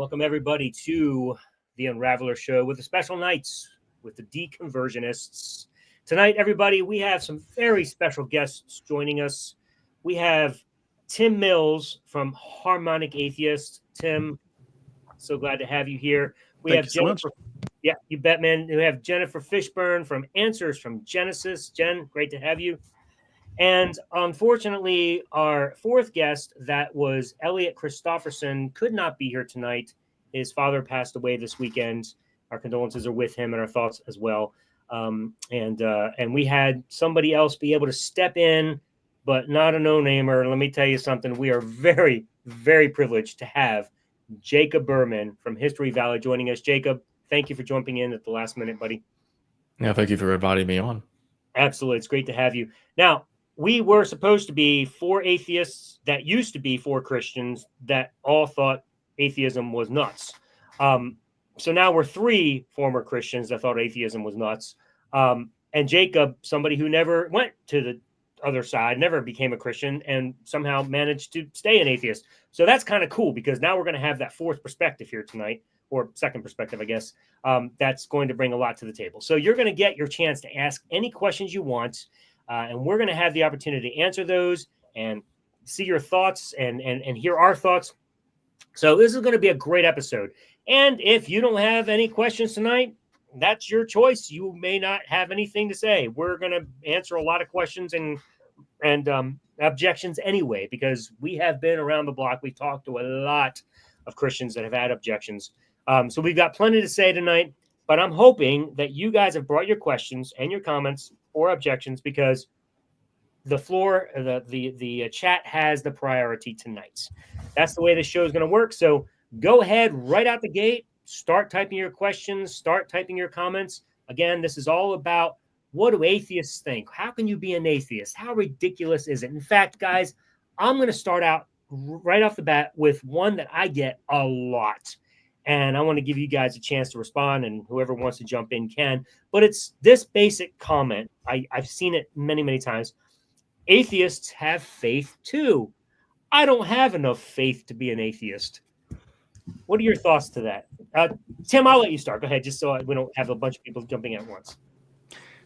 Welcome, everybody, to the Unraveler Show with the special nights with the Deconversionists. Tonight, everybody, we have some very special guests joining us. We have Tim Mills from Harmonic Atheist. Tim, so glad to have you here. Thank you so much. Yeah, you bet, man. We have Jennifer Fishburne from Answers from Genesis. Jen, great to have you. And unfortunately, our fourth guest, that was Elliott Christopherson, could not be here tonight. His father passed away this weekend. Our condolences are with him and our thoughts as well. And we had somebody else be able to step in, but not a no-namer. Let me tell you something. We are very, very privileged to have Jacob Berman from History Valley joining us. Jacob, thank you for jumping in at the last minute, buddy. Yeah, thank you for inviting me on. Absolutely. It's great to have you. Now, we were supposed to be four atheists that used to be four Christians that all thought atheism was nuts. So now we're three former Christians that thought atheism was nuts. And Jacob, somebody who never went to the other side, never became a Christian, and somehow managed to stay an atheist. So that's kind of cool because now we're going to have that fourth perspective here tonight, or second perspective, I guess. That's going to bring a lot to the table. So you're going to get your chance to ask any questions you want. And we're going to have the opportunity to answer those and see your thoughts and hear our thoughts. So this is going to be a great episode. And if you don't have any questions tonight, that's your choice. You may not have anything to say. We're going to answer a lot of questions and objections anyway, because we have been around the block. We've talked to a lot of Christians that have had objections. So we've got plenty to say tonight. But I'm hoping that you guys have brought your questions and your comments or objections because the floor, the chat has the priority tonight. That's the way the show is going to work. So go ahead right out the gate. Start typing your questions. Start typing your comments. Again, this is all about what do atheists think? How can you be an atheist? How ridiculous is it? In fact, guys, I'm going to start out right off the bat with one that I get a lot. And I want to give you guys a chance to respond, and whoever wants to jump in can. But it's this basic comment. I've seen it many, many times. Atheists have faith too. I don't have enough faith to be an atheist. What are your thoughts to that? Tim, I'll let you start. Go ahead, just so we don't have a bunch of people jumping at once.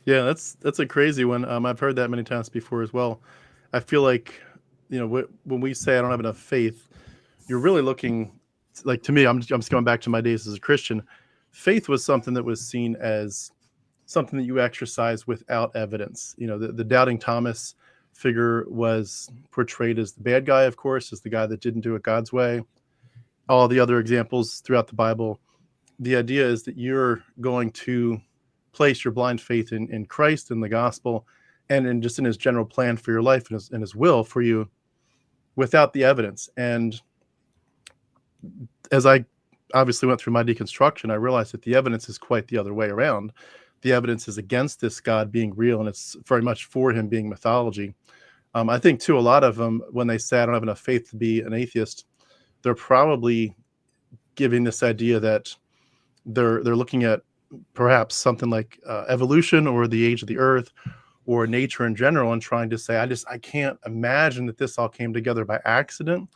Yeah, that's a crazy one. I've heard that many times before as well. I feel like, when we say I don't have enough faith, you're really looking... Like, to me, I'm just going back to my days as a Christian. Faith was something that was seen as something that you exercise without evidence. The doubting Thomas figure was portrayed as the bad guy, of course, as the guy that didn't do it God's way. All the other examples throughout the Bible, the idea is that you're going to place your blind faith in Christ and the gospel and in his general plan for your life and his will for you without the evidence. And as I obviously went through my deconstruction, I realized that the evidence is quite the other way around. The evidence is against this God being real, and it's very much for him being mythology. I think, too, a lot of them, when they say I don't have enough faith to be an atheist, they're probably giving this idea that they're looking at perhaps something like evolution or the age of the earth or nature in general and trying to say, I can't imagine that this all came together by accident.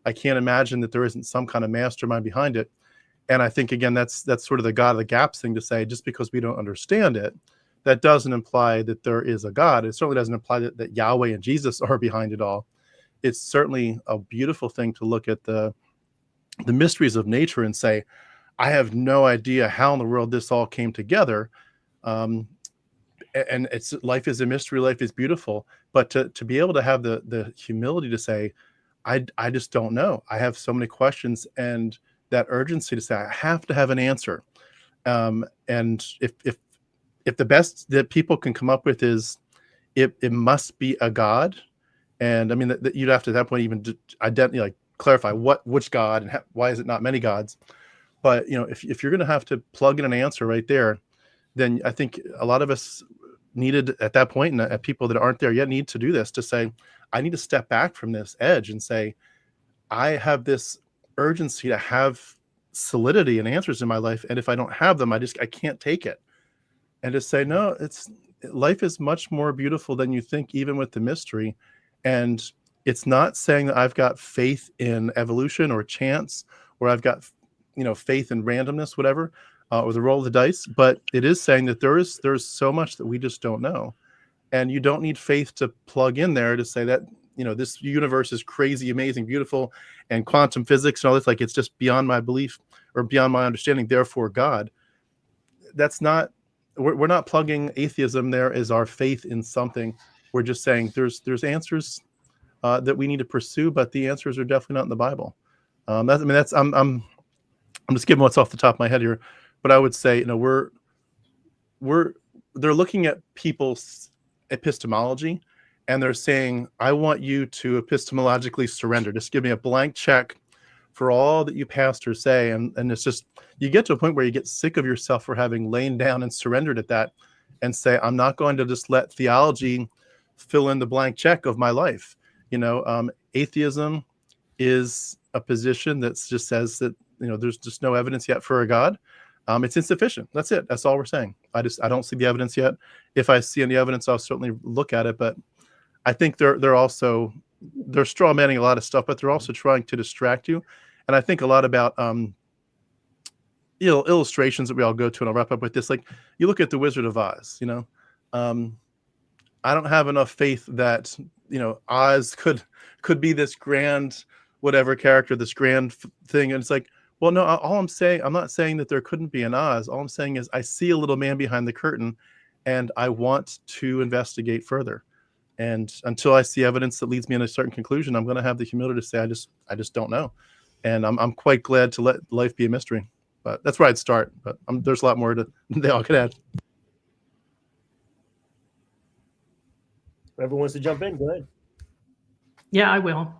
I can't imagine that there isn't some kind of mastermind behind it. And I think, again, that's sort of the God of the gaps thing to say. Just because we don't understand it, that doesn't imply that there is a God. It certainly doesn't imply that Yahweh and Jesus are behind it all. It's certainly a beautiful thing to look at the mysteries of nature and say, I have no idea how in the world this all came together. And life is a mystery. Life is beautiful. But to be able to have the humility to say, I just don't know. I have so many questions, and that urgency to say I have to have an answer. And if the best that people can come up with is it must be a God, and I mean that you'd have to at that point even clarify which God and why is it not many gods. But if you're going to have to plug in an answer right there, then I think a lot of us needed at that point, and people that aren't there yet need to do this, to say, I need to step back from this edge and say, I have this urgency to have solidity and answers in my life. And if I don't have them, I can't take it. And to say, no, life is much more beautiful than you think, even with the mystery. And it's not saying that I've got faith in evolution or chance, or I've got faith and randomness, whatever, or the roll of the dice, but it is saying that there's so much that we just don't know. And you don't need faith to plug in there to say that, this universe is crazy, amazing, beautiful, and quantum physics and all this, like it's just beyond my belief or beyond my understanding, therefore God. That's not, we're not plugging atheism there as our faith in something. We're just saying there's answers that we need to pursue, but the answers are definitely not in the Bible. I'm just giving what's off the top of my head here, but I would say, they're looking at people's epistemology, and they're saying, I want you to epistemologically surrender. Just give me a blank check for all that you pastors say. And it's just, you get to a point where you get sick of yourself for having lain down and surrendered at that and say, I'm not going to just let theology fill in the blank check of my life. Atheism is a position that just says that, there's just no evidence yet for a God. It's insufficient. That's it. That's all we're saying. I don't see the evidence yet. If I see any evidence, I'll certainly look at it. But I think they're straw manning a lot of stuff, but they're also trying to distract you. And I think a lot about illustrations that we all go to, and I'll wrap up with this. Like, you look at the Wizard of Oz. I don't have enough faith that Oz could be this grand whatever character, this grand thing. And it's like, well, no, I'm not saying that there couldn't be an Oz. All I'm saying is I see a little man behind the curtain, and I want to investigate further. And until I see evidence that leads me in a certain conclusion, I'm going to have the humility to say I just don't know. And I'm quite glad to let life be a mystery. But that's where I'd start. But there's a lot more they all could add. Whoever wants to jump in, go ahead. Yeah, I will.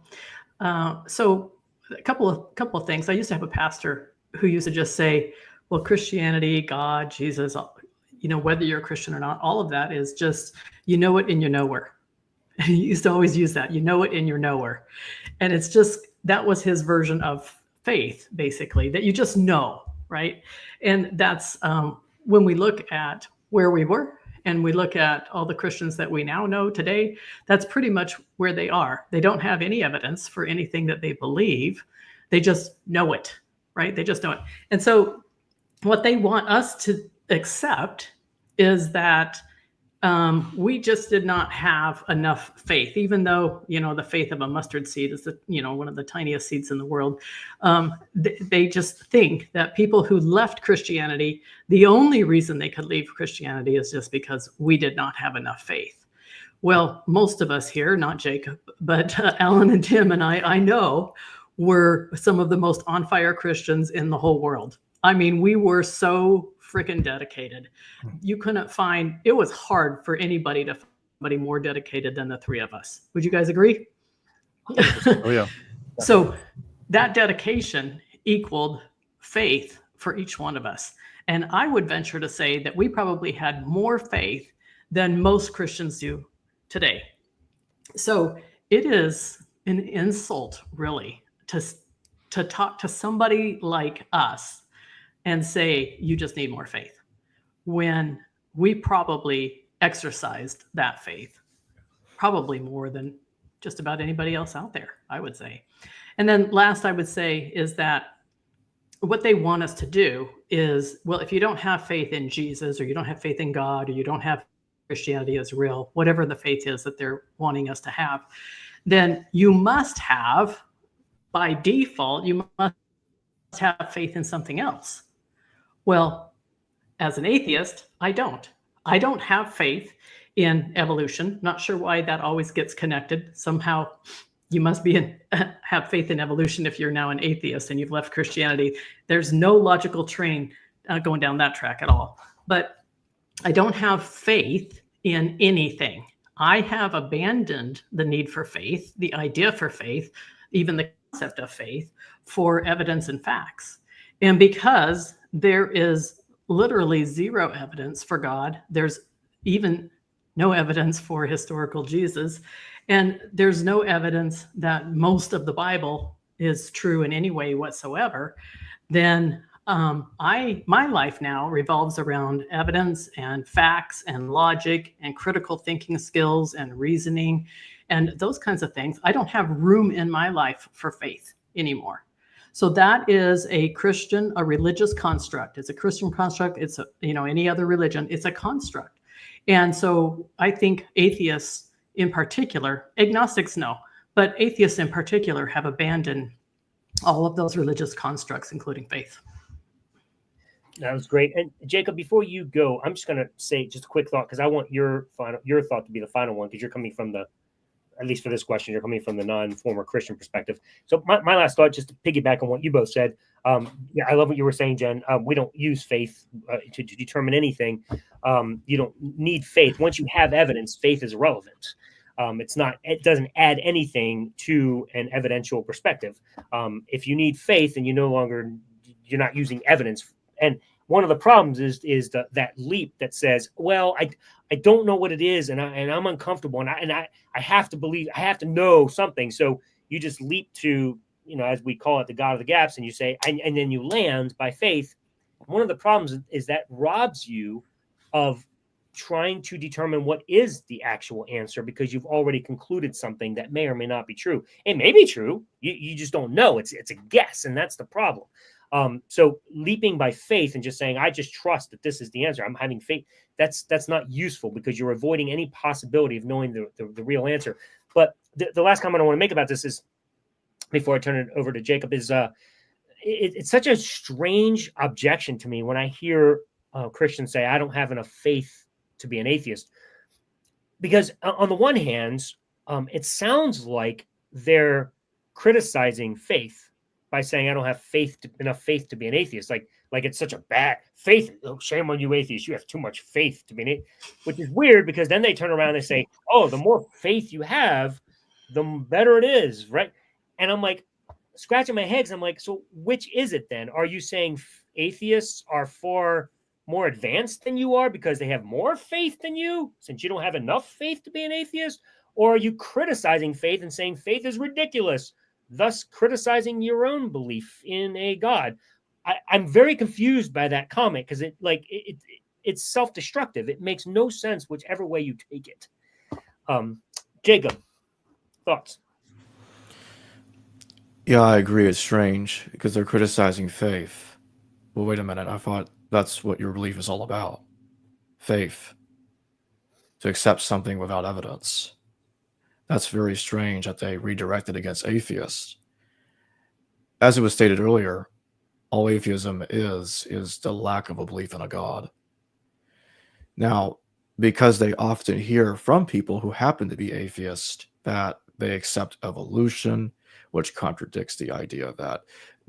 So a couple of things. I used to have a pastor who used to just say, well, Christianity, God, Jesus, whether you're a Christian or not, all of that is just, it and you nowhere. He used to always use that, it and you're nowhere. And it's just, that was his version of faith, basically, that you just know, right? And that's when we look at where we were and we look at all the Christians that we now know today, that's pretty much where they are. They don't have any evidence for anything that they believe. They just know it, right? They just know it. And so what they want us to accept is that we just did not have enough faith, even though, the faith of a mustard seed is one of the tiniest seeds in the world. They just think that people who left Christianity, the only reason they could leave Christianity is just because we did not have enough faith. Well, most of us here, not Jacob, but Alan and Tim and I know, were some of the most on fire Christians in the whole world. I mean, we were so freaking dedicated. You couldn't find, it was hard for anybody to find somebody more dedicated than the three of us. Would you guys agree? Oh, yeah. So that dedication equaled faith for each one of us. And I would venture to say that we probably had more faith than most Christians do today. So it is an insult, really, to talk to somebody like us and say, you just need more faith, when we probably exercised that faith, probably more than just about anybody else out there, I would say. And then last I would say is that what they want us to do is, well, if you don't have faith in Jesus, or you don't have faith in God, or you don't have Christianity as real, whatever the faith is that they're wanting us to have, then you must have, by default, you must have faith in something else. Well, as an atheist, I don't have faith in evolution. Not sure why that always gets connected. Somehow you must have faith in evolution if you're now an atheist and you've left Christianity. There's no logical train going down that track at all. But I don't have faith in anything. I have abandoned the need for faith, the idea for faith, even the concept of faith, for evidence and facts. And because there is literally zero evidence for God, there's even no evidence for historical Jesus, and there's no evidence that most of the Bible is true in any way whatsoever, then my life now revolves around evidence and facts and logic and critical thinking skills and reasoning and those kinds of things. I don't have room in my life for faith anymore. So that is a Christian, a religious construct. It's a Christian construct. It's any other religion. It's a construct. And so I think atheists in particular, agnostics no, but atheists in particular have abandoned all of those religious constructs, including faith. That was great. And Jacob, before you go, I'm just going to say just a quick thought, because I want your thought to be the final one, because you're coming from at least for this question, you're coming from the non-former Christian perspective. So my last thought, just to piggyback on what you both said. Yeah, I love what you were saying, Jen. We don't use faith to determine anything. You don't need faith. Once you have evidence, faith is irrelevant. It doesn't add anything to an evidential perspective. If you need faith, and you're not using evidence. And one of the problems is that leap that says, well, I don't know what it is, and I'm uncomfortable, and I have to believe, I have to know something. So you just leap to, as we call it, the God of the gaps, and you say, and then you land by faith. One of the problems is that robs you of trying to determine what is the actual answer, because you've already concluded something that may or may not be true. It may be true. You just don't know. It's a guess, and that's the problem. So leaping by faith and just saying, I just trust that this is the answer, I'm having faith, that's not useful, because you're avoiding any possibility of knowing the real answer. But the last comment I want to make about this is, before I turn it over to Jacob, is it's such a strange objection to me when I hear Christians say, I don't have enough faith to be an atheist. Because on the one hand, it sounds like they're criticizing faith by saying, I don't have enough faith to be an atheist. Like it's such a bad faith. Oh, shame on you, atheists. You have too much faith to be an atheist, which is weird, because then they turn around and say, oh, the more faith you have, the better it is, right? And I'm like, scratching my head, I'm like, so which is it then? Are you saying atheists are far more advanced than you are because they have more faith than you, since you don't have enough faith to be an atheist? Or are you criticizing faith and saying faith is ridiculous, thus criticizing your own belief in a God? I'm very confused by that comment, because it's self-destructive. It makes no sense whichever way you take it. Jacob, thoughts? Yeah, I agree. It's strange because they're criticizing faith. Well, wait a minute. I thought that's what your belief is all about. Faith. To accept something without evidence. That's very strange that they redirected against atheists. As it was stated earlier, all atheism is the lack of a belief in a God. Now, because they often hear from people who happen to be atheists that they accept evolution, which contradicts the idea that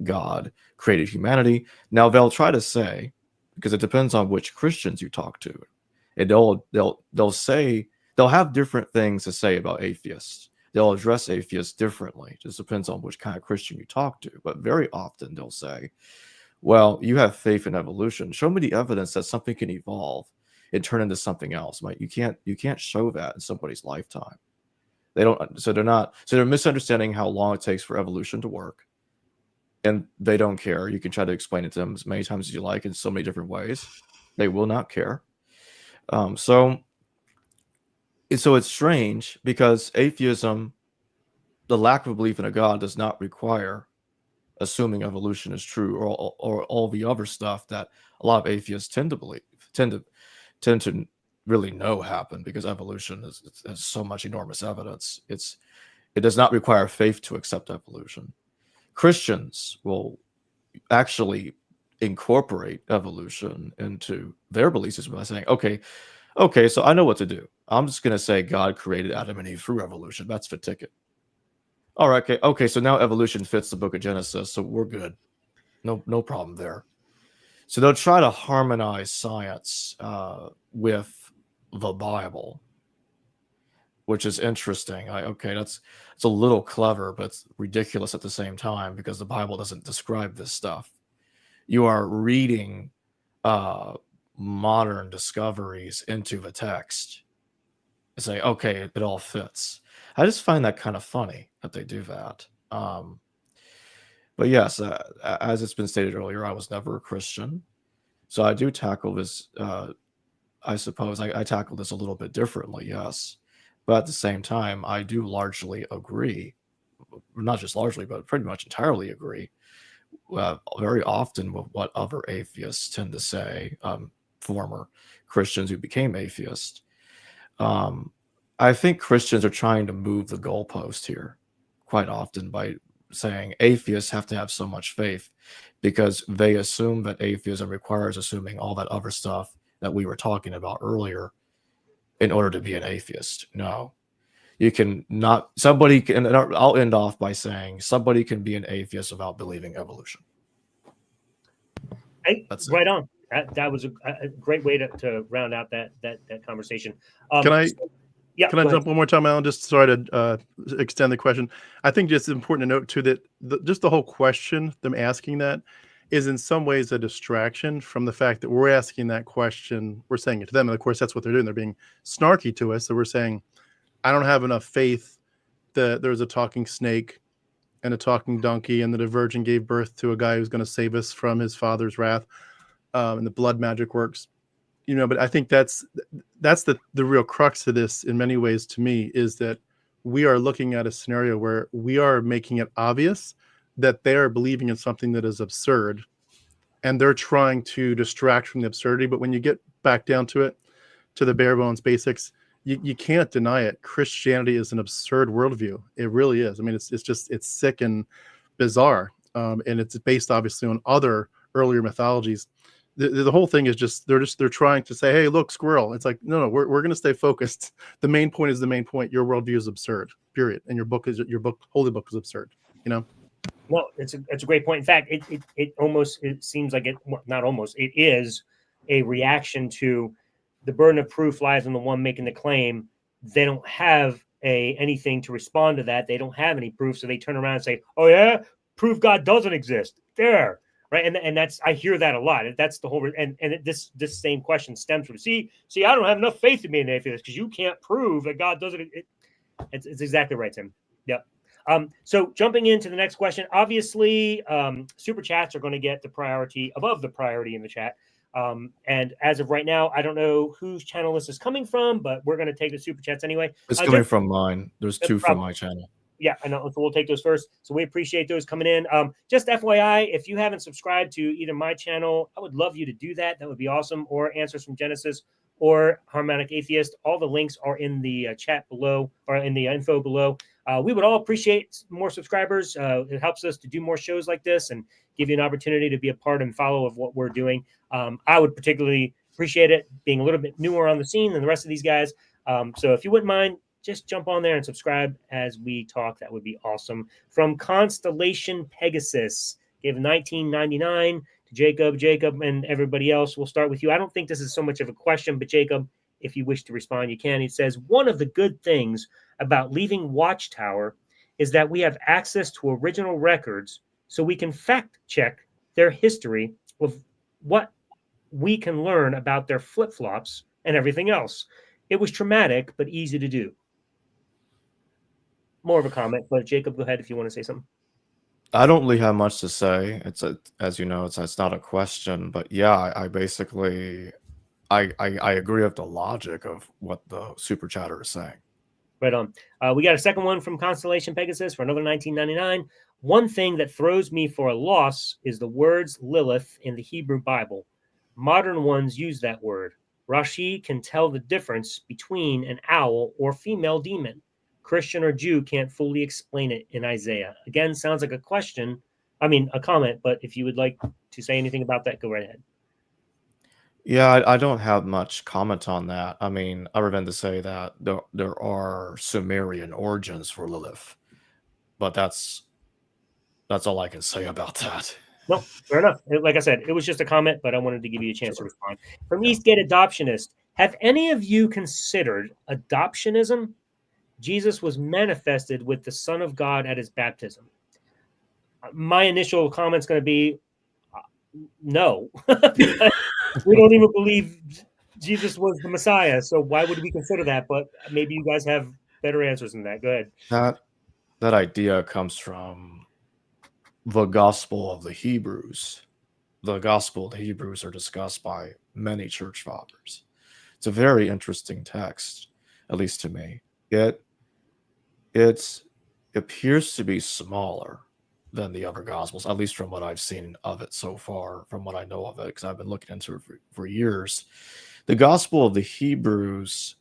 God created humanity. Now, they'll try to say, because it depends on which Christians you talk to, and they'll say, they'll have different things to say about atheists. They'll address atheists differently. It just depends on which kind of Christian you talk to. But very often they'll say, well, you have faith in evolution. Show me the evidence that something can evolve and turn into something else. Right? You can't show that in somebody's lifetime. They're misunderstanding how long it takes for evolution to work. And they don't care. You can try to explain it to them as many times as you like in so many different ways. They will not care. So it's strange, because atheism, the lack of belief in a God, does not require assuming evolution is true, or all the other stuff that a lot of atheists tend to really know happen, because evolution has so much enormous evidence. It does not require faith to accept evolution. Christians will actually incorporate evolution into their belief system by saying, okay, so I know what to do. I'm just going to say God created Adam and Eve through evolution. That's the ticket. All right, okay, so now evolution fits the book of Genesis, so we're good. No problem there. So they'll try to harmonize science with the Bible, which is interesting. It's a little clever, but it's ridiculous at the same time, because the Bible doesn't describe this stuff. You are reading modern discoveries into the text and say, okay, it all fits. I just find that kind of funny that they do that. But yes, as it's been stated earlier, I was never a Christian. So I do tackle this, I suppose I tackle this a little bit differently, yes. But at the same time, I do largely agree, not just largely, but pretty much entirely agree very often what other atheists tend to say, former Christians who became atheists. I think Christians are trying to move the goalpost here quite often by saying atheists have to have so much faith because they assume that atheism requires assuming all that other stuff that we were talking about earlier in order to be an atheist. No, you can not. Somebody can. And I'll end off by saying somebody can be an atheist without believing evolution. Hey, That's right on. That was a great way to round out that conversation. Can I Yeah. Can I jump one more time, Alan? Just sorry to extend the question. I think just important to note too that just the whole question, them asking that, is in some ways a distraction from the fact that we're asking that question. We're saying it to them, and of course that's what they're doing. They're being snarky to us. So we're saying, I don't have enough faith that there's a talking snake and a talking donkey, and that a virgin gave birth to a guy who's going to save us from his father's wrath, and the blood magic works. But I think that's the real crux of this in many ways to me, is that we are looking at a scenario where we are making it obvious that they are believing in something that is absurd, and they're trying to distract from the absurdity. But when you get back down to it, to the bare bones basics, you can't deny it. Christianity is an absurd worldview. It really is. I mean, it's sick and bizarre, and it's based obviously on other earlier mythologies. The whole thing is they're trying to say, hey, look, squirrel. It's like, no, we're going to stay focused. The main point is the main point. Your worldview is absurd, period. And your holy book is absurd. Well, it's a great point. In fact, it seems like it is a reaction to the burden of proof lies on the one making the claim. They don't have anything to respond to that. They don't have any proof, so they turn around and say, oh yeah, prove God doesn't exist. There. Right. And that's, I hear that a lot. That's the whole, and this same question stems from, see, I don't have enough faith in being an atheist because you can't prove that God doesn't. It's exactly right, Tim. Yep. So jumping into the next question, obviously, super chats are going to get the priority above the priority in the chat. And as of right now, I don't know whose channel this is coming from, but we're going to take the super chats anyway. It's coming from mine. There's two from my channel. Yeah, I know. So we'll take those first. So we appreciate those coming in. Just FYI, if you haven't subscribed to either my channel, I would love you to do that. That would be awesome. Or Answers from Genesis or Harmonic Atheist. All the links are in the chat below or in the info below. We would all appreciate more subscribers. It helps us to do more shows like this and give you an opportunity to be a part and follow of what we're doing. I would particularly appreciate it, being a little bit newer on the scene than the rest of these guys. So if you wouldn't mind, just jump on there and subscribe as we talk. That would be awesome. From Constellation Pegasus, gave $19.99 to Jacob and everybody else. We'll start with you. I don't think this is so much of a question, but Jacob, if you wish to respond, you can. He says, one of the good things about leaving Watchtower is that we have access to original records, so we can fact check their history of what we can learn about their flip-flops and everything else. It was traumatic, but easy to do. More of a comment, but Jacob, go ahead if you want to say something. I don't really have much to say. As you know, it's not a question, but yeah, I basically I agree with the logic of what the super chatter is saying. Right on. We got a second one from Constellation Pegasus for another $19.99. One thing that throws me for a loss is the words Lilith in the Hebrew Bible. Modern ones use that word. Rashi can tell the difference between an owl or female demon. Christian or Jew can't fully explain it in Isaiah. Again, sounds like a question. I mean, a comment, but if you would like to say anything about that, go right ahead. Yeah, I don't have much comment on that. I mean, other than to say that there are Sumerian origins for Lilith, but that's all I can say about that. No, fair enough. Like I said, it was just a comment, but I wanted to give you a chance to respond. From Eastgate Adoptionist, have any of you considered adoptionism? Jesus was manifested with the Son of God at his baptism. My initial comment's going to be no. We don't even believe Jesus was the Messiah, so why would we consider that? But maybe you guys have better answers than that. Go ahead. That idea comes from the Gospel of the Hebrews. The Gospel of the Hebrews are discussed by many church fathers. It's a very interesting text, at least to me. It appears to be smaller than the other gospels, at least from what I've seen of it so far, from what I know of it, because I've been looking into it for years. The Gospel of the Hebrews,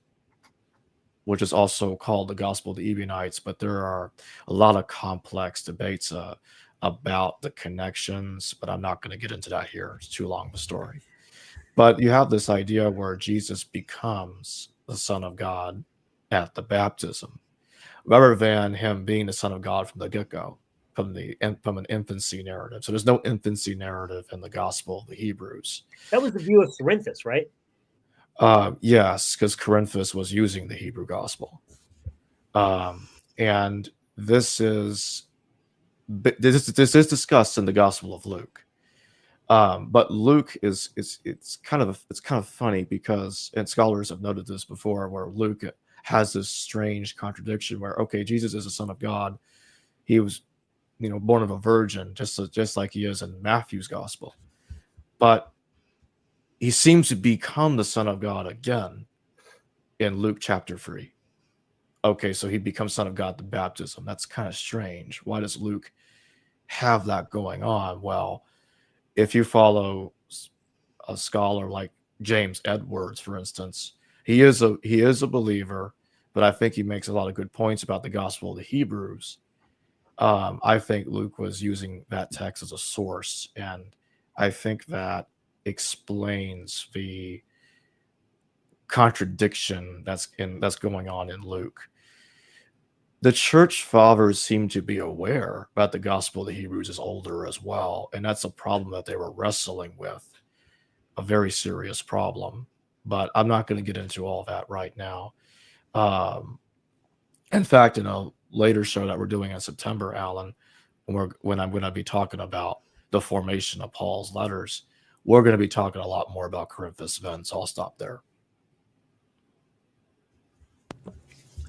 which is also called the Gospel of the Ebionites, but there are a lot of complex debates about the connections, but I'm not going to get into that here. It's too long of a story. But you have this idea where Jesus becomes the Son of God at the baptism, rather than him being the Son of God from the get-go, from an infancy narrative. So there's no infancy narrative in the Gospel of the Hebrews. That was the view of Cerinthus, right? Yes, because Corinthus was using the Hebrew Gospel. And this is discussed in the Gospel of Luke. But Luke it's kind of funny because, and scholars have noted this before, where Luke has this strange contradiction where, okay, Jesus is the Son of God. He was, born of a virgin, just like he is in Matthew's Gospel. But he seems to become the Son of God again in Luke chapter 3. Okay, so he becomes Son of God at the baptism. That's kind of strange. Why does Luke have that going on? Well, if you follow a scholar like James Edwards, for instance, he is a believer, but I think he makes a lot of good points about the Gospel of the Hebrews. I think Luke was using that text as a source, and I think that explains the contradiction that's going on in Luke. The church fathers seem to be aware that the Gospel of the Hebrews is older as well, and that's a problem that they were wrestling with, a very serious problem. But I'm not going to get into all that right now. In fact, in a later show that we're doing in September, Alan, when I'm going to be talking about the formation of Paul's letters, we're going to be talking a lot more about Corinthus then, so I'll stop there.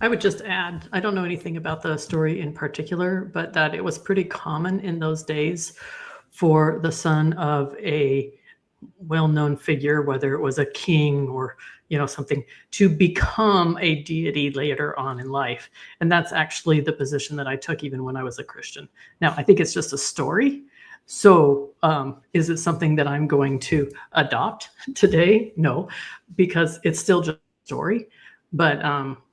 I would just add, I don't know anything about the story in particular, but that it was pretty common in those days for the son of a well-known figure, whether it was a king or something, to become a deity later on in life. And that's actually the position that I took even when I was a Christian. Now, I think it's just a story. So is it something that I'm going to adopt today? No, because it's still just a story. But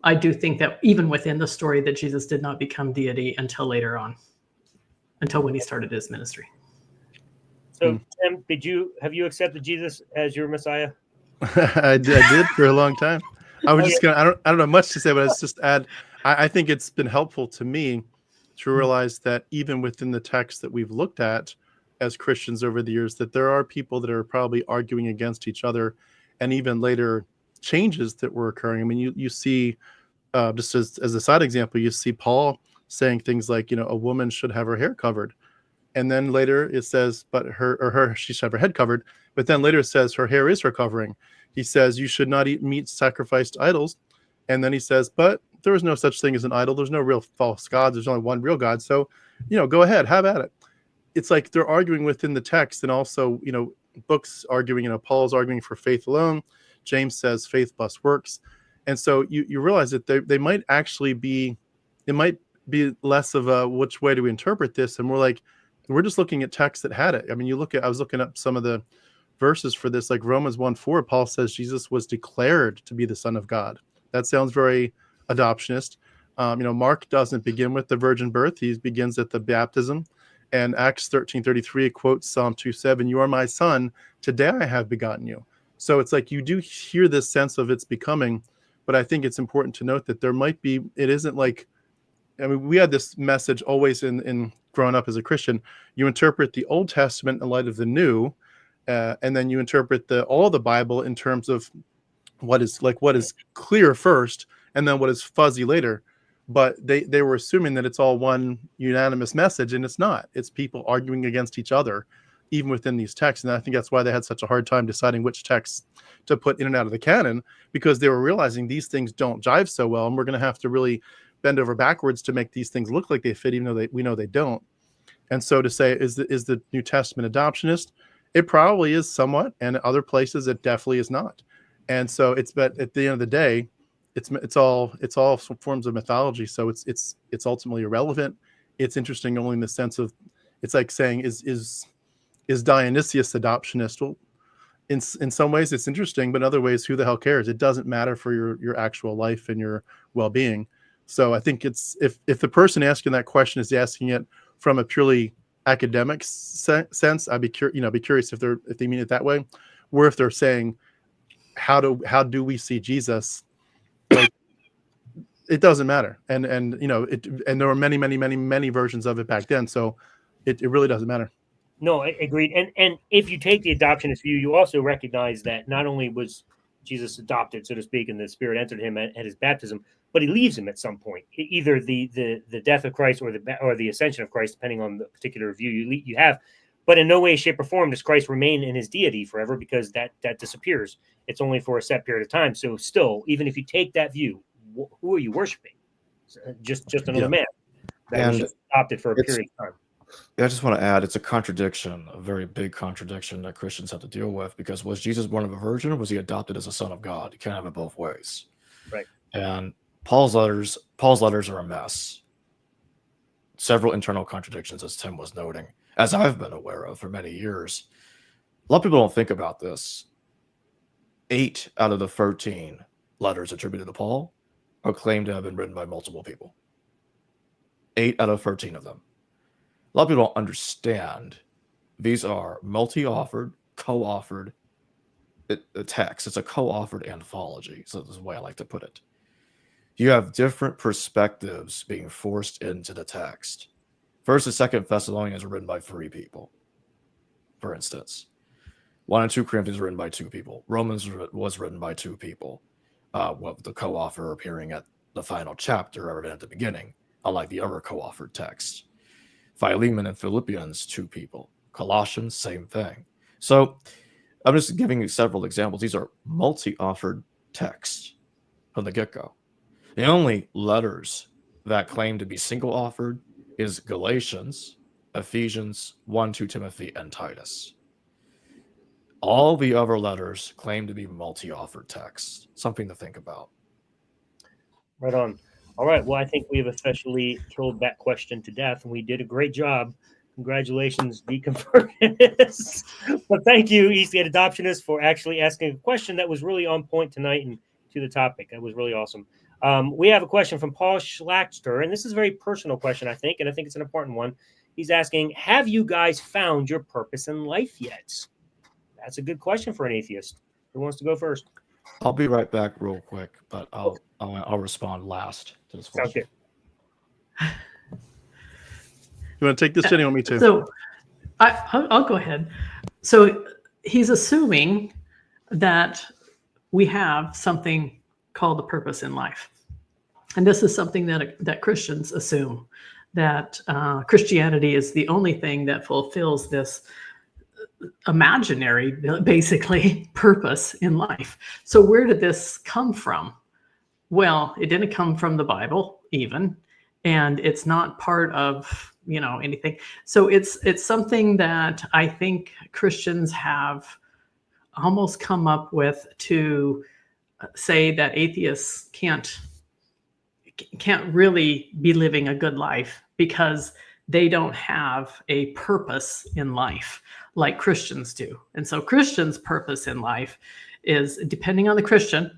I do think that even within the story that Jesus did not become deity until later on, until when he started his ministry. So, Tim, have you accepted Jesus as your Messiah? I did for a long time. I was just I don't know much to say, but it's just add. I think it's been helpful to me to realize that even within the text that we've looked at as Christians over the years, that there are people that are probably arguing against each other, and even later changes that were occurring. I mean, you see, just as a side example, you see Paul saying things like, a woman should have her hair covered. And then later it says, but she should have her head covered. But then later it says her hair is her covering. He says, you should not eat meat sacrificed to idols. And then he says, but there is no such thing as an idol. There's no real false gods. There's only one real God. So, go ahead, have at it. It's like they're arguing within the text, and also, books arguing, Paul's arguing for faith alone. James says faith plus works. And so you realize that they might actually be, it might be less of a which way do we interpret this, and we're just looking at texts that had it. I mean, I was looking up some of the verses for this, like Romans 1:4. Paul says Jesus was declared to be the Son of God. That sounds very adoptionist. Mark doesn't begin with the virgin birth. He begins at the baptism. And Acts 13:33 quotes Psalm 2:7, "You are my son, today I have begotten you." So it's like you do hear this sense of it's becoming, but I think it's important to note that there might be, it isn't like, we had this message always in growing up as a Christian. You interpret the Old Testament in light of the New, and then you interpret all the Bible in terms of what is clear first, and then what is fuzzy later. But they were assuming that it's all one unanimous message, and it's not. It's people arguing against each other, even within these texts. And I think that's why they had such a hard time deciding which texts to put in and out of the canon, because they were realizing these things don't jive so well, and we're going to have to really bend over backwards to make these things look like they fit, even though we know they don't. And so to say, is the New Testament adoptionist? It probably is somewhat, and other places it definitely is not. And so but at the end of the day, it's all forms of mythology. So it's ultimately irrelevant. It's interesting only in the sense of It's like saying, is Dionysius adoptionist? Well, in some ways it's interesting, but in other ways, who the hell cares? It doesn't matter for your actual life and your well-being. So I think it's if the person asking that question is asking it from a purely academic sense, I'd be curious if they mean it that way, or if they're saying, how do we see Jesus? Like, it doesn't matter, and there were many versions of it back then, so it really doesn't matter. No, I agreed. And if you take the adoptionist view, you also recognize that not only was Jesus adopted, so to speak, and the Spirit entered him at his baptism, but he leaves him at some point, either the death of Christ or the ascension of Christ, depending on the particular view you have. But in no way, shape, or form does Christ remain in his deity forever, because that disappears. It's only for a set period of time. So still, even if you take that view, who are you worshiping? Just another man that was just adopted for a period of time. I just want to add, it's a contradiction, a very big contradiction that Christians have to deal with, because was Jesus born of a virgin, or was he adopted as a son of God? You can't have it both ways. Right. And Paul's letters are a mess. Several internal contradictions, as Tim was noting, as I've been aware of for many years. A lot of people don't think about this. 8 out of the 13 letters attributed to Paul are claimed to have been written by multiple people. 8 out of 13 of them. A lot of people don't understand these are multi-authored, co-authored texts. It's a co-authored anthology. So this is the way I like to put it. You have different perspectives being forced into the text. 1st and 2nd Thessalonians are written by 3 people, for instance. 1 and 2 Corinthians are written by 2 people. Romans was written by 2 people, with the co-author appearing at the final chapter rather than at the beginning, unlike the other co-authored texts. Philemon and Philippians, 2 people. Colossians, same thing. So I'm just giving you several examples. These are multi-authored texts from the get-go. The only letters that claim to be single-authored is Galatians, Ephesians, 1, 2 Timothy, and Titus. All the other letters claim to be multi-authored texts. Something to think about. Right on. All right. Well, I think we have officially killed that question to death, and we did a great job. Congratulations, Deconversionists. But thank you, Eastgate Adoptionists, for actually asking a question that was really on point tonight and to the topic. That was really awesome. We have a question from Paul Schlachter, and this is a very personal question, I think, and I think it's an important one. He's asking, have you guys found your purpose in life yet? That's a good question for an atheist. Who wants to go first? I'll be right back real quick, but I'll respond last to this question. Sounds good. You want to take this, Jenny? Or me too? So I'll go ahead. So he's assuming that we have something called a purpose in life. And this is something that Christians assume, that Christianity is the only thing that fulfills this imaginary, basically, purpose in life. So where did this come from? Well, it didn't come from the Bible even, and it's not part of anything. So it's something that I think Christians have almost come up with to say that atheists can't really be living a good life because they don't have a purpose in life like Christians do. And so Christians' purpose in life is, depending on the Christian,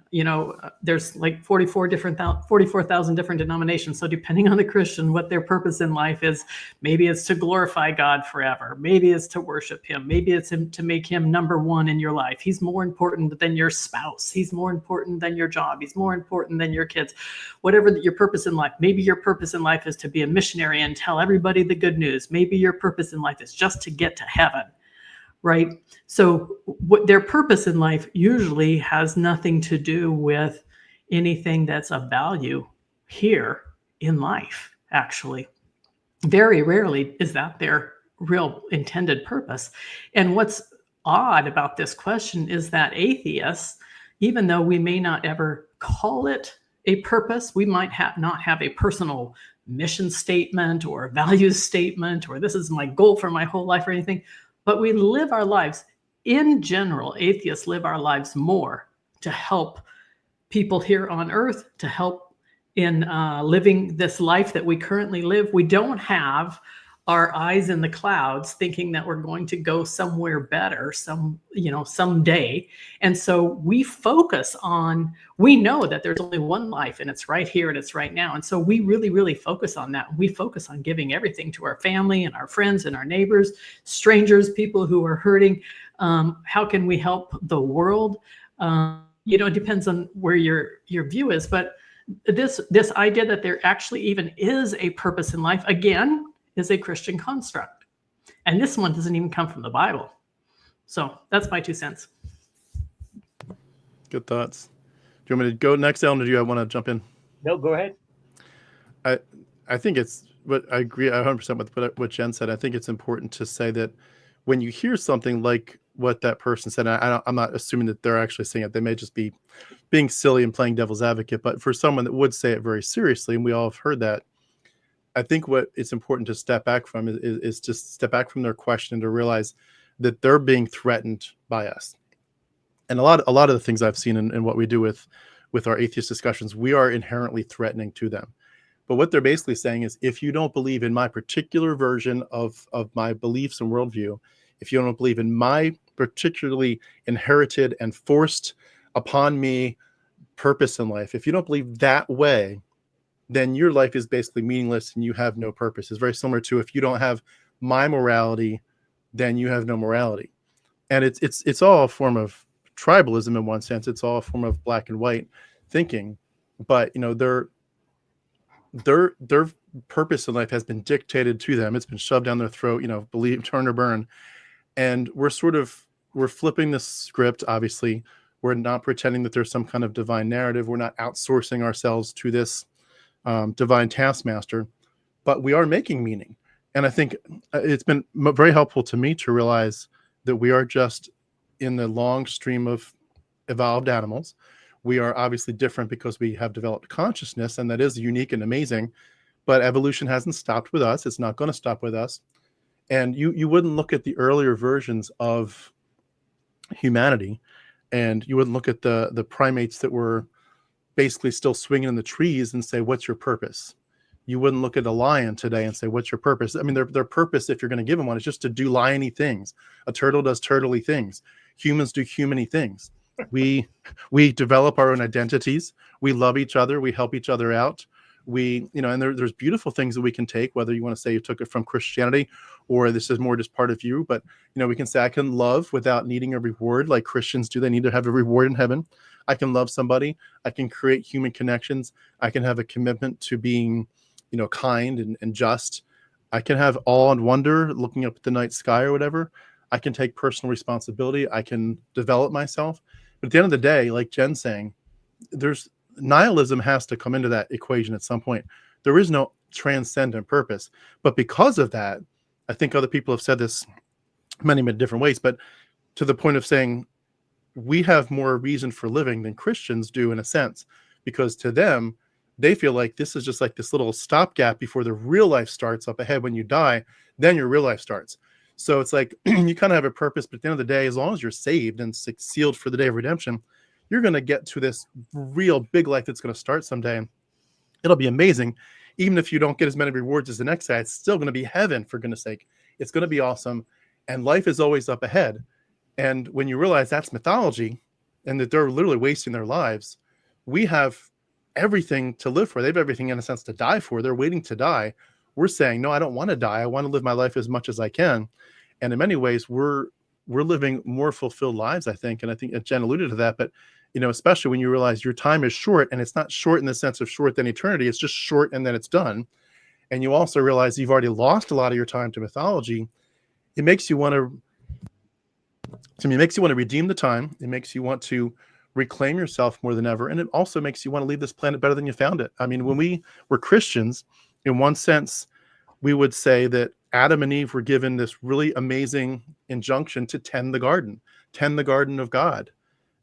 there's like 44,000 different denominations. So depending on the Christian, what their purpose in life is, maybe it's to glorify God forever. Maybe it's to worship him. Maybe it's to make him number one in your life. He's more important than your spouse. He's more important than your job. He's more important than your kids. Whatever your purpose in life, maybe your purpose in life is to be a missionary and tell everybody the good news. Maybe your purpose in life is just to get to heaven. Right? So what their purpose in life usually has nothing to do with anything that's of value here in life, actually. Very rarely is that their real intended purpose. And what's odd about this question is that atheists, even though we may not ever call it a purpose, we might not have a personal mission statement or values statement, or this is my goal for my whole life or anything. But we live our lives, in general, atheists live our lives more to help people here on earth, to help in living this life that we currently live. We don't have our eyes in the clouds, thinking that we're going to go somewhere better someday. And so we focus on, we know that there's only one life and it's right here and it's right now. And so we really, really focus on that. We focus on giving everything to our family and our friends and our neighbors, strangers, people who are hurting. How can we help the world? It depends on where your view is, but this idea that there actually even is a purpose in life, again, is a Christian construct. And this one doesn't even come from the Bible. So that's my 2 cents. Good thoughts. Do you want me to go next, Alan, or do you want to jump in? No, go ahead. I think it's, but I agree 100% with what Jen said. I think it's important to say that when you hear something like what that person said, I'm not assuming that they're actually saying it. They may just be being silly and playing devil's advocate. But for someone that would say it very seriously, and we all have heard that, I think what it's important to step back from is to step back from their question and to realize that they're being threatened by us. And a lot of the things I've seen in what we do with our atheist discussions, we are inherently threatening to them. But what they're basically saying is, if you don't believe in my particular version of my beliefs and worldview, if you don't believe in my particularly inherited and forced upon me purpose in life, if you don't believe that way, then your life is basically meaningless and you have no purpose. It's very similar to, if you don't have my morality, then you have no morality. And it's all a form of tribalism in one sense. It's all a form of black and white thinking. But their purpose in life has been dictated to them. It's been shoved down their throat, believe, turn or burn. And we're flipping the script. Obviously, we're not pretending that there's some kind of divine narrative. We're not outsourcing ourselves to this divine taskmaster, but we are making meaning. And I think it's been very helpful to me to realize that we are just in the long stream of evolved animals. We are obviously different because we have developed consciousness, and that is unique and amazing, but evolution hasn't stopped with us. It's not going to stop with us. And you wouldn't look at the earlier versions of humanity, and you wouldn't look at the primates that were basically still swinging in the trees and say, what's your purpose? You wouldn't look at a lion today and say, what's your purpose? I mean, their purpose, if you're going to give them one, is just to do lion-y things. A turtle does turtle-y things. Humans do human-y things. We develop our own identities. We love each other. We help each other out. And there's beautiful things that we can take, whether you want to say you took it from Christianity or this is more just part of you. But, we can say I can love without needing a reward like Christians do. They need to have a reward in heaven. I can love somebody. I can create human connections. I can have a commitment to being, kind and just. I can have awe and wonder looking up at the night sky or whatever. I can take personal responsibility. I can develop myself. But at the end of the day, like Jen's saying, nihilism has to come into that equation at some point. There is no transcendent purpose. But because of that, I think other people have said this many different ways, but to the point of saying we have more reason for living than Christians do in a sense, because to them, they feel like this is just like this little stopgap before the real life starts up ahead. When you die, then your real life starts. So it's like you kind of have a purpose, but at the end of the day, as long as you're saved and sealed for the day of redemption, you're going to get to this real big life that's going to start someday. It'll be amazing. Even if you don't get as many rewards as the next guy, it's still going to be heaven, for goodness sake. It's going to be awesome. And life is always up ahead. And when you realize that's mythology and that they're literally wasting their lives, we have everything to live for. They have everything in a sense to die for. They're waiting to die. We're saying, no, I don't want to die. I want to live my life as much as I can. And in many ways, we're living more fulfilled lives, I think. And I think Jen alluded to that, but especially when you realize your time is short, and it's not short in the sense of short than eternity. It's just short and then it's done. And you also realize you've already lost a lot of your time to mythology. It makes you want to redeem the time. It makes you want to reclaim yourself more than ever. And it also makes you want to leave this planet better than you found it. I mean, when we were Christians, in one sense, we would say that Adam and Eve were given this really amazing injunction to tend the garden of God.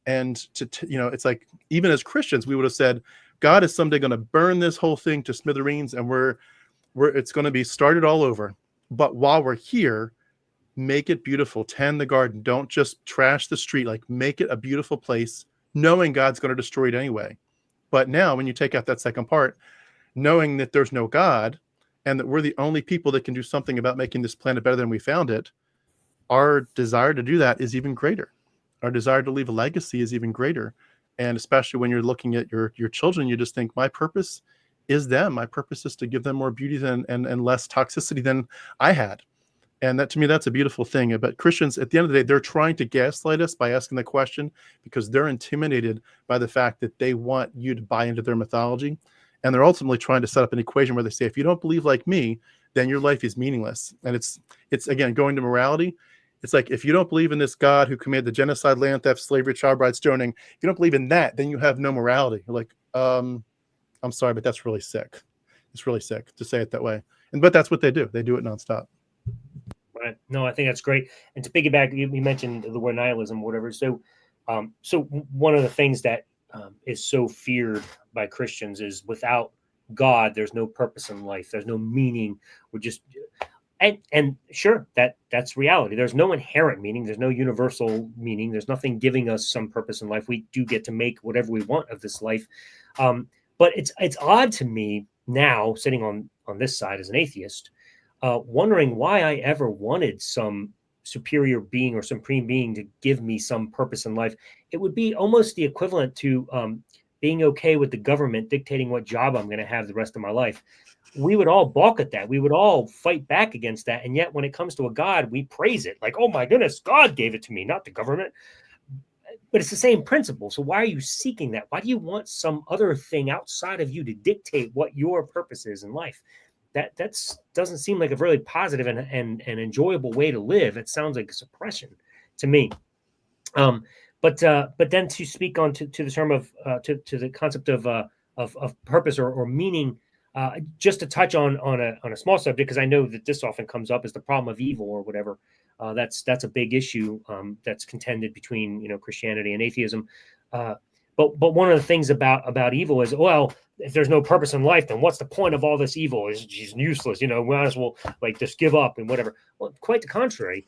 And it's like, even as Christians, we would have said, God is someday going to burn this whole thing to smithereens, and it's going to be started all over. But while we're here, make it beautiful, tend the garden. Don't just trash the street, like make it a beautiful place, knowing God's going to destroy it anyway. But now when you take out that second part, knowing that there's no God, and that we're the only people that can do something about making this planet better than we found it, our desire to do that is even greater. Our desire to leave a legacy is even greater. And especially when you're looking at your children, you just think, my purpose is them. My purpose is to give them more beauty and less toxicity than I had. And that, to me, that's a beautiful thing. But Christians, at the end of the day, they're trying to gaslight us by asking the question because they're intimidated by the fact that they want you to buy into their mythology. And they're ultimately trying to set up an equation where they say, if you don't believe like me, then your life is meaningless. And it's again, going to morality. It's like, if you don't believe in this God who committed the genocide, land theft, slavery, child bride stoning, if you don't believe in that, then you have no morality. You're like, I'm sorry, but that's really sick. It's really sick to say it that way. But that's what they do. They do it nonstop. Right. No, I think that's great. And to piggyback, you mentioned the word nihilism, whatever. So one of the things that is so feared by Christians is without God, there's no purpose in life. There's no meaning. We're just, and sure, that's reality. There's no inherent meaning. There's no universal meaning. There's nothing giving us some purpose in life. We do get to make whatever we want of this life. But it's odd to me now, sitting on this side as an atheist, wondering why I ever wanted some superior being or supreme being to give me some purpose in life. It would be almost the equivalent to being okay with the government dictating what job I'm going to have the rest of my life. We would all balk at that. We would all fight back against that. And yet when it comes to a God, we praise it. Like, oh my goodness, God gave it to me, not the government. But it's the same principle. So why are you seeking that? Why do you want some other thing outside of you to dictate what your purpose is in life? That doesn't seem like a really positive and enjoyable way to live. It sounds like a suppression to me. But then to speak on to the term of to the concept of purpose or meaning, just to touch on a small subject, because I know that this often comes up as the problem of evil or whatever. That's a big issue that's contended between Christianity and atheism. But one of the things about evil is, well, if there's no purpose in life, then what's the point of all this evil? It's useless. We might as well just give up and whatever. Well, quite the contrary.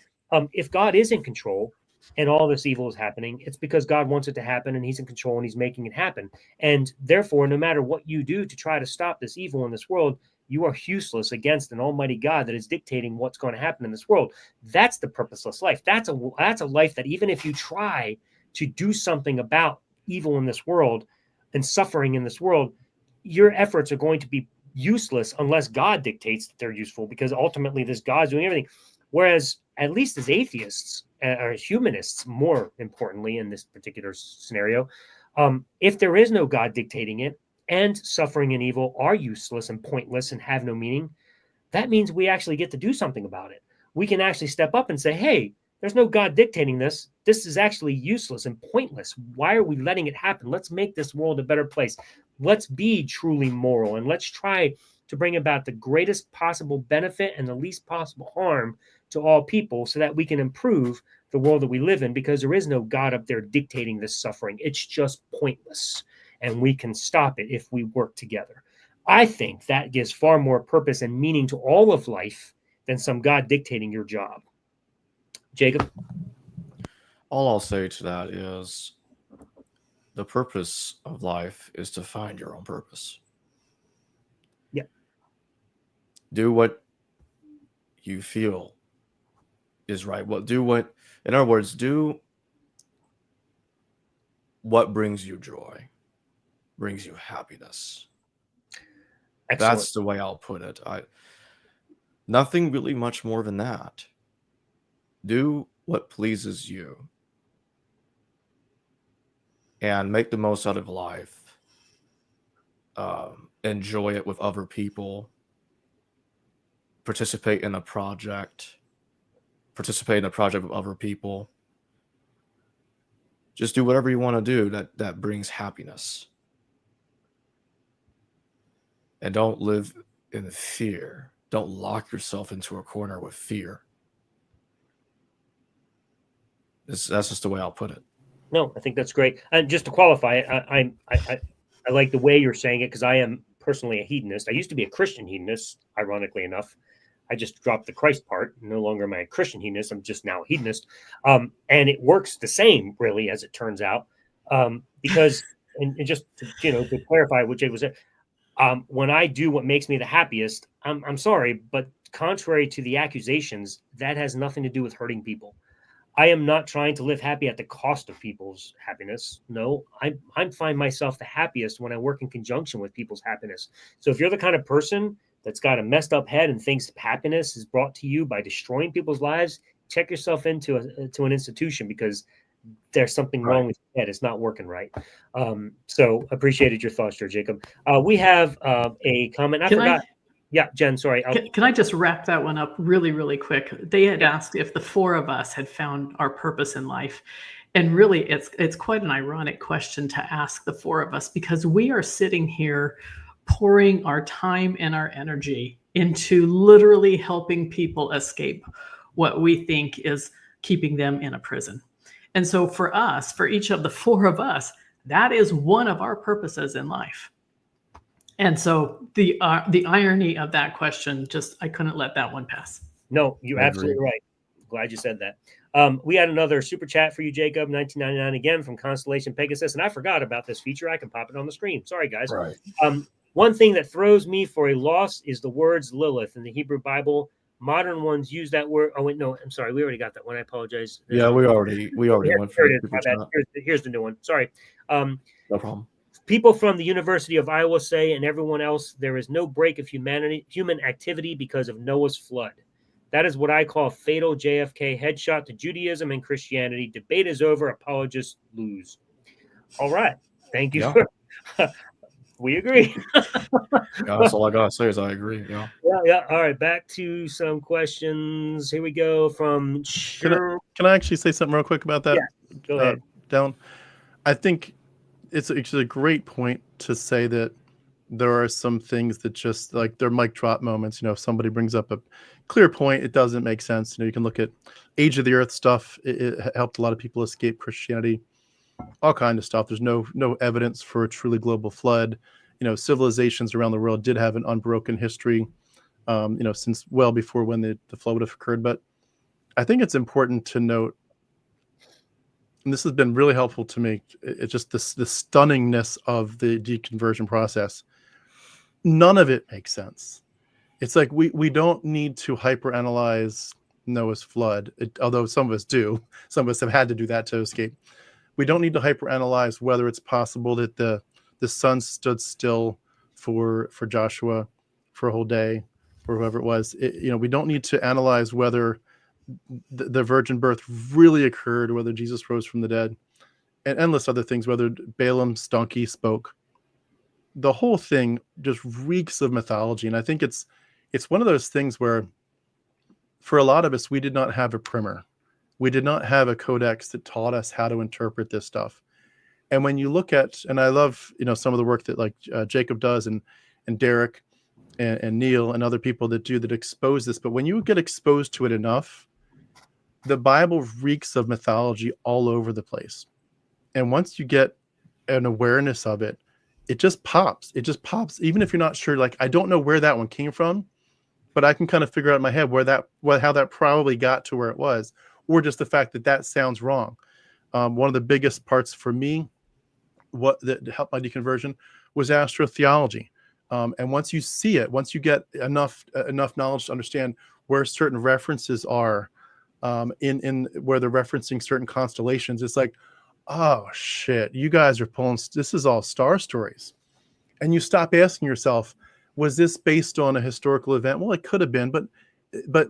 If God is in control and all this evil is happening, it's because God wants it to happen and he's in control and he's making it happen. And therefore, no matter what you do to try to stop this evil in this world, you are useless against an almighty God that is dictating what's going to happen in this world. That's the purposeless life. That's a life that even if you try to do something about evil in this world and suffering in this world, your efforts are going to be useless unless God dictates that they're useful, because ultimately this God's doing everything. Whereas at least as atheists or humanists, more importantly in this particular scenario, if there is no God dictating it and suffering and evil are useless and pointless and have no meaning, that means we actually get to do something about it. We can actually step up and say, hey, there's no God dictating this. This is actually useless and pointless. Why are we letting it happen? Let's make this world a better place. Let's be truly moral, and let's try to bring about the greatest possible benefit and the least possible harm to all people so that we can improve the world that we live in, because there is no God up there dictating this suffering. It's just pointless, and we can stop it if we work together. I think that gives far more purpose and meaning to all of life than some God dictating your job. Jacob? All I'll say to that is the purpose of life is to find your own purpose. Yeah. Do what you feel is right. In other words, do what brings you joy, brings you happiness. Excellent. That's the way I'll put it. Nothing really much more than that. Do what pleases you and make the most out of life. Enjoy it with other people. Participate in a project with other people. Just do whatever you want to do that brings happiness. And don't live in fear. Don't lock yourself into a corner with fear. That's just the way I'll put it. No, I think that's great. And just to qualify it, I like the way you're saying it, because I am personally a hedonist. I used to be a Christian hedonist, ironically enough. I just dropped the Christ part. No longer am I a Christian hedonist. I'm just now a hedonist. And it works the same, really, as it turns out. Because, and just to clarify what Jay was saying, When I do what makes me the happiest, I'm sorry, but contrary to the accusations, that has nothing to do with hurting people. I am not trying to live happy at the cost of people's happiness. No, I find myself the happiest when I work in conjunction with people's happiness. So if you're the kind of person that's got a messed up head and thinks happiness is brought to you by destroying people's lives, check yourself into an institution, because there's something wrong with your head. It's not working right. So appreciated your thoughts there, Jacob. We have a comment. I forgot. Yeah, Jen, sorry. Can I just wrap that one up really, really quick? They had asked if the four of us had found our purpose in life. And really, it's quite an ironic question to ask the four of us, because we are sitting here pouring our time and our energy into literally helping people escape what we think is keeping them in a prison. And so for us, for each of the four of us, that is one of our purposes in life. And so the irony of that question, I couldn't let that one pass. No, you're absolutely right. Glad you said that. We had another super chat for you, Jacob, 1999 again from Constellation Pegasus. And I forgot about this feature. I can pop it on the screen. Sorry, guys. Right. One thing that throws me for a loss is the words Lilith in the Hebrew Bible. Modern ones use that word. Oh, wait, no, I'm sorry. We already got that one. I apologize. Yeah, we already went for it. Here's the new one. Sorry. No problem. People from the University of Iowa say, and everyone else, there is no break of human activity because of Noah's flood. That is what I call fatal JFK headshot to Judaism and Christianity. Debate is over. Apologists lose. All right. Thank you. Yeah. We agree. Yeah, that's all I gotta say is I agree. Yeah. Yeah. All right. Back to some questions. Here we go from. Can I actually say something real quick about that? Yeah. Go ahead. Down. I think it's a great point to say that there are some things that just like they're mic drop moments. If somebody brings up a clear point, it doesn't make sense. You can look at Age of the Earth stuff. It helped a lot of people escape Christianity. All kind of stuff. There's no evidence for a truly global flood. Civilizations around the world did have an unbroken history, since well before when the flood would have occurred. But I think it's important to note, and this has been really helpful to me, it's just the stunningness of the deconversion process. None of it makes sense. It's like we don't need to hyperanalyze Noah's flood, although some of us do. Some of us have had to do that to escape. We don't need to hyperanalyze whether it's possible that the sun stood still for Joshua for a whole day, or whoever it was. We don't need to analyze whether the virgin birth really occurred, whether Jesus rose from the dead, and endless other things, whether Balaam's donkey spoke. The whole thing just reeks of mythology. And I think it's one of those things where for a lot of us, we did not have a primer. We did not have a codex that taught us how to interpret this stuff. And when you look at, and I love, some of the work that like Jacob does and Derek and Neil and other people that expose this, but when you get exposed to it enough, the Bible reeks of mythology all over the place. And once you get an awareness of it, it just pops. It just pops. Even if you're not sure, like, I don't know where that one came from, but I can kind of figure out in my head how that probably got to where it was, or just the fact that sounds wrong. One of the biggest parts for me, that helped my deconversion, was astrotheology. And once you see it, once you get enough knowledge to understand where certain references are, in where they're referencing certain constellations, it's like, oh shit, you guys are this is all star stories. And you stop asking yourself, was this based on a historical event? Well, it could have been, but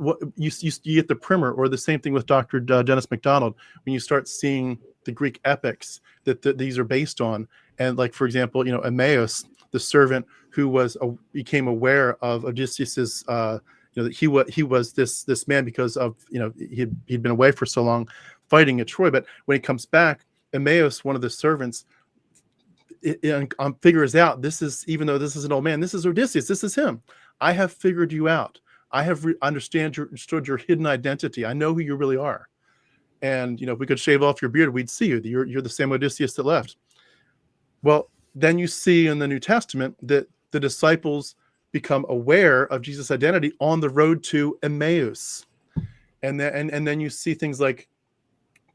what you get the primer. Or the same thing with Dr. Dennis MacDonald, when you start seeing the Greek epics that these are based on. And like, for example, Emmaus, the servant who became aware of Odysseus's, that he was this man because of, he'd been away for so long fighting at Troy. But when he comes back, Emmaus, one of the servants, figures out, this is, even though this is an old man, this is Odysseus, this is him. I have figured you out. I have understood your hidden identity. I know who you really are. And, if we could shave off your beard, we'd see you. You're the same Odysseus that left. Well, then you see in the New Testament that the disciples become aware of Jesus' identity on the road to Emmaus. And then you see things like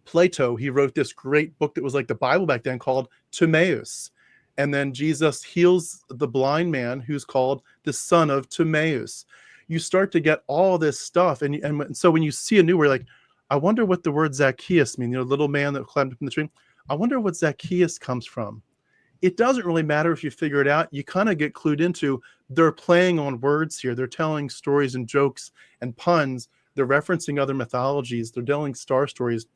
Plato. He wrote this great book that was like the Bible back then called Timaeus. And then Jesus heals the blind man who's called the son of Timaeus. You start to get all this stuff. And so when you see a new word, like, I wonder what the word Zacchaeus means, little man that climbed up in the tree. I wonder what Zacchaeus comes from. It doesn't really matter if you figure it out. You kind of get clued into they're playing on words here. They're telling stories and jokes and puns. They're referencing other mythologies. They're telling star stories.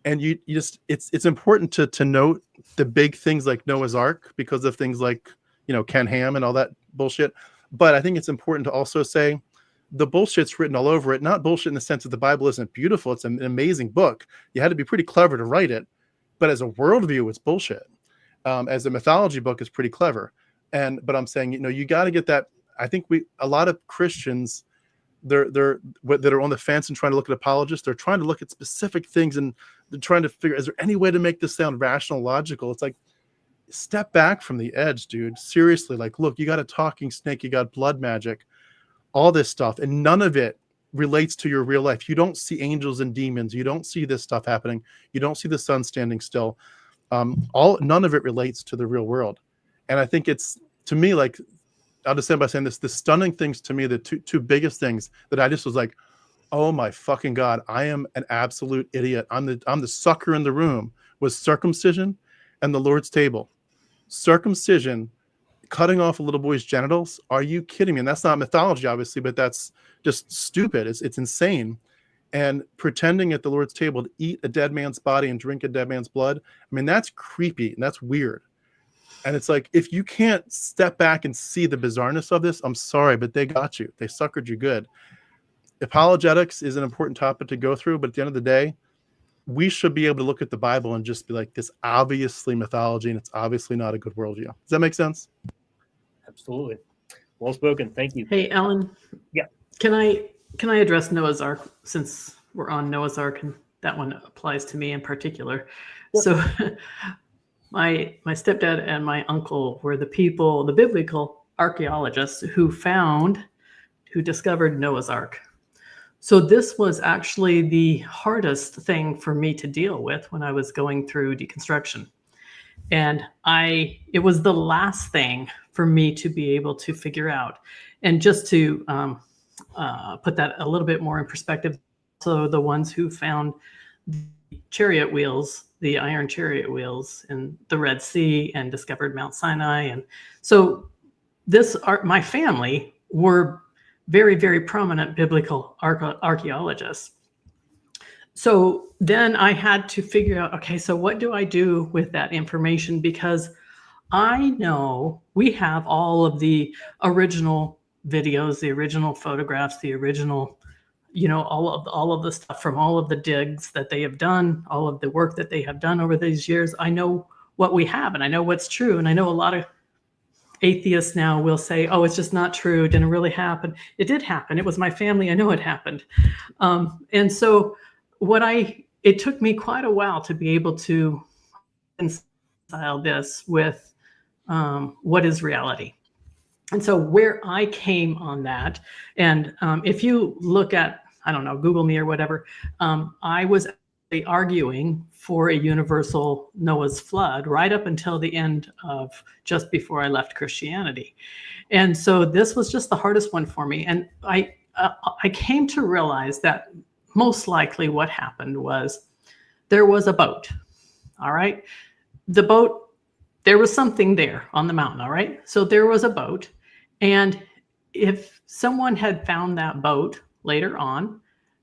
And you just, it's important to note the big things like Noah's Ark because of things like, Ken Ham and all that bullshit. But I think it's important to also say the bullshit's written all over it. Not bullshit in the sense that the Bible isn't beautiful. It's an amazing book. You had to be pretty clever to write it. But as a worldview, it's bullshit. As a mythology book, it's pretty clever. But I'm saying, you got to get that. I think a lot of Christians, that are on the fence and trying to look at apologists, they're trying to look at specific things and they're trying to figure, is there any way to make this sound rational, logical? It's like, step back from the edge, dude. Seriously, like, look, you got a talking snake, you got blood magic, all this stuff, and none of it relates to your real life. You don't see angels and demons. You don't see this stuff happening. You don't see the sun standing still. None of it relates to the real world. And I think it's, to me, like, I'll just end by saying this, the stunning things to me, the two biggest things that I just was like, oh my fucking God, I am an absolute idiot. I'm the sucker in the room, was circumcision and the Lord's table. Circumcision, cutting off a little boy's genitals. Are you kidding me? And that's not mythology, obviously, but that's just stupid. It's insane. And pretending at the Lord's table to eat a dead man's body and drink a dead man's blood. I mean, that's creepy and that's weird. And it's like, if you can't step back and see the bizarreness of this, I'm sorry, but they got you. They suckered you good. Apologetics is an important topic to go through, but at the end of the day, we should be able to look at the Bible and just be like, this obviously mythology, and it's obviously not a good worldview. Does that make sense? Absolutely. Well spoken. Thank you. Hey, Alan. Yeah. Can I address Noah's Ark, since we're on Noah's Ark and that one applies to me in particular? Yep. So my stepdad and my uncle were the biblical archaeologists who discovered Noah's Ark. So this was actually the hardest thing for me to deal with when I was going through deconstruction. And it was the last thing for me to be able to figure out. And just to put that a little bit more in perspective, so the ones who found the chariot wheels, the iron chariot wheels in the Red Sea and discovered Mount Sinai. And so my family were very, very prominent biblical archaeologists. So then I had to figure out, okay, so what do I do with that information? Because I know we have all of the original videos, the original photographs, the original, all of the stuff from all of the digs that they have done, all of the work that they have done over these years. I know what we have and I know what's true. And I know a lot of atheists now will say, oh, it's just not true. It didn't really happen. It did happen. It was my family. I know it happened. And so it took me quite a while to be able to reconcile this with what is reality. And so where I came on that, and if you look at, I don't know, Google me or whatever, I was arguing for a universal Noah's flood right up until the end of just before I left Christianity. And so this was just the hardest one for me. And I came to realize that most likely what happened was there was a boat. All right. The boat, there was something there on the mountain. All right. So there was a boat. And if someone had found that boat later on,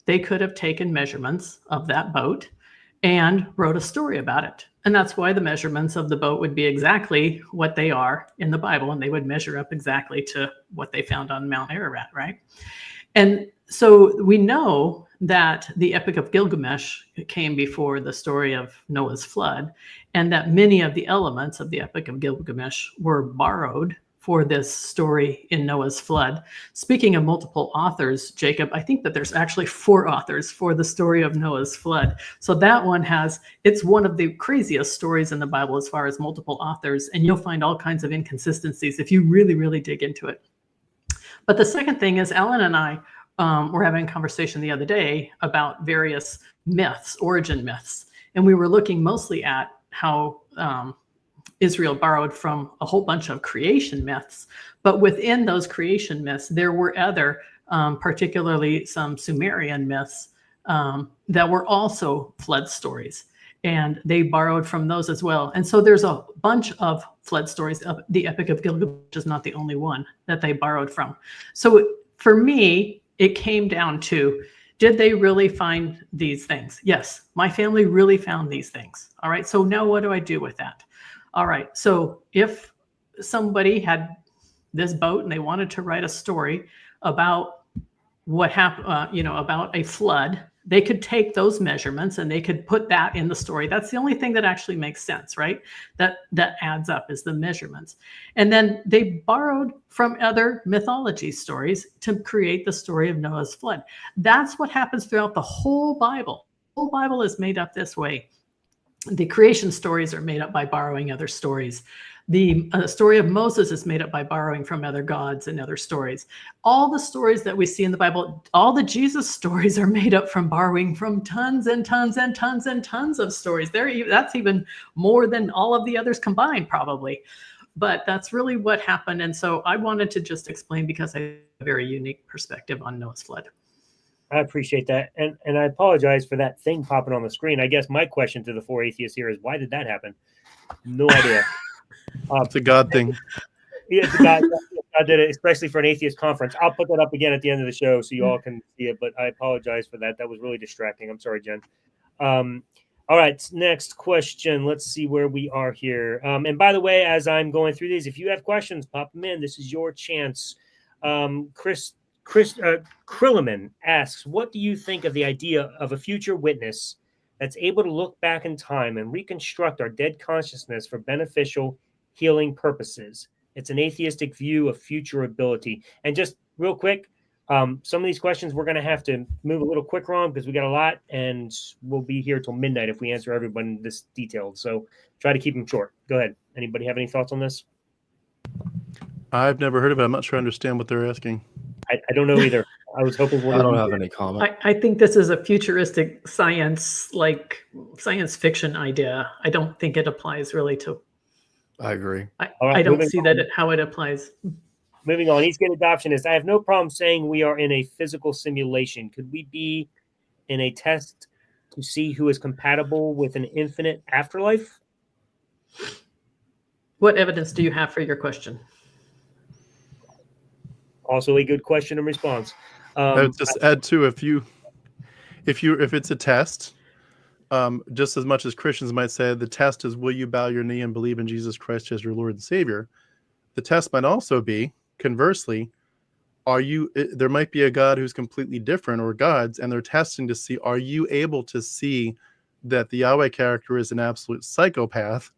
they could have taken measurements of that boat and wrote a story about it. And that's why the measurements of the boat would be exactly what they are in the Bible. And they would measure up exactly to what they found on Mount Ararat, right? And so we know that the Epic of Gilgamesh came before the story of Noah's flood, and that many of the elements of the Epic of Gilgamesh were borrowed for this story in Noah's flood. Speaking of multiple authors, Jacob, I think that there's actually 4 authors for the story of Noah's flood. So that one it's one of the craziest stories in the Bible as far as multiple authors, and you'll find all kinds of inconsistencies if you really, really dig into it. But the second thing is, Alan and I were having a conversation the other day about various myths, origin myths, and we were looking mostly at how Israel borrowed from a whole bunch of creation myths, but within those creation myths, there were other, particularly some Sumerian myths that were also flood stories. And they borrowed from those as well. And so there's a bunch of flood stories. The Epic of Gilgamesh is not the only one that they borrowed from. So for me, it came down to, did they really find these things? Yes, my family really found these things. All right, so now what do I do with that? All right, so if somebody had this boat and they wanted to write a story about what happened, about a flood, they could take those measurements and they could put that in the story. That's the only thing that actually makes sense, right? That adds up is the measurements. And then they borrowed from other mythology stories to create the story of Noah's flood. That's what happens throughout the whole Bible. The whole Bible is made up this way. The creation stories are made up by borrowing other stories. The story of Moses is made up by borrowing from other gods and other stories. All the stories that we see in the Bible, all the Jesus stories are made up from borrowing from tons and tons and tons and tons of stories. That's even more than all of the others combined, probably. But that's really what happened. And so I wanted to just explain, because I have a very unique perspective on Noah's flood. I appreciate that. And I apologize for that thing popping on the screen. I guess my question to the four atheists here is, why did that happen? No idea. It's a God thing. Yeah, God did it, especially for an atheist conference. I'll put that up again at the end of the show so you all can see it, but I apologize for that. That was really distracting. I'm sorry, Jen. All right, next question. Let's see where we are here. And by the way, as I'm going through these, if you have questions, pop them in. This is your chance. Chris Krilliman asks, what do you think of the idea of a future witness that's able to look back in time and reconstruct our dead consciousness for beneficial healing purposes? It's an atheistic view of future ability. And just real quick, some of these questions we're going to have to move a little quicker on because we got a lot, and we'll be here till midnight if we answer everyone this detailed. So try to keep them short. Go ahead. Anybody have any thoughts on this? I've never heard of it. I'm not sure I understand what they're asking. I don't know either. I was hoping I don't have any comment. I think this is a futuristic science fiction idea. I don't think it applies really to. I agree. I don't see how it applies. Moving on. He's getting adoptionist. I have no problem saying we are in a physical simulation. Could we be in a test to see who is compatible with an infinite afterlife? What evidence do you have for your question? Also a good question and response. I would just add to, if it's a test, just as much as Christians might say the test is, will you bow your knee and believe in Jesus Christ as your Lord and Savior? The test might also be, conversely, there might be a God who's completely different, or gods, and they're testing to see, are you able to see that the Yahweh character is an absolute psychopath?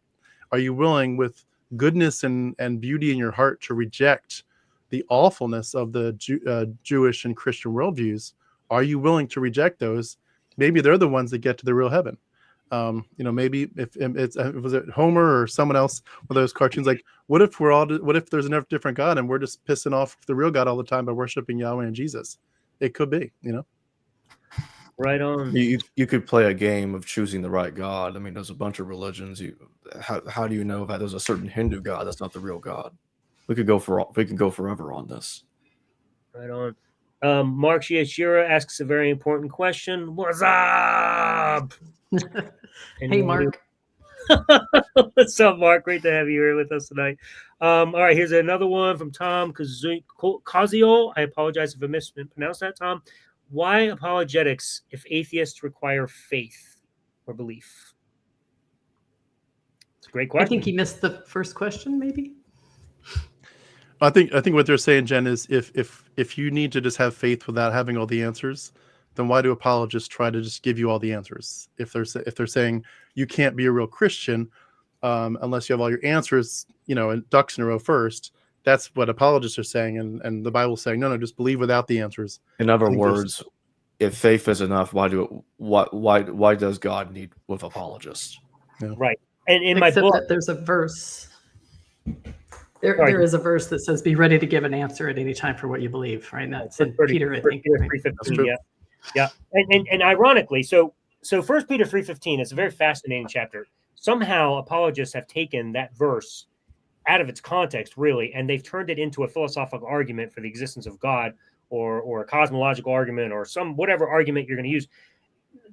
Are you willing, with goodness and beauty in your heart, to reject the awfulness of the Jewish and Christian worldviews? Are you willing to reject those? Maybe they're the ones that get to the real heaven. Maybe if was it Homer or someone else with those cartoons, like, what if there's a different God and we're just pissing off the real God all the time by worshiping Yahweh and Jesus? It could be, Right on. You could play a game of choosing the right God. I mean, there's a bunch of religions. How do you know that there's a certain Hindu God that's not the real God? We could go forever on this. Right on. Mark Shiashira asks a very important question. What's up? Hey, Mark. What's up, Mark? Great to have you here with us tonight. All right, here's another one from Tom Kazio. I apologize if I mispronounced that, Tom. Why apologetics if atheists require faith or belief? It's a great question. I think he missed the first question, maybe. I think what they're saying, Jen, is if you need to just have faith without having all the answers, then why do apologists try to just give you all the answers? If they're saying you can't be a real Christian unless you have all your answers, and ducks in a row first, that's what apologists are saying, and the Bible's saying no, just believe without the answers. In other words, if faith is enough, why does God need with apologists? Yeah. Right. And in Except my book, that there's a verse. There is a verse that says, "Be ready to give an answer at any time for what you believe." Right? And that's in Peter, I think. Peter 3:15. Yeah. And ironically, so 1 Peter 3:15 is a very fascinating chapter. somehow apologists have taken that verse out of its context, really, and they've turned it into a philosophical argument for the existence of God, or a cosmological argument, or some whatever argument you're going to use.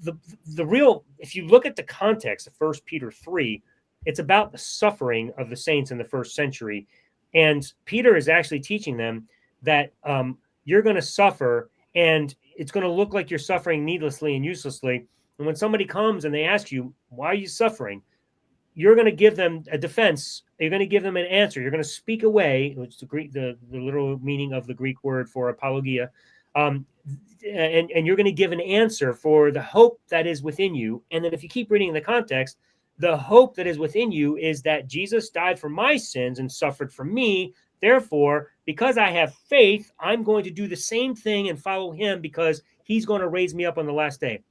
The real, if you look at the context of 1 Peter 3, it's about the suffering of the saints in the first century. And Peter is actually teaching them that you're going to suffer, and it's going to look like you're suffering needlessly and uselessly. And when somebody comes and they ask you, why are you suffering? You're going to give them a defense. You're going to give them an answer. You're going to speak away, which is the literal meaning of the Greek word for apologia. And you're going to give an answer for the hope that is within you. And then if you keep reading the context, the hope that is within you is that Jesus died for my sins and suffered for me. Therefore, because I have faith, I'm going to do the same thing and follow him, because he's going to raise me up on the last day.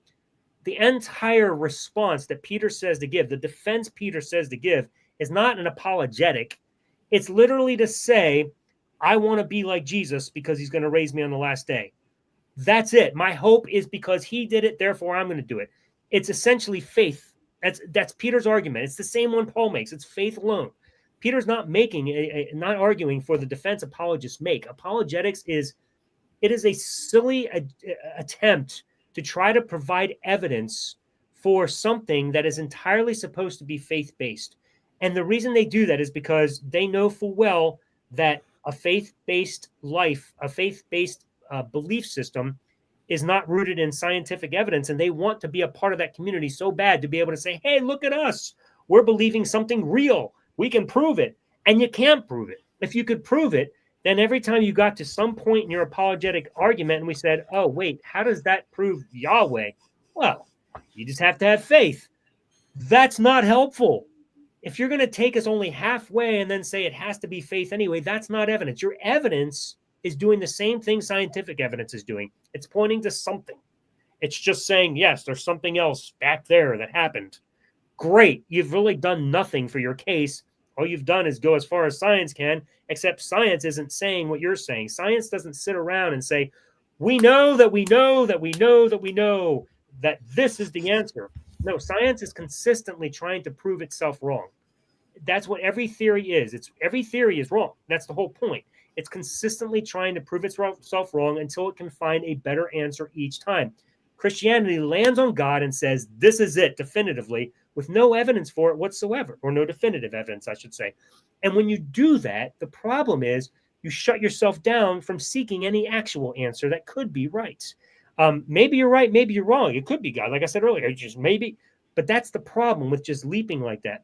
The entire response that Peter says to give, the defense Peter says to give, is not an apologetic. It's literally to say, I want to be like Jesus because he's going to raise me on the last day. That's it. My hope is because he did it, therefore I'm going to do it. It's essentially faith. That's Peter's argument. It's the same one Paul makes. It's faith alone. Peter's not not arguing for the defense apologists make. Apologetics is a silly attempt to try to provide evidence for something that is entirely supposed to be faith-based. And the reason they do that is because they know full well that a faith-based life, a faith-based belief system is not rooted in scientific evidence. And they want to be a part of that community so bad to be able to say, hey, look at us. We're believing something real. We can prove it. And you can't prove it. If you could prove it, then every time you got to some point in your apologetic argument and we said, oh, wait, how does that prove Yahweh? Well, you just have to have faith. That's not helpful. If you're going to take us only halfway and then say it has to be faith anyway, that's not evidence. Your evidence is doing the same thing scientific evidence is doing. It's pointing to something. It's just saying, yes, there's something else back there that happened. Great. You've really done nothing for your case. All you've done is go as far as science can, except science isn't saying what you're saying. Science doesn't sit around and say, we know that we know that we know that we know that this is the answer. No, science is consistently trying to prove itself wrong. That's what every theory is. Every theory is wrong. That's the whole point. It's consistently trying to prove itself wrong until it can find a better answer each time. Christianity lands on God and says, this is it definitively, with no evidence for it whatsoever, or no definitive evidence, I should say. And when you do that, the problem is you shut yourself down from seeking any actual answer that could be right. Maybe you're right, maybe you're wrong. It could be God, like I said earlier, just maybe. But that's the problem with just leaping like that.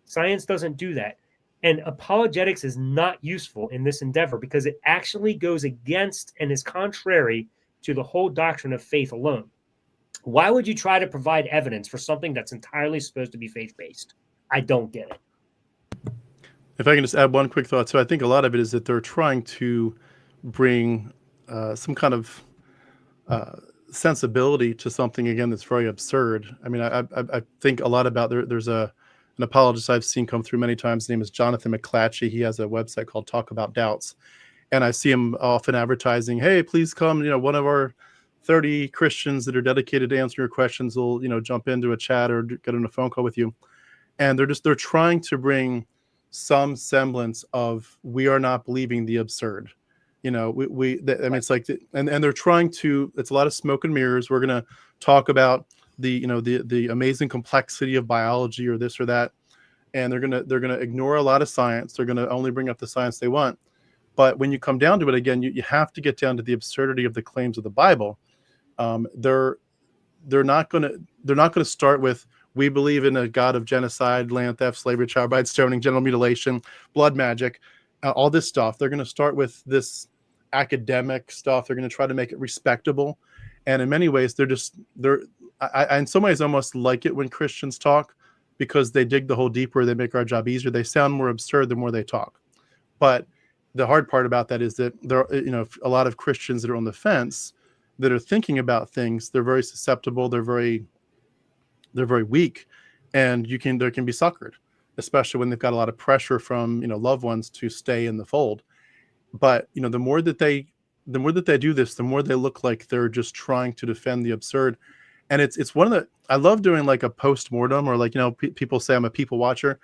Science doesn't do that. And apologetics is not useful in this endeavor because it actually goes against and is contrary to the whole doctrine of faith alone. Why would you try to provide evidence for something that's entirely supposed to be faith-based? I don't get it. If I can just add one quick thought. So I think a lot of it is that they're trying to bring some kind of sensibility to something, again, that's very absurd. I mean, I think a lot about there's an apologist I've seen come through many times. His name is Jonathan McClatchy. He has a website called Talk About Doubts. And I see him often advertising, hey, please come, one of our 30 Christians that are dedicated to answering your questions will, jump into a chat or get on a phone call with you. And they're trying to bring some semblance of, we are not believing the absurd. It's like, and they're trying to, it's a lot of smoke and mirrors. We're going to talk about the amazing complexity of biology or this or that. And they're going to ignore a lot of science. They're going to only bring up the science they want. But when you come down to it, again, you have to get down to the absurdity of the claims of the Bible. They're not going to start with, we believe in a God of genocide, land theft, slavery, child bride stoning, genital mutilation, blood magic, all this stuff. They're going to start with this academic stuff. They're going to try to make it respectable. And in many ways, I in some ways almost like it when Christians talk, because they dig the hole deeper. They make our job easier. They sound more absurd the more they talk. But the hard part about that is that there are, a lot of Christians that are on the fence that are thinking about things. They're very susceptible. They're very weak, and there can be suckered, especially when they've got a lot of pressure from loved ones to stay in the fold. But the more that they do this, the more they look like they're just trying to defend the absurd. And it's one of the, I love doing like a post-mortem, or like, people say I'm a people watcher.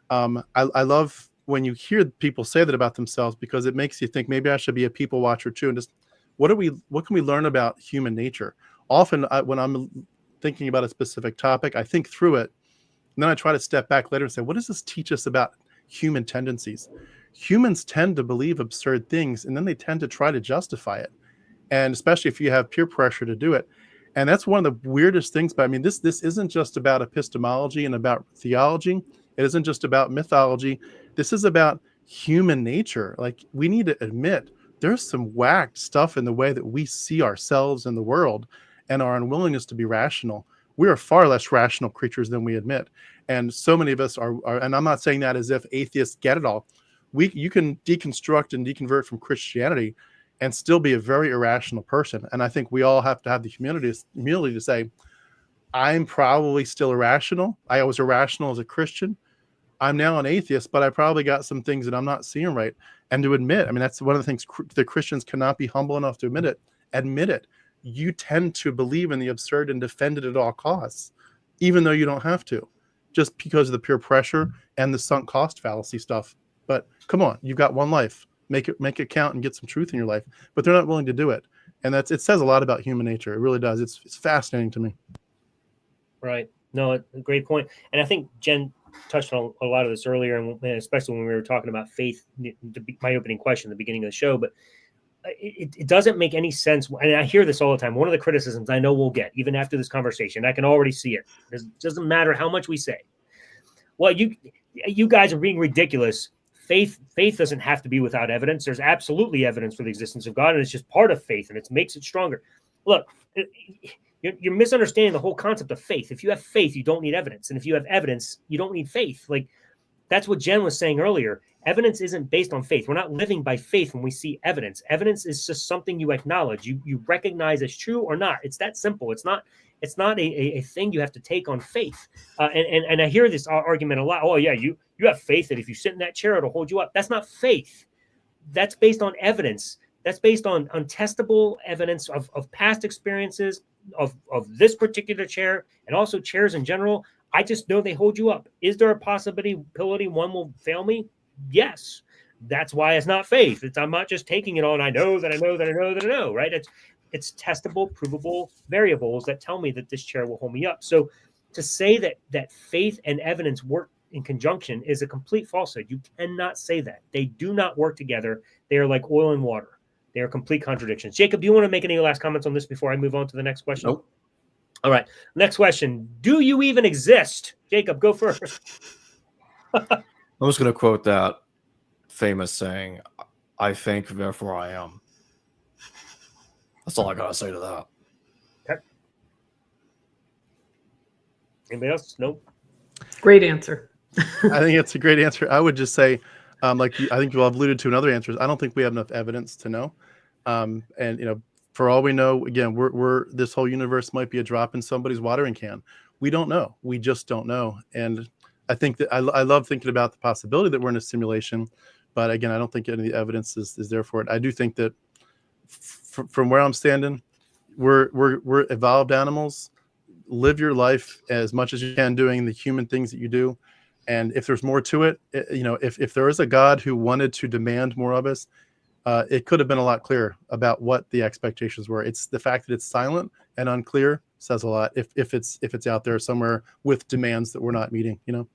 I love when you hear people say that about themselves, because it makes you think maybe I should be a people watcher too. And just what can we learn about human nature? Often when I'm thinking about a specific topic, I think through it, and then I try to step back later and say, what does this teach us about human tendencies? Humans tend to believe absurd things, and then they tend to try to justify it. And especially if you have peer pressure to do it. And that's one of the weirdest things. But I mean, this isn't just about epistemology and about theology. It isn't just about mythology. This is about human nature. Like, we need to admit there's some whacked stuff in the way that we see ourselves in the world, and our unwillingness to be rational. We are far less rational creatures than we admit. And so many of us are, and I'm not saying that as if atheists get it all. You can deconstruct and deconvert from Christianity and still be a very irrational person. And I think we all have to have the humility to say, I'm probably still irrational. I was irrational as a Christian. I'm now an atheist, but I probably got some things that I'm not seeing right. And to admit, I mean, that's one of the things that Christians cannot be humble enough to admit it. Admit it. You tend to believe in the absurd and defend it at all costs, even though you don't have to, just because of the peer pressure and the sunk cost fallacy stuff. But come on, you've got one life. Make it count and get some truth in your life. But they're not willing to do it. And it says a lot about human nature. It really does. It's fascinating to me. Right. No, a great point. And I think Jen touched on a lot of this earlier, and especially when we were talking about faith, my opening question at the beginning of the show. But it doesn't make any sense. And I hear this all the time. One of the criticisms I know we'll get, even after this conversation, I can already see it. It doesn't matter how much we say. Well, you guys are being ridiculous. Faith doesn't have to be without evidence. There's absolutely evidence for the existence of God, and it's just part of faith, and it makes it stronger. Look, you're misunderstanding the whole concept of faith. If you have faith, you don't need evidence. And if you have evidence, you don't need faith. Like, that's what Jen was saying earlier. Evidence isn't based on faith. We're not living by faith when we see evidence. Evidence is just something you acknowledge, you recognize as true or not. It's that simple. It's not a thing you have to take on faith. And I hear this argument a lot. Oh, yeah, you have faith that if you sit in that chair, it'll hold you up. That's not faith. That's based on evidence. That's based on testable evidence of past experiences of this particular chair, and also chairs in general. I just know they hold you up. Is there a possibility one will fail me? Yes. That's why it's not faith. I'm not just taking it on. I know, right? It's testable, provable variables that tell me that this chair will hold me up. So to say that faith and evidence work in conjunction is a complete falsehood. You cannot say that. They do not work together. They are like oil and water. They are complete contradictions. Jacob, do you want to make any last comments on this before I move on to the next question? Nope. All right. Next question. Do you even exist? Jacob, go first. I'm just going to quote that famous saying, I think, therefore I am. That's all I got to say to that. Okay. Anybody else? Nope. Great answer. I think it's a great answer. I would just say, I think you all have alluded to in other answers, I don't think we have enough evidence to know. And, for all we know, again, this whole universe might be a drop in somebody's watering can. We don't know. We just don't know. And I think that I love thinking about the possibility that we're in a simulation, but again, I don't think any of the evidence is there for it. I do think that from where I'm standing, we're evolved animals. Live your life as much as you can doing the human things that you do. And if there's more to it, if there is a God who wanted to demand more of us, it could have been a lot clearer about what the expectations were. It's the fact that it's silent and unclear says a lot. If it's out there somewhere with demands that we're not meeting, All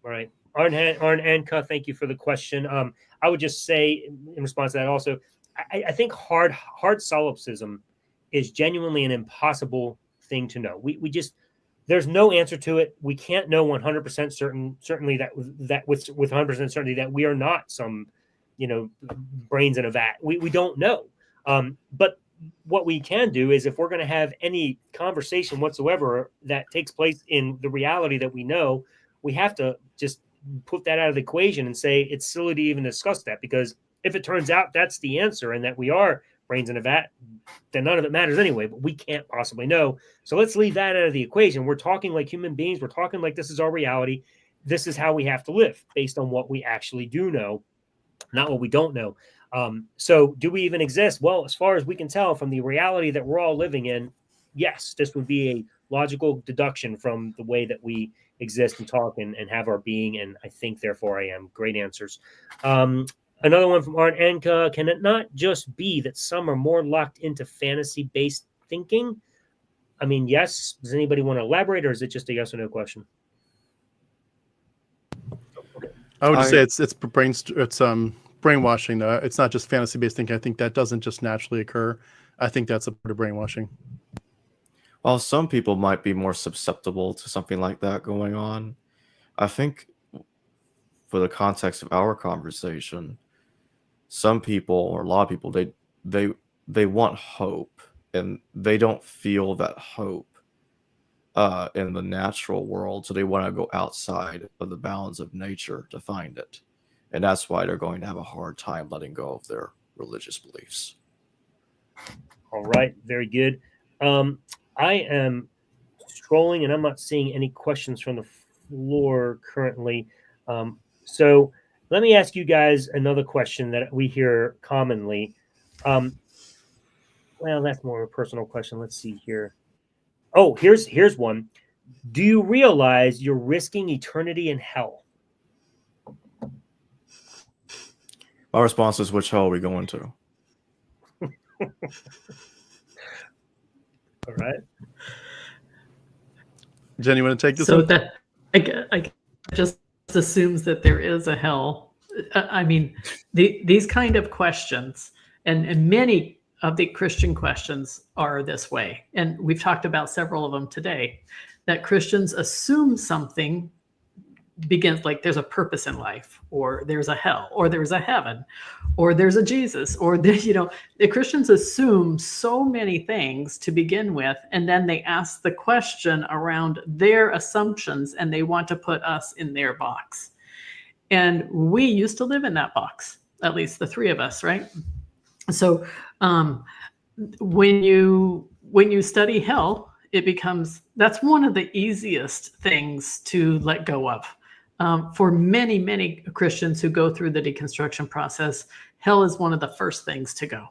right. Arn Anka, thank you for the question. I would just say in response to that also, I think hard solipsism is genuinely an impossible thing to know. We just, there's no answer to it. We can't know 100% certainly that with 100% certainty that we are not some, brains in a vat. We don't know. But what we can do is, if we're going to have any conversation whatsoever that takes place in the reality that we know, we have to just put that out of the equation and say it's silly to even discuss that, because if it turns out that's the answer and that we are brains in a vat, then none of it matters anyway, but we can't possibly know. So let's leave that out of the equation. We're talking like human beings. We're talking like this is our reality. This is how we have to live based on what we actually do know, not what we don't know. So do we even exist? Well, as far as we can tell from the reality that we're all living in, yes, this would be a logical deduction from the way that we exist and talk and have our being. And I think, therefore, I am. Great answers. Another one from Art Anka. Can it not just be that some are more locked into fantasy-based thinking? I mean, yes. Does anybody want to elaborate, or is it just a yes or no question? I would just say it's brainwashing. Though it's not just fantasy-based thinking. I think that doesn't just naturally occur. I think that's a part of brainwashing. While some people might be more susceptible to something like that going on, I think for the context of our conversation, some people, or a lot of people, they want hope, and they don't feel that hope in the natural world, so they want to go outside of the bounds of nature to find it, and that's why they're going to have a hard time letting go of their religious beliefs. All right, very good. I am scrolling, and I'm not seeing any questions from the floor currently. So let me ask you guys another question that we hear commonly. Well, that's more of a personal question. Let's see here. Oh, here's one. Do you realize you're risking eternity in hell? My response is, which hell are we going to? All right. Jen, you want to take this? So one? that I just assumes that there is a hell. I mean, these kind of questions, and many of the Christian questions are this way. And we've talked about several of them today, that Christians assume something begins, like there's a purpose in life, or there's a hell, or there's a heaven, or there's a Jesus, or the Christians assume so many things to begin with, and then they ask the question around their assumptions, and they want to put us in their box. And we used to live in that box, at least the three of us, right? So when you study hell, it becomes, that's one of the easiest things to let go of. For many, many Christians who go through the deconstruction process, hell is one of the first things to go.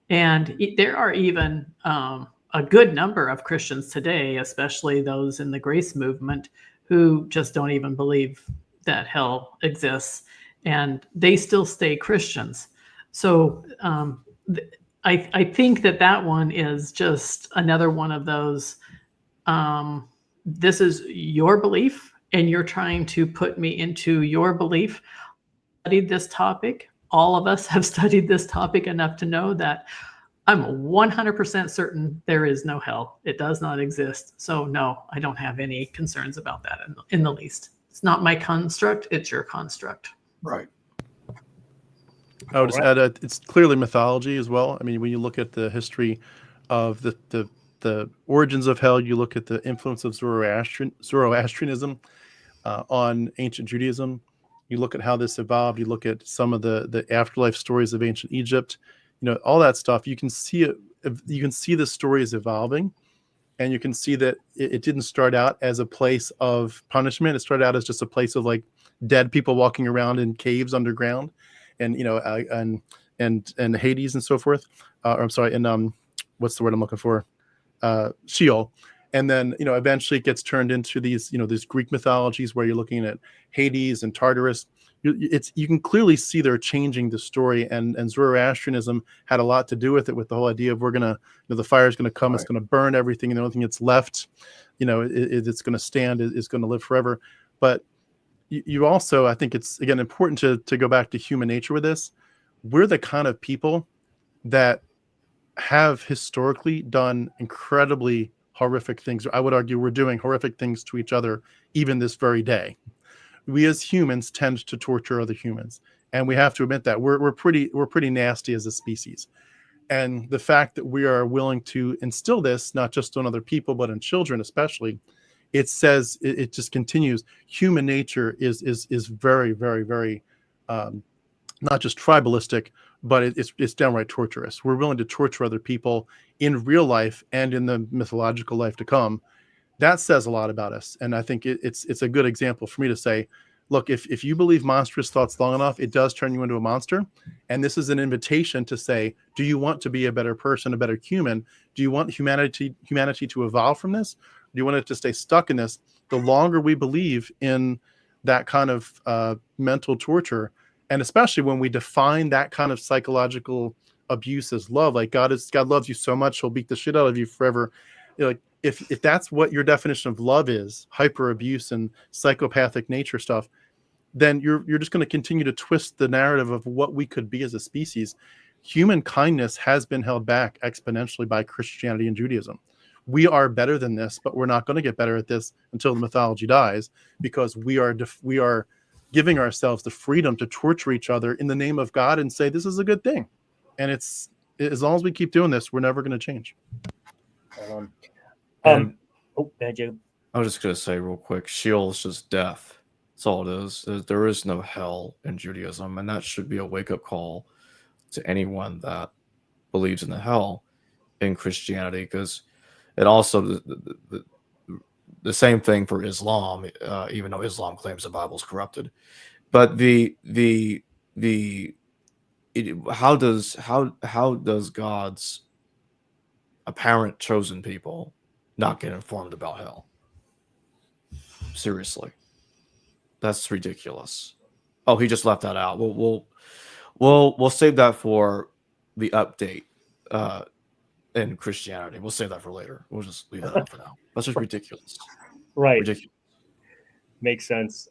And there are even a good number of Christians today, especially those in the grace movement, who just don't even believe that hell exists, and they still stay Christians. So I think that one is just another one of those, this is your belief, and you're trying to put me into your belief. I studied this topic. All of us have studied this topic enough to know that I'm 100% certain there is no hell. It does not exist. So no, I don't have any concerns about that in the least. It's not my construct, it's your construct. Right. I would just add it's clearly mythology as well. I mean, when you look at the history of the origins of hell, you look at the influence of Zoroastrianism on ancient Judaism. You look at how this evolved. You look at some of the afterlife stories of ancient Egypt. All that stuff. You can see it. You can see the stories evolving, and you can see that it didn't start out as a place of punishment. It started out as just a place of like dead people walking around in caves underground, and and Hades and so forth. Or I'm sorry, and what's the word I'm looking for? Sheol. And then eventually it gets turned into these these Greek mythologies where you're looking at Hades and Tartarus. You can clearly see they're changing the story, and Zoroastrianism had a lot to do with it, with the whole idea of the fire is gonna come, It's gonna burn everything, and the only thing that's left, it's gonna stand, is gonna live forever. But you also, I think it's again important to go back to human nature with this. We're the kind of people that have historically done incredibly horrific things. I would argue we're doing horrific things to each other even this very day. We as humans tend to torture other humans, and we have to admit that we're pretty nasty as a species. And the fact that we are willing to instill this not just on other people but on children especially, it says it just continues. Human nature is very, very, very not just tribalistic, but it's downright torturous. We're willing to torture other people in real life and in the mythological life to come. That says a lot about us, and I think it's a good example for me to say, look, if you believe monstrous thoughts long enough, it does turn you into a monster. And this is an invitation to say, do you want to be a better person, a better human? Do you want humanity to evolve from this? Do you want it to stay stuck in this? The longer we believe in that kind of mental torture, and especially when we define that kind of psychological abuse as love, like God loves you so much, he'll beat the shit out of you forever. Like if that's what your definition of love is, hyper abuse and psychopathic nature stuff, then you're just going to continue to twist the narrative of what we could be as a species. Human kindness has been held back exponentially by Christianity and Judaism. We are better than this, but we're not going to get better at this until the mythology dies, because we are giving ourselves the freedom to torture each other in the name of God and say this is a good thing. And it's, as long as we keep doing this, we're never going to change. Oh, bad joke. I was just going to say real quick, Sheol is just death. That's all it is. There is no hell in Judaism, and that should be a wake-up call to anyone that believes in the hell in Christianity, because it also the same thing for Islam, even though Islam claims the Bible is corrupted. But how does God's apparent chosen people not get informed about hell? Seriously, that's ridiculous. Oh, he just left that out. We'll save that for the update in Christianity. We'll save that for later. We'll just leave that out for now. That's just ridiculous. Right. Ridiculous. Makes sense.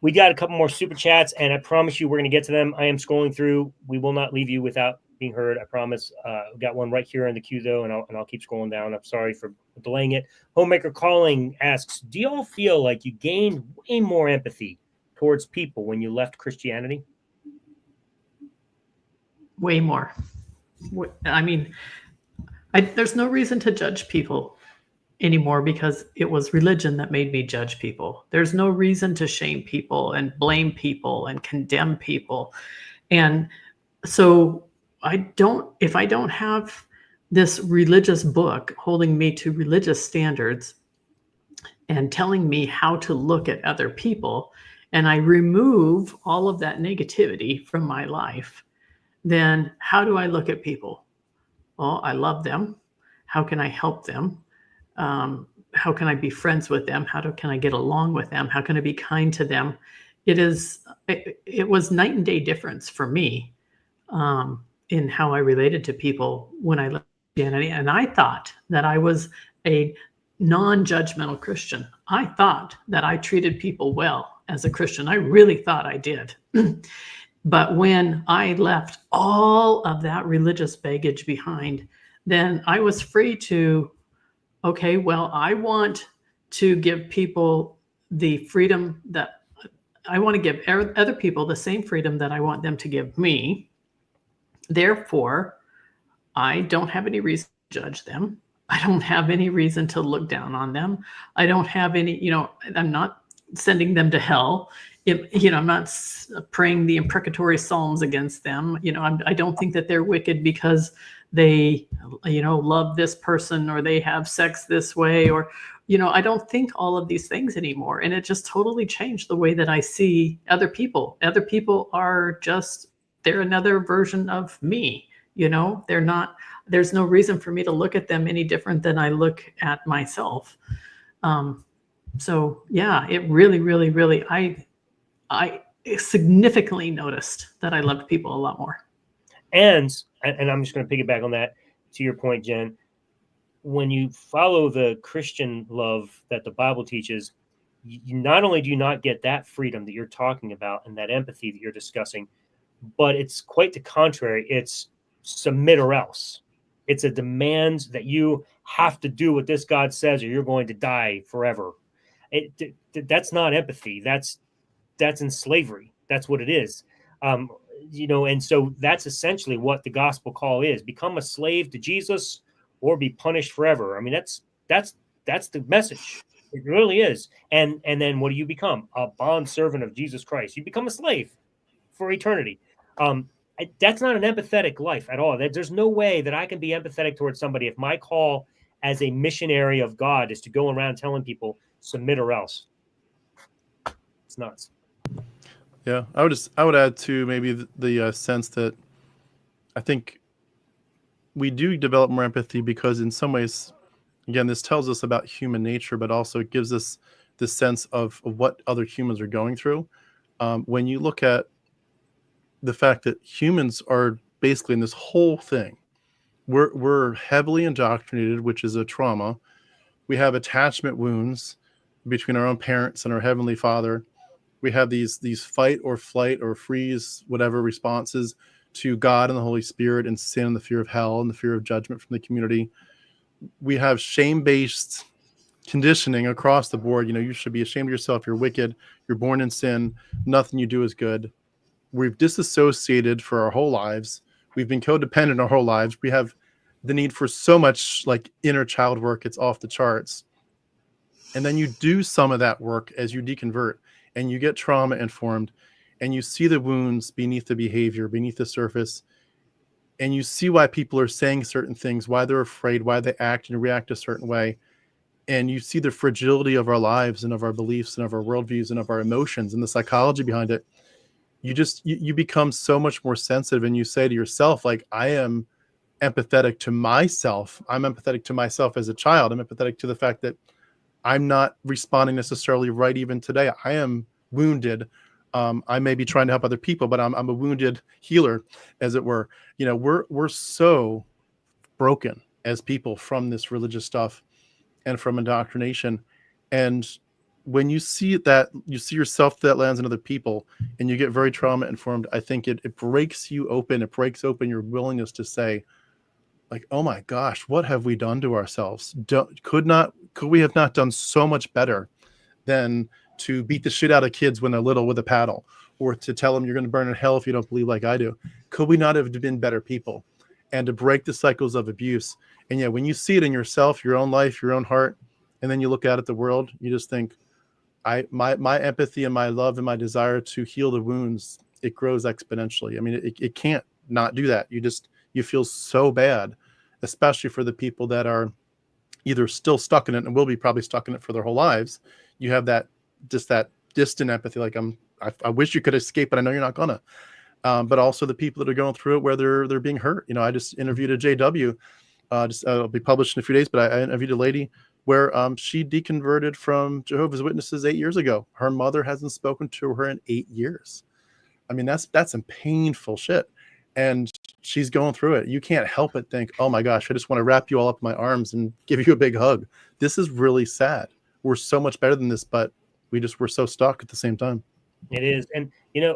We got a couple more super chats, and I promise you we're going to get to them. I am scrolling through. We will not leave you without being heard. I promise. We got one right here in the queue, though, and I'll keep scrolling down. I'm sorry for delaying it. Homemaker Calling asks, do y'all feel like you gained way more empathy towards people when you left Christianity? Way more. I mean, there's no reason to judge people anymore because it was religion that made me judge people. There's no reason to shame people and blame people and condemn people. And so if I don't have this religious book holding me to religious standards and telling me how to look at other people, and I remove all of that negativity from my life, then how do I look at people? Well, I love them. How can I help them? How can I be friends with them? Can I get along with them? How can I be kind to them? It was night and day difference for me in how I related to people when I left Christianity. And I thought that I was a non-judgmental Christian. I thought that I treated people well as a Christian. I really thought I did. But when I left all of that religious baggage behind, then I was free to, okay, well, I want to give people the freedom that I want to give other people the same freedom that I want them to give me. Therefore, I don't have any reason to judge them. I don't have any reason to look down on them. I don't have any, I'm not sending them to hell. I'm not praying the imprecatory psalms against them. I don't think that they're wicked because they, love this person or they have sex this way, or, I don't think all of these things anymore. And it just totally changed the way that I see other people. Other people are they're another version of me. They're not, there's no reason for me to look at them any different than I look at myself. So yeah, it really, really, really, I significantly noticed that I loved people a lot more. And I'm just going to piggyback on that, to your point, Jen. When you follow the Christian love that the Bible teaches, you not only do you not get that freedom that you're talking about and that empathy that you're discussing, but it's quite the contrary. It's submit or else. It's a demand that you have to do what this God says or you're going to die forever. That's not empathy. That's in slavery. That's what it is. And so that's essentially what the gospel call is: become a slave to Jesus or be punished forever. I mean, that's the message. It really is. And then what do you become? A bond servant of Jesus Christ. You become a slave for eternity. That's not an empathetic life at all. There's no way that I can be empathetic towards somebody if my call as a missionary of God is to go around telling people submit or else. It's nuts. Yeah, I would add to maybe the sense that I think we do develop more empathy because in some ways, again, this tells us about human nature, but also it gives us this sense of what other humans are going through. When you look at the fact that humans are basically in this whole thing, we're heavily indoctrinated, which is a trauma. We have attachment wounds between our own parents and our heavenly Father. We have these fight or flight or freeze, whatever responses to God and the Holy Spirit, and sin and the fear of hell and the fear of judgment from the community. We have shame-based conditioning across the board. You should be ashamed of yourself. You're wicked. You're born in sin. Nothing you do is good. We've disassociated for our whole lives. We've been codependent our whole lives. We have the need for so much like inner child work. It's off the charts. And then you do some of that work as you deconvert, and you get trauma informed, and you see the wounds beneath the behavior, beneath the surface, and you see why people are saying certain things, why they're afraid, why they act and react a certain way. And you see the fragility of our lives and of our beliefs and of our worldviews and of our emotions and the psychology behind it. You become so much more sensitive, and you say to yourself, like, I am empathetic to myself. I'm empathetic to myself as a child. I'm empathetic to the fact that I'm not responding necessarily right even today. I am wounded. I may be trying to help other people, but I'm a wounded healer, as it were. We're so broken as people from this religious stuff and from indoctrination. And when you see that, you see yourself through that lens and other people, and you get very trauma informed, I think it breaks you open. It breaks open your willingness to say, like, oh my gosh, what have we done to ourselves? Could we have not done so much better than to beat the shit out of kids when they're little with a paddle, or to tell them you're going to burn in hell if you don't believe like I do? Could we not have been better people? And to break the cycles of abuse. And yeah, when you see it in yourself, your own life, your own heart, and then you look out at the world, you just think, my empathy and my love and my desire to heal the wounds, it grows exponentially. I mean, it can't not do that. You feel so bad, especially for the people that are either still stuck in it and will be probably stuck in it for their whole lives. You have that distant empathy, like I wish you could escape, but I know you're not gonna. But also the people that are going through it where they're being hurt. I just interviewed a JW, it'll be published in a few days, but I interviewed a lady where she deconverted from Jehovah's Witnesses 8 years ago. Her mother hasn't spoken to her in 8 years. I mean, that's some painful shit. And she's going through it. You can't help but think, oh my gosh, I just want to wrap you all up in my arms and give you a big hug. This is really sad. We're so much better than this, but we're so stuck at the same time. It is. And,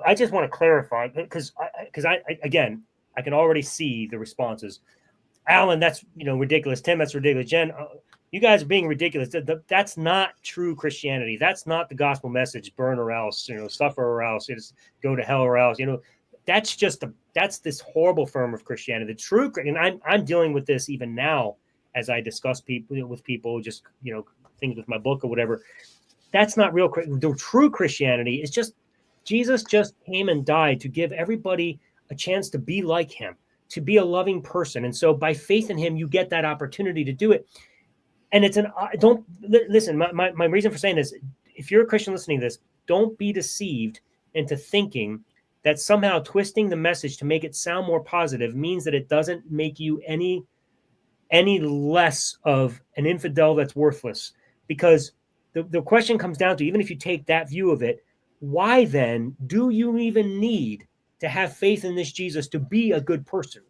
I just want to clarify, because I again, I can already see the responses. Alan, that's, ridiculous. Tim, that's ridiculous. Jen, you guys are being ridiculous. That's not true Christianity. That's not the gospel message. Burn or else, suffer or else, go to hell or else, that's this horrible form of Christianity. The true, and I'm dealing with this even now as I discuss with people, just, things with my book or whatever. That's not real. The true Christianity is just, Jesus just came and died to give everybody a chance to be like him, to be a loving person. And so by faith in him, you get that opportunity to do it. And don't listen, my reason for saying this, if you're a Christian listening to this, don't be deceived into thinking that somehow twisting the message to make it sound more positive means that it doesn't make you any less of an infidel that's worthless. Because the question comes down to, even if you take that view of it, why then do you even need to have faith in this Jesus to be a good person?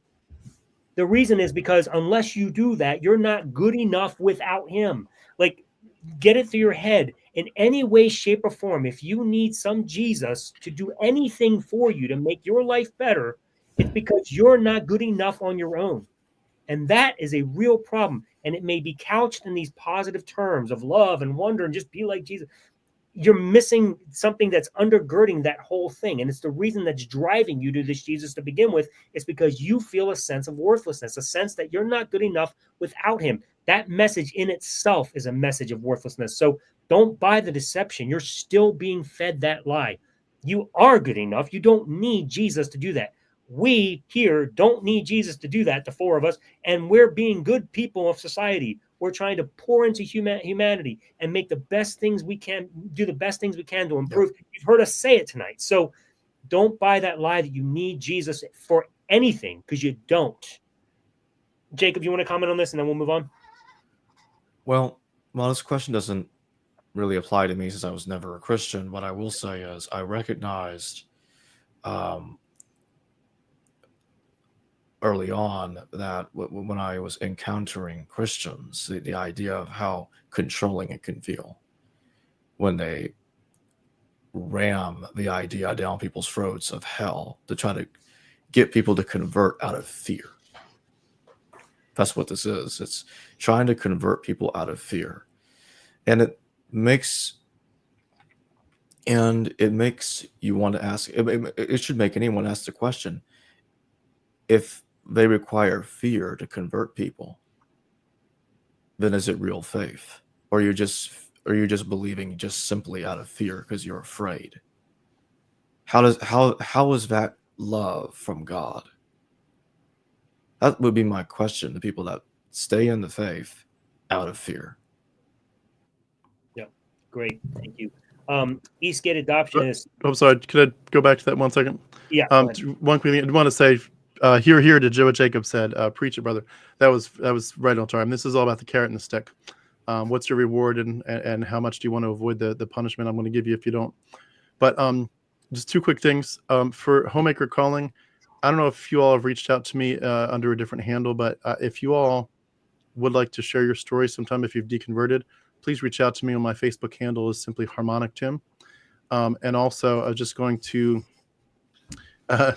The reason is because unless you do that, you're not good enough without him. Like, get it through your head. In any way, shape, or form, if you need some Jesus to do anything for you to make your life better, it's because you're not good enough on your own. And that is a real problem. And it may be couched in these positive terms of love and wonder and just be like Jesus. You're missing something that's undergirding that whole thing. And it's the reason that's driving you to this Jesus to begin with. It's because you feel a sense of worthlessness, a sense that you're not good enough without him. That message in itself is a message of worthlessness. So don't buy the deception. You're still being fed that lie. You are good enough. You don't need Jesus to do that. We here don't need Jesus to do that, the four of us, and we're being good people of society. We're trying to pour into humanity and make the best things we can, do the best things we can to improve. Yep. You've heard us say it tonight. So don't buy that lie that you need Jesus for anything, because you don't. Jacob, you want to comment on this and then we'll move on? Well, this question doesn't really apply to me since I was never a Christian. What I will say is I recognized early on that when I was encountering Christians, the idea of how controlling it can feel when they ram the idea down people's throats of hell to try to get people to convert out of fear. That's what this is. It's trying to convert people out of fear. And it makes you want to ask, it should make anyone ask the question, if they require fear to convert people, then is it real faith? Or you're just believing just simply out of fear because you're afraid? How is that love from God? That would be my question to people that stay in the faith out of fear. Yeah, great. Thank you. Eastgate Adoptionist. I'm sorry. Could I go back to that 1 second? Yeah. One quick thing. I want to say, here to what Jacob said. Preach it, brother. That was right on time. This is all about the carrot and the stick. What's your reward and how much do you want to avoid the punishment I'm going to give you if you don't? But just 2 quick things. For Homemaker Calling, I don't know if you all have reached out to me under a different handle, but if you all would like to share your story sometime, if you've deconverted, please reach out to me on my Facebook handle is simply Harmonic Tim. And also, I was just going to, I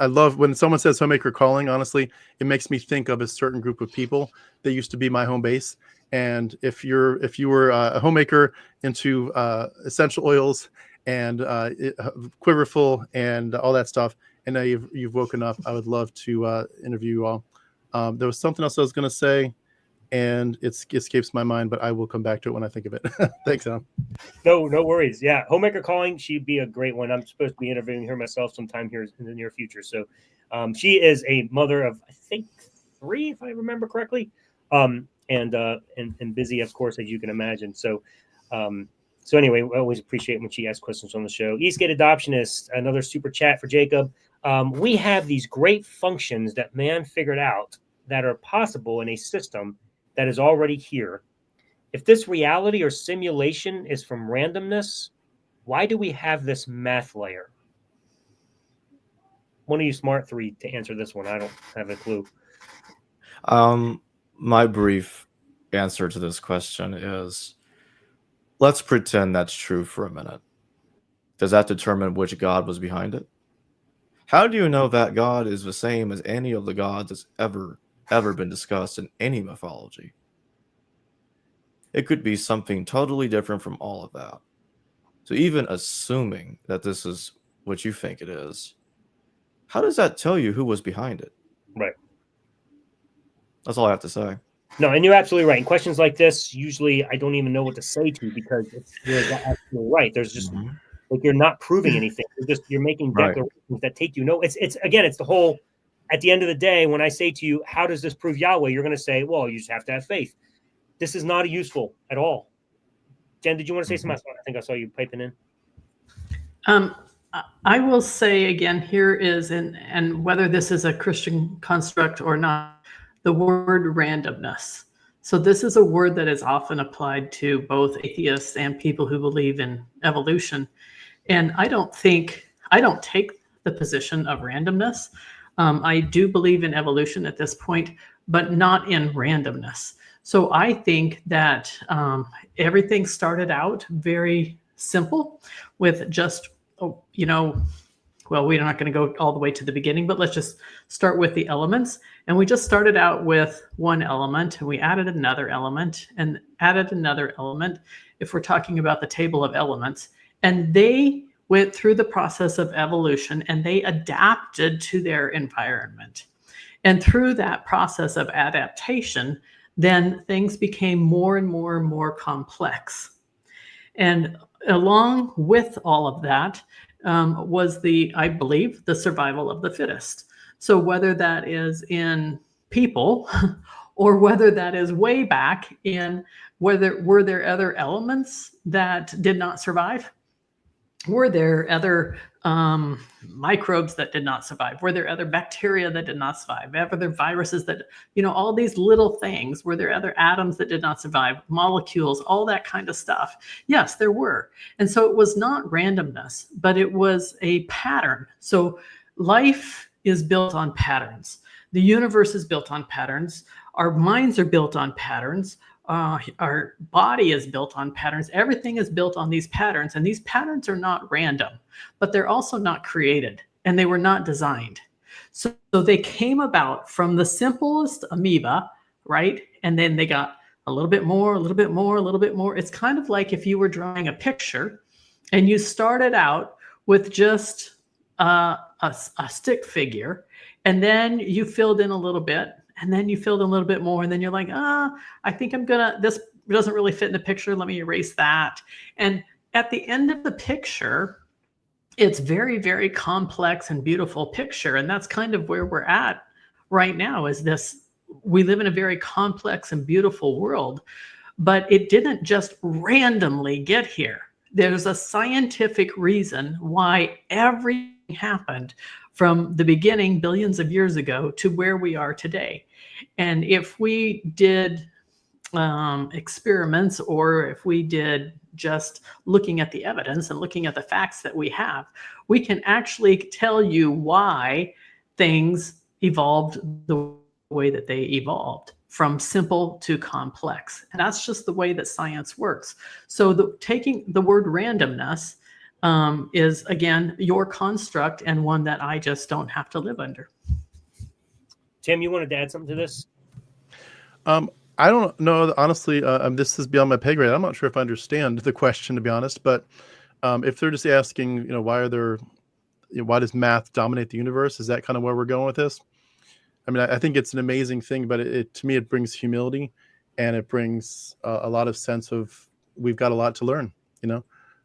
love when someone says Homemaker Calling. Honestly, it makes me think of a certain group of people that used to be my home base. And if you were a homemaker into essential oils and Quiverful and all that stuff, and now you've woken up, I would love to interview you all. There was something else I was going to say, and it escapes my mind, but I will come back to it when I think of it. Thanks, Alan. No worries. Yeah, Homemaker Calling, she'd be a great one. I'm supposed to be interviewing her myself sometime here in the near future. So she is a mother of, I think, 3, if I remember correctly, and busy, of course, as you can imagine. So anyway, I always appreciate when she asks questions on the show. Eastgate Adoptionist, another super chat for Jacob. We have these great functions that man figured out that are possible in a system that is already here. If this reality or simulation is from randomness, why do we have this math layer? One of you smart 3 to answer this one. I don't have a clue. My brief answer to this question is, let's pretend that's true for a minute. Does that determine which God was behind it? How do you know that God is the same as any of the gods that's ever been discussed in any mythology? It could be something totally different from all of that. So even assuming that this is what you think it is, how does that tell you who was behind it? Right. That's all I have to say. No, and you're absolutely right. In questions like this, usually I don't even know what to say to, because you're absolutely right. There's just like, you're not proving anything. You're making declarations that take you. No, it's the whole, at the end of the day, when I say to you, how does this prove Yahweh? You're going to say, well, you just have to have faith. This is not useful at all. Jen, did you want to say something? I think I saw you piping in. I will say again, here is, and whether this is a Christian construct or not, the word randomness. So this is a word that is often applied to both atheists and people who believe in evolution. And I don't take the position of randomness. I do believe in evolution at this point, but not in randomness. So I think that everything started out very simple with just, well, we're not going to go all the way to the beginning, but let's just start with the elements. And we just started out with one element, and we added another element and added another element, if we're talking about the table of elements. And they went through the process of evolution, and they adapted to their environment. And through that process of adaptation, then things became more and more and more complex. And along with all of that, was I believe, the survival of the fittest. So whether that is in people or whether that is way back in were there other elements that did not survive? Were there other microbes that did not survive? Were there other bacteria that did not survive? Were there viruses that, all these little things? Were there other atoms that did not survive? Molecules, all that kind of stuff. Yes, there were. And so it was not randomness, but it was a pattern. So life is built on patterns. The universe is built on patterns. Our minds are built on patterns. Our body is built on patterns. Everything is built on these patterns, and these patterns are not random, but they're also not created, and they were not designed. So they came about from the simplest amoeba, right? And then they got a little bit more, a little bit more, a little bit more. It's kind of like if you were drawing a picture and you started out with just a stick figure, and then you filled in a little bit, and then you filled in a little bit more, and then you're like, I think this doesn't really fit in the picture. Let me erase that. And at the end of the picture, it's very, very complex and beautiful picture. And that's kind of where we're at right now, is this, we live in a very complex and beautiful world, but it didn't just randomly get here. There's a scientific reason why everything happened from the beginning billions of years ago to where we are today. And if we did experiments, or if we did just looking at the evidence and looking at the facts that we have, we can actually tell you why things evolved the way that they evolved, from simple to complex. And that's just the way that science works. So taking the word randomness is, again, your construct, and one that I just don't have to live under. Tim, you wanted to add something to this? I don't know. Honestly, this is beyond my pay grade. I'm not sure if I understand the question, to be honest. But if they're just asking, why does math dominate the universe? Is that kind of where we're going with this? I mean, I think it's an amazing thing, but to me, it brings humility, and it brings a lot of sense of we've got a lot to learn.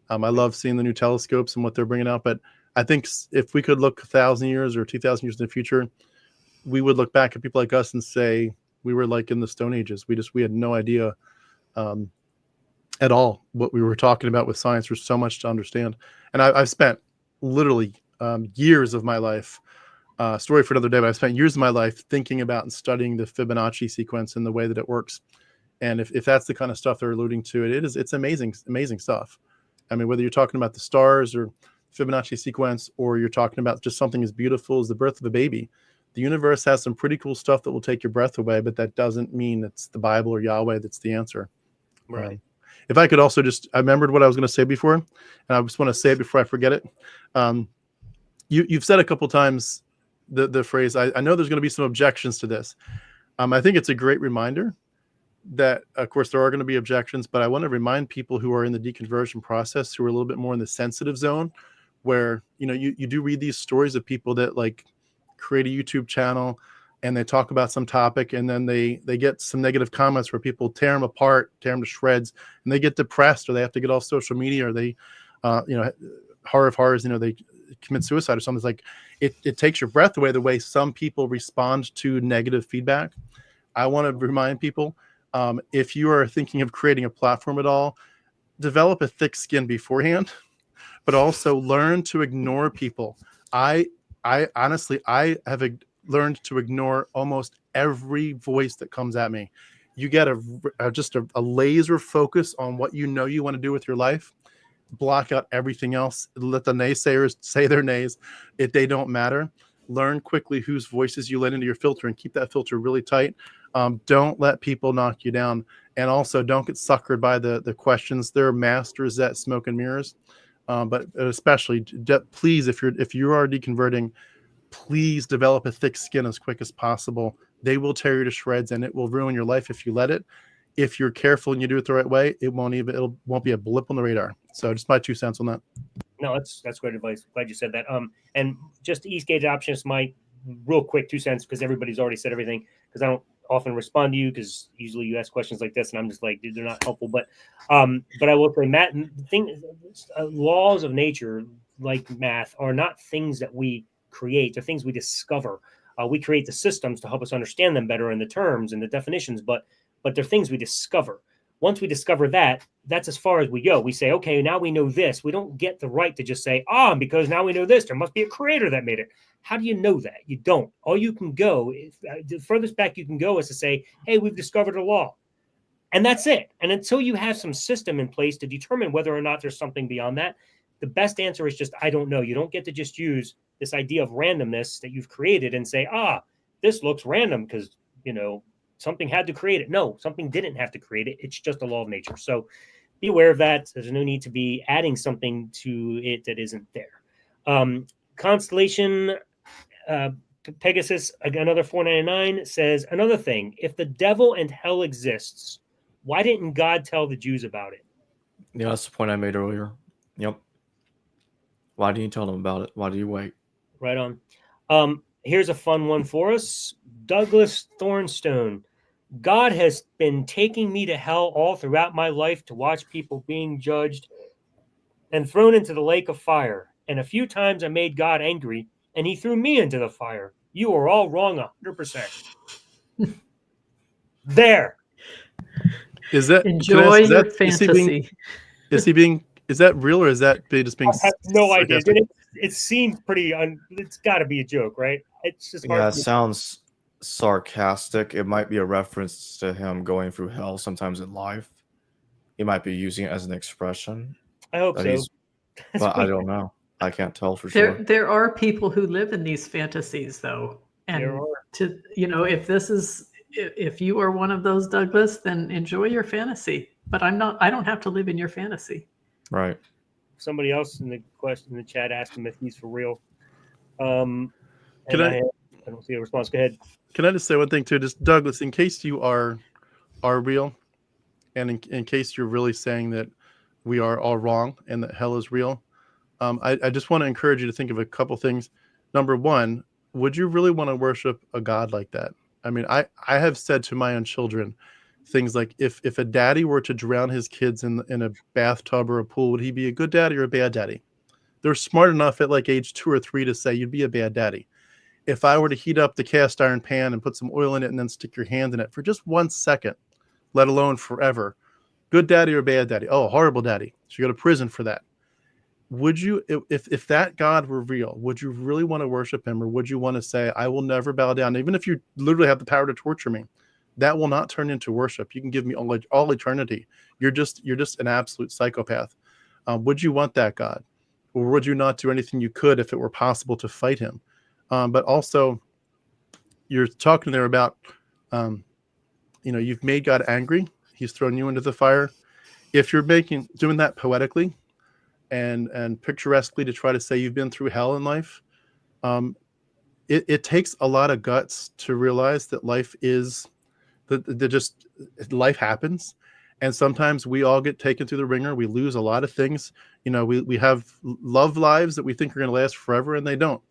I love seeing the new telescopes and what they're bringing out. But I think if we could look 1,000 years or 2,000 years in the future, we would look back at people like us and say we were like in the Stone Ages. We had no idea at all what we were talking about with science. There's so much to understand. And I've spent literally years of my life, story for another day, but I've spent years of my life thinking about and studying the Fibonacci sequence and the way that it works. And if that's the kind of stuff they're alluding to, it's amazing, amazing stuff. I mean, whether you're talking about the stars or Fibonacci sequence, or you're talking about just something as beautiful as the birth of a baby, the universe has some pretty cool stuff that will take your breath away, but that doesn't mean it's the Bible or Yahweh that's the answer. Right. If I could also I remembered what I was going to say before, and I just want to say it before I forget it. You've said a couple times the phrase, I know there's going to be some objections to this. I think it's a great reminder that, of course, there are going to be objections, but I want to remind people who are in the deconversion process, who are a little bit more in the sensitive zone, where, you do read these stories of people that create a YouTube channel and they talk about some topic, and then they get some negative comments where people tear them apart, tear them to shreds, and they get depressed, or they have to get off social media, or they, horror of horrors, they commit suicide or something. It's like, it takes your breath away the way some people respond to negative feedback. I want to remind people, if you are thinking of creating a platform at all, develop a thick skin beforehand, but also learn to ignore people. I honestly have learned to ignore almost every voice that comes at me. You get just a laser focus on what you want to do with your life. Block out everything else. Let the naysayers say their nays. If they don't matter, learn quickly whose voices you let into your filter, and keep that filter really tight. Don't let people knock you down, and also don't get suckered by the questions. They're masters at smoke and mirrors. But especially, please, if you are deconverting, please develop a thick skin as quick as possible. They will tear you to shreds, and it will ruin your life if you let it. If you're careful and you do it the right way, it won't be a blip on the radar. So just my 2 cents on that. No, that's great advice. Glad you said that. And just Eastgate Options, my real quick 2 cents, because everybody's already said everything, because I don't often respond to you because usually you ask questions like this, and I'm just like, dude, they're not helpful. But I will say, Matt, laws of nature like math are not things that we create; they're things we discover. We create the systems to help us understand them better, and the terms and the definitions, but they're things we discover. Once we discover that, that's as far as we go. We say, okay, now we know this. We don't get the right to just say, because now we know this, there must be a creator that made it. How do you know that? You don't. All you can go, the furthest back you can go is to say, hey, we've discovered a law. And that's it. And until you have some system in place to determine whether or not there's something beyond that, the best answer is just, I don't know. You don't get to just use this idea of randomness that you've created and say, this looks random because, something had to create it. No, something didn't have to create it. It's just a law of nature. So be aware of that. There's no need to be adding something to it that isn't there. Constellation Pegasus, another 499, says, another thing, if the devil and hell exists, why didn't God tell the Jews about it? Yeah, that's the point I made earlier. Yep. Why didn't you tell them about it? Why do you wait? Right on. Here's a fun one for us. Douglas Thornstone. God has been taking me to hell all throughout my life to watch people being judged and thrown into the lake of fire. And a few times I made God angry, and he threw me into the fire. You are all wrong 100%. There. Is that enjoy your fantasy? Is that real, or is that just being? I have no idea. It seems pretty. It's got to be a joke, right? It's just it sounds sarcastic. It might be a reference to him going through hell sometimes in life. He might be using it as an expression. I hope so. But I don't know. I can't tell for sure. There are people who live in these fantasies, though, and if you are one of those, Douglas, then enjoy your fantasy. But I don't have to live in your fantasy. Right. Somebody else in the chat asked him if he's for real. I don't see a response. Go ahead. Can I just say one thing too? Just Douglas, in case you are real, and in case you're really saying that we are all wrong and that hell is real, I just want to encourage you to think of a couple things. Number one, would you really want to worship a God like that? I mean, I have said to my own children things like, if a daddy were to drown his kids in a bathtub or a pool, would he be a good daddy or a bad daddy? They're smart enough at like age 2 or 3 to say you'd be a bad daddy. If I were to heat up the cast iron pan and put some oil in it and then stick your hand in it for just 1 second, let alone forever, good daddy or bad daddy? Oh, horrible daddy. Should go to prison for that. Would you, if that God were real, would you really want to worship him, or would you want to say, I will never bow down, even if you literally have the power to torture me? That will not turn into worship. You can give me all eternity. You're just an absolute psychopath. Would you want that God, or would you not do anything you could if it were possible to fight him? But also, you're talking there about, you've made God angry. He's thrown you into the fire. If you're doing that poetically and picturesquely to try to say you've been through hell in life, it takes a lot of guts to realize that life is life happens, and sometimes we all get taken through the ringer. We lose a lot of things. We have love lives that we think are going to last forever, and they don't.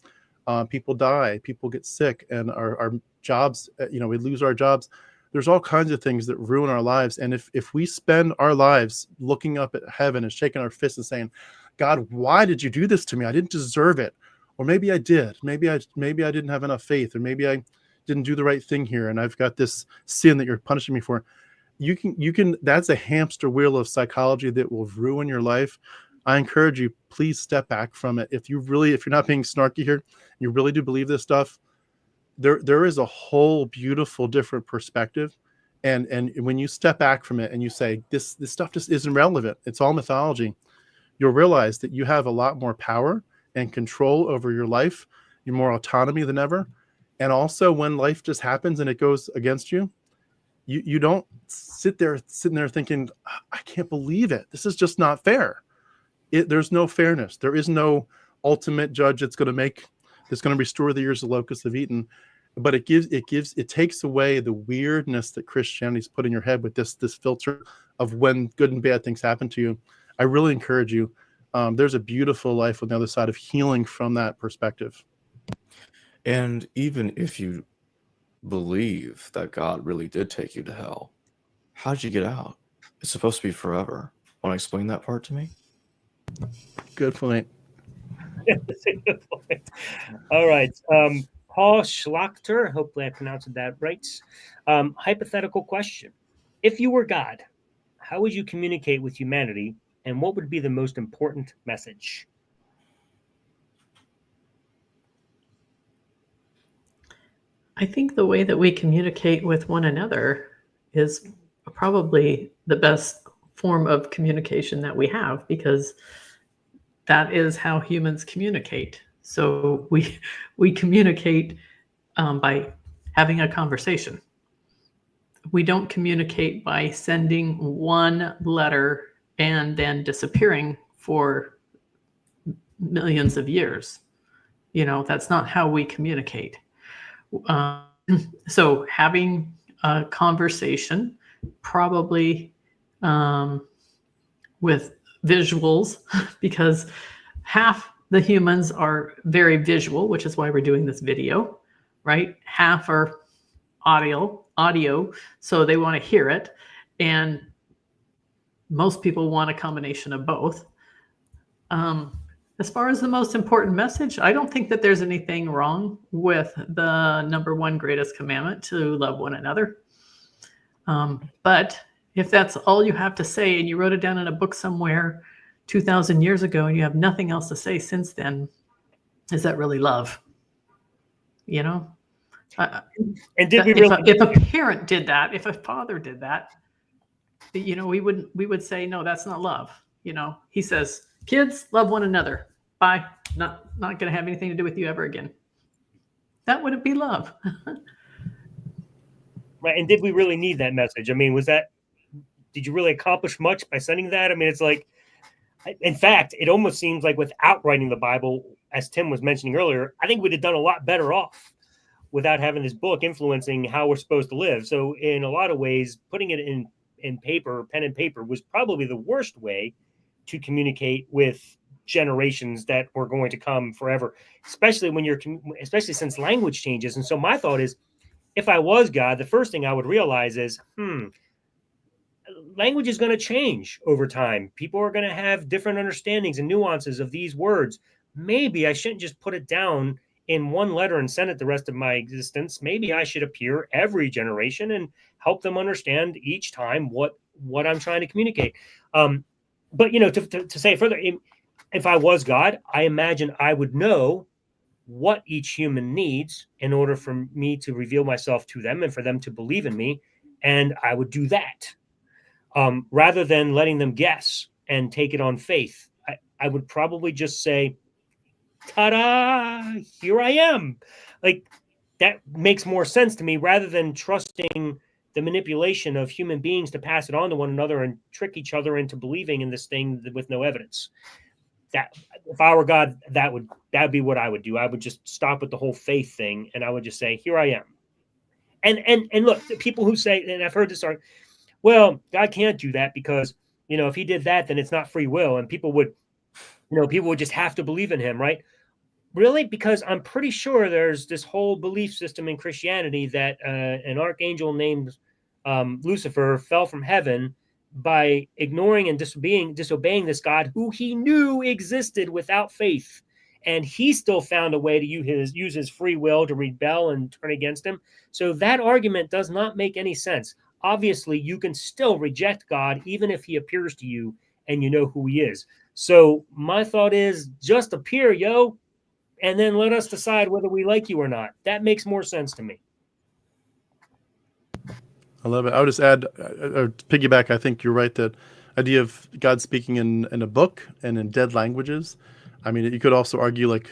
People die, people get sick, and our jobs, we lose our jobs. There's all kinds of things that ruin our lives. And if we spend our lives looking up at heaven and shaking our fists and saying, God, why did you do this to me? I didn't deserve it. Or maybe I did. Maybe I didn't have enough faith, or maybe I didn't do the right thing here, and I've got this sin that you're punishing me for. You can that's a hamster wheel of psychology that will ruin your life. I encourage you, please step back from it. If you're not being snarky here, you really do believe this stuff, there is a whole beautiful different perspective. And when you step back from it and you say, this stuff just isn't relevant, it's all mythology, you'll realize that you have a lot more power and control over your life. You're more autonomy than ever. And also, when life just happens and it goes against you, you don't sitting there thinking, I can't believe it. This is just not fair. There's no fairness. There is no ultimate judge that's going to restore the years the locusts have eaten. But it takes away the weirdness that Christianity's put in your head with this filter of when good and bad things happen to you. I really encourage you. There's a beautiful life on the other side of healing from that perspective. And even if you believe that God really did take you to hell, how'd you get out? It's supposed to be forever. Want to explain that part to me? Good point. All right. Paul Schlachter, hopefully I pronounced that right. Hypothetical question. If you were God, how would you communicate with humanity, and what would be the most important message? I think the way that we communicate with one another is probably the best form of communication that we have, because that is how humans communicate. So we communicate by having a conversation. We don't communicate by sending one letter and then disappearing for millions of years. That's not how we communicate. So having a conversation, probably with visuals, because half the humans are very visual, which is why we're doing this video, right? Half are audio, so they want to hear it. And most people want a combination of both. As far as the most important message, I don't think that there's anything wrong with the number one greatest commandment, to love one another. But if that's all you have to say, and you wrote it down in a book somewhere 2,000 years ago, and you have nothing else to say since then, is that really love? And did we really? If a parent did that, if a father did that, we would say, no, that's not love. He says, kids, love one another. Bye. Not going to have anything to do with you ever again. That wouldn't be love. Right. And did we really need that message? I mean, did you really accomplish much by sending that? I mean, it's like, in fact, it almost seems like without writing the Bible, as Tim was mentioning earlier, I think we'd have done a lot better off without having this book influencing how we're supposed to live. So in a lot of ways, putting it in paper, pen and paper, was probably the worst way to communicate with generations that were going to come forever, especially since language changes. And so my thought is, if I was God, the first thing I would realize is, language is going to change over time. People are going to have different understandings and nuances of these words. Maybe I shouldn't just put it down in one letter and send it the rest of my existence. Maybe I should appear every generation and help them understand each time what I'm trying to communicate. But to say further, if I was God, I imagine I would know what each human needs in order for me to reveal myself to them and for them to believe in me. And I would do that rather than letting them guess and take it on faith. I would probably just say, ta-da, here I am. Like, that makes more sense to me, rather than trusting the manipulation of human beings to pass it on to one another and trick each other into believing in this thing with no evidence. That, if I were God, that would be what I would do. I would just stop with the whole faith thing, and I would just say, here I am. And look, the people who say, and I've heard this argument, well, God can't do that because, if he did that, then it's not free will, and people would just have to believe in him, right? Really? Because I'm pretty sure there's this whole belief system in Christianity that an archangel named Lucifer fell from heaven by ignoring and disobeying this God who he knew existed without faith. And he still found a way to use his free will to rebel and turn against him. So that argument does not make any sense. Obviously, you can still reject God even if he appears to you and you know who he is. So my thought is, just appear, and then let us decide whether we like you or not. That makes more sense to me. I love it. I would just add, or piggyback, I think you're right, that idea of God speaking in a book and in dead languages. I mean, you could also argue, like,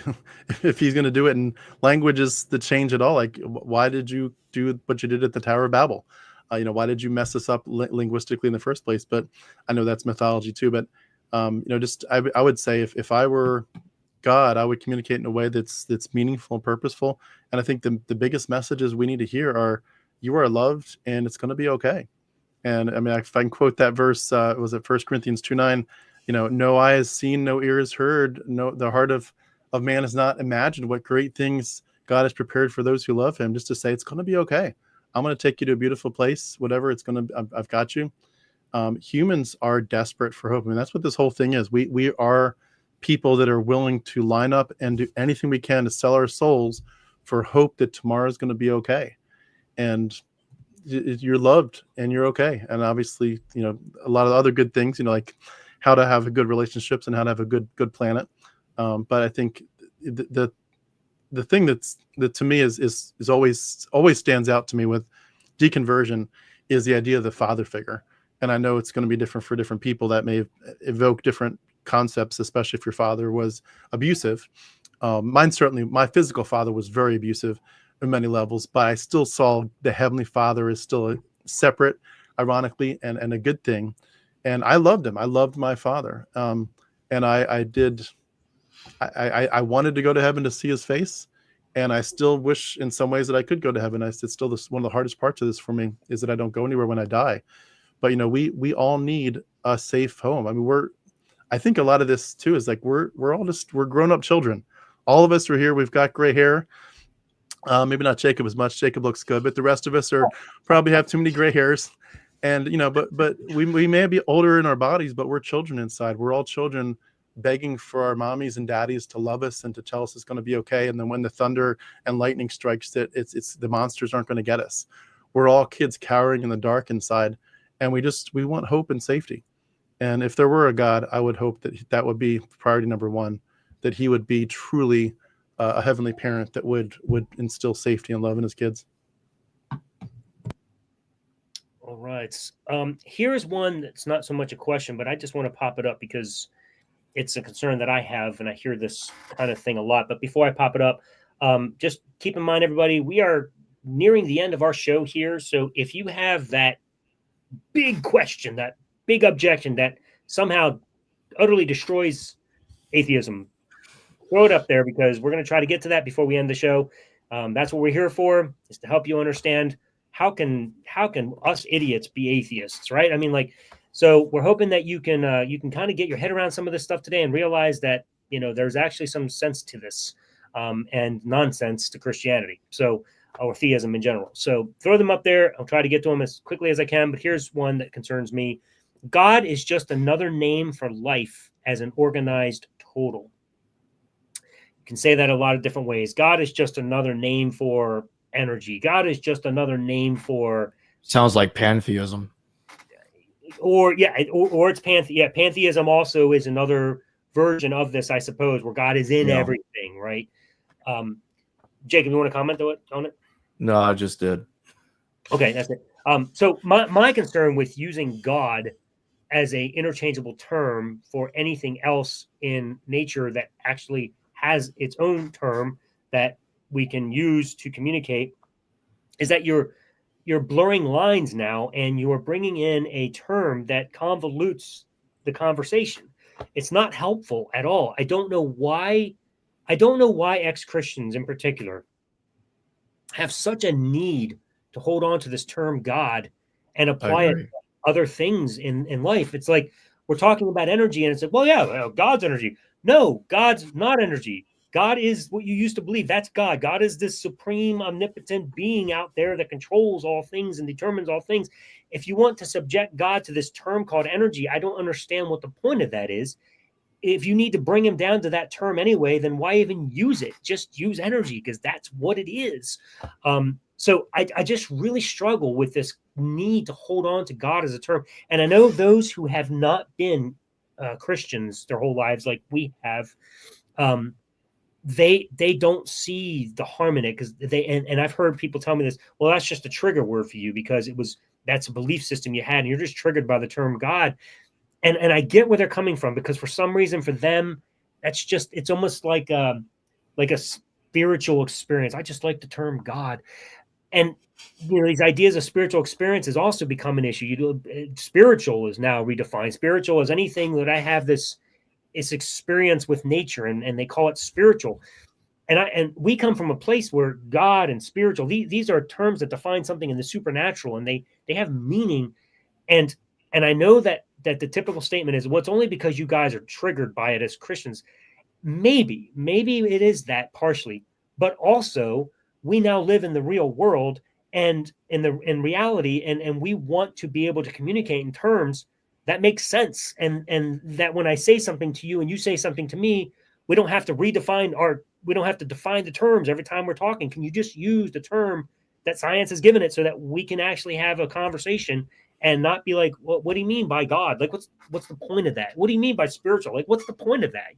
if he's going to do it in languages that change at all, like, why did you do what you did at the Tower of Babel? Why did you mess this up linguistically in the first place? But I know that's mythology too. But, I would say if I were God, I would communicate in a way that's meaningful and purposeful. And I think the biggest messages we need to hear are, you are loved and it's going to be okay. And I mean, if I can quote that verse, was it 1 Corinthians 2:9? No eye has seen, no ear has heard, no, the heart of man has not imagined what great things God has prepared for those who love him, just to say, it's going to be okay. I'm going to take you to a beautiful place, whatever it's going to, I've got you. Humans are desperate for hope. I mean, that's what this whole thing is. We are people that are willing to line up and do anything we can to sell our souls for hope that tomorrow is going to be okay. And you're loved and you're okay. And obviously, you know, a lot of other good things, you know, like how to have a good relationships and how to have a good planet. But I think the thing that to me is always stands out to me with deconversion is the idea of the father figure. And I know it's going to be different for different people. That may evoke different concepts, especially if your father was abusive. My physical father was very abusive in many levels, but I still saw the Heavenly Father as still separate, ironically, and a good thing. And I loved him. I loved my father. And I wanted to go to heaven to see his face. And I still wish in some ways that I could go to heaven. It's still one of the hardest parts of this for me is that I don't go anywhere when I die. But, you know, we all need a safe home. I mean, I think a lot of this too is like, we're grown up children. All of us are here. We've got gray hair. Maybe not Jacob as much. Jacob looks good, but the rest of us probably have too many gray hairs. And, you know, but we may be older in our bodies, but we're children inside. We're all children begging for our mommies and daddies to love us and to tell us it's going to be okay. And then when the thunder and lightning strikes, that it's the monsters aren't going to get us. We're all kids cowering in the dark inside. And we want hope and safety. And if there were a God, I would hope that would be priority number one, that he would be truly a heavenly parent that would instill safety and love in his kids. All right. Here's one that's not so much a question, but I just want to pop it up because it's a concern that I have, and I hear this kind of thing a lot. But before I pop it up, just keep in mind, everybody, we are nearing the end of our show here. So if you have that big question, that big objection that somehow utterly destroys atheism, throw it up there, because we're going to try to get to that before we end the show. That's what we're here for, is to help you understand how can us idiots be atheists, right? I mean, like, so we're hoping that you can kind of get your head around some of this stuff today and realize that, you know, there's actually some sense to this, and nonsense to Christianity. So, or theism in general. So throw them up there. I'll try to get to them as quickly as I can, but here's one that concerns me. God is just another name for life as an organized total. You can say that a lot of different ways. God is just another name for energy. God is just another name for... Sounds like pantheism. Or it's pantheism also is another version of this, I suppose, where God is in everything, right? Jacob, you want to comment on it? No, I just did. Okay, that's it. So my concern with using God as a interchangeable term for anything else in nature that actually has its own term that we can use to communicate is that you're blurring lines now, and you're bringing in a term that convolutes the conversation. It's not helpful at all. I don't know why ex-Christians in particular have such a need to hold on to this term God and apply it to other things in life. It's like we're talking about energy, and it's like, well, yeah, God's energy. No, God's not energy. God is what you used to believe. That's God. God is this supreme, omnipotent being out there that controls all things and determines all things. If you want to subject God to this term called energy, I don't understand what the point of that is. If you need to bring him down to that term anyway, then why even use it? Just use energy, because that's what it is. So I just really struggle with this need to hold on to God as a term. And I know those who have not been Christians their whole lives, like we have, they don't see the harm in it, because and I've heard people tell me this, well, that's just a trigger word for you because that's a belief system you had and you're just triggered by the term God. And I get where they're coming from, because for some reason for them, it's almost like a spiritual experience. I just like the term God. And you know, these ideas of spiritual experience has also become an issue. Spiritual is now redefined. Spiritual is anything that I have this experience with nature, and they call it spiritual. And we come from a place where God and spiritual, these are terms that define something in the supernatural, and they have meaning. And I know that the typical statement is, well, it's only because you guys are triggered by it as Christians. Maybe it is that partially, but also we now live in the real world and in reality, and we want to be able to communicate in terms that make sense, and that when I say something to you and you say something to me, we don't have to define the terms every time we're talking. Can you just use the term that science has given it so that we can actually have a conversation and not be like, well, what do you mean by God? Like, what's the point of that? What do you mean by spiritual? Like, what's the point of that?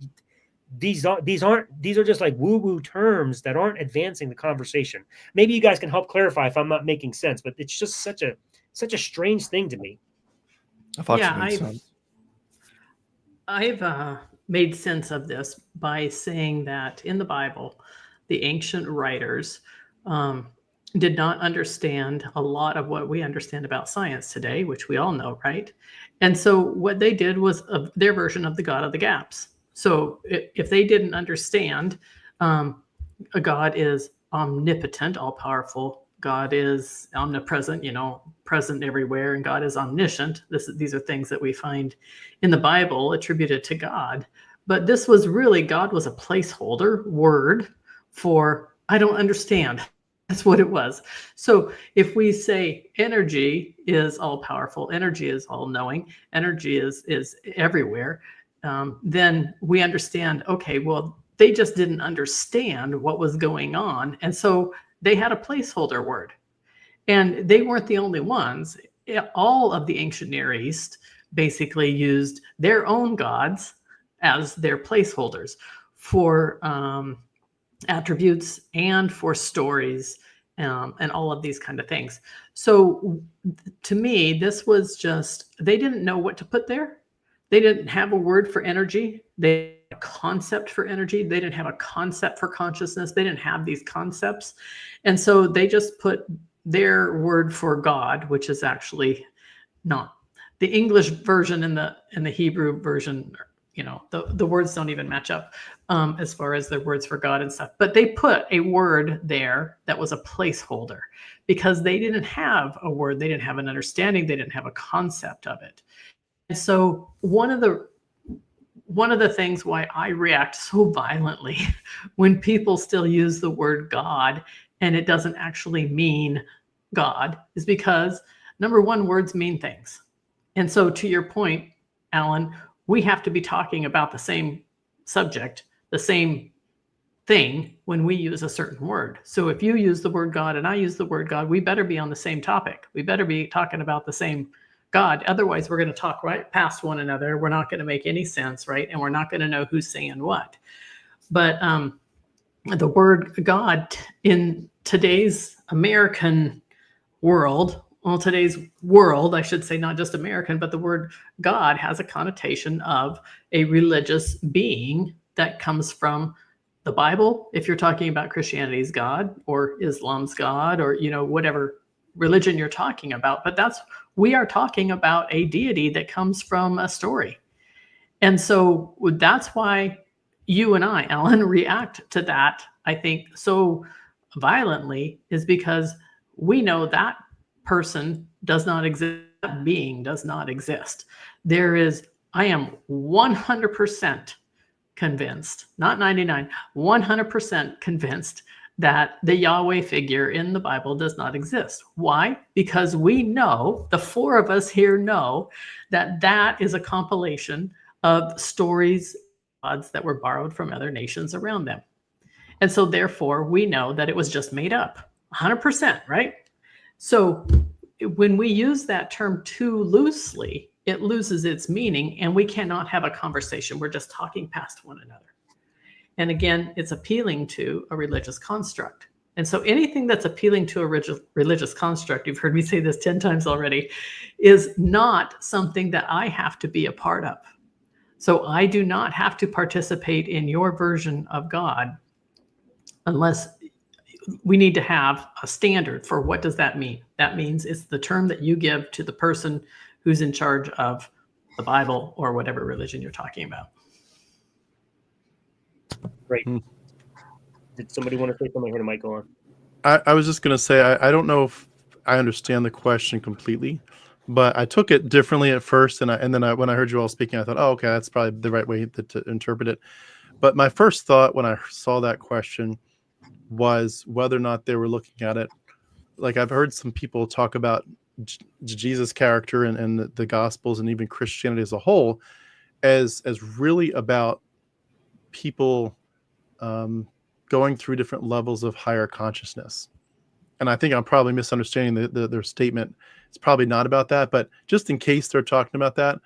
These are just like woo-woo terms that aren't advancing the conversation. Maybe you guys can help clarify if I'm not making sense, but it's just such a strange thing to me. I've made sense of this by saying that in the Bible, the ancient writers did not understand a lot of what we understand about science today, which we all know, right? And so what they did was their version of the God of the gaps. So if they didn't understand a God is omnipotent, all-powerful, God is omnipresent, present everywhere, and God is omniscient. These are things that we find in the Bible attributed to God. But this was really, God was a placeholder word for, I don't understand. That's what it was. So if we say energy is all-powerful, energy is all-knowing, energy is everywhere, then we understand, okay, well, they just didn't understand what was going on. And so they had a placeholder word. And they weren't the only ones. All of the ancient Near East basically used their own gods as their placeholders for attributes and for stories and all of these kind of things. So to me, this was just, they didn't know what to put there. They didn't have a word for energy. They had a concept for energy. They didn't have a concept for consciousness. They didn't have these concepts. And so they just put their word for God, which is actually not the English version and the Hebrew version, the words don't even match up as far as their words for God and stuff. But they put a word there that was a placeholder because they didn't have a word. They didn't have an understanding. They didn't have a concept of it. And so one of the things why I react so violently when people still use the word God and it doesn't actually mean God is because, number one, words mean things. And so to your point, Alan, we have to be talking about the same subject, the same thing when we use a certain word. So if you use the word God and I use the word God, we better be on the same topic. We better be talking about the same God. Otherwise, we're going to talk right past one another. We're not going to make any sense, right? And we're not going to know who's saying what. But the word God in today's American world, today's world, I should say, not just American, but the word God has a connotation of a religious being that comes from the Bible, if you're talking about Christianity's God or Islam's God or, whatever religion you're talking about. But we are talking about a deity that comes from a story. And so that's why you and I, Alan, react to that, I think, so violently, is because we know that person does not exist, that being does not exist. I am 100% convinced, not 99, 100% convinced that the Yahweh figure in the Bible does not exist. Why? Because we know, the four of us here know, that is a compilation of stories, gods that were borrowed from other nations around them. And so therefore, we know that it was just made up, 100%, right? So when we use that term too loosely, it loses its meaning and we cannot have a conversation. We're just talking past one another. And again, it's appealing to a religious construct. And so anything that's appealing to a religious construct, you've heard me say this 10 times already, is not something that I have to be a part of. So I do not have to participate in your version of God unless we need to have a standard for what does that mean. That means it's the term that you give to the person who's in charge of the Bible or whatever religion you're talking about. Great. Did somebody want to say something? I heard a mic go on. I was just going to say, I don't know if I understand the question completely, but I took it differently at first. And then when I heard you all speaking, I thought, oh, okay, that's probably the right way to interpret it. But my first thought when I saw that question was whether or not they were looking at it. Like I've heard some people talk about Jesus' character and the Gospels and even Christianity as a whole as really about people going through different levels of higher consciousness. And I think I'm probably misunderstanding their statement. It's probably not about that, but just in case they're talking about that,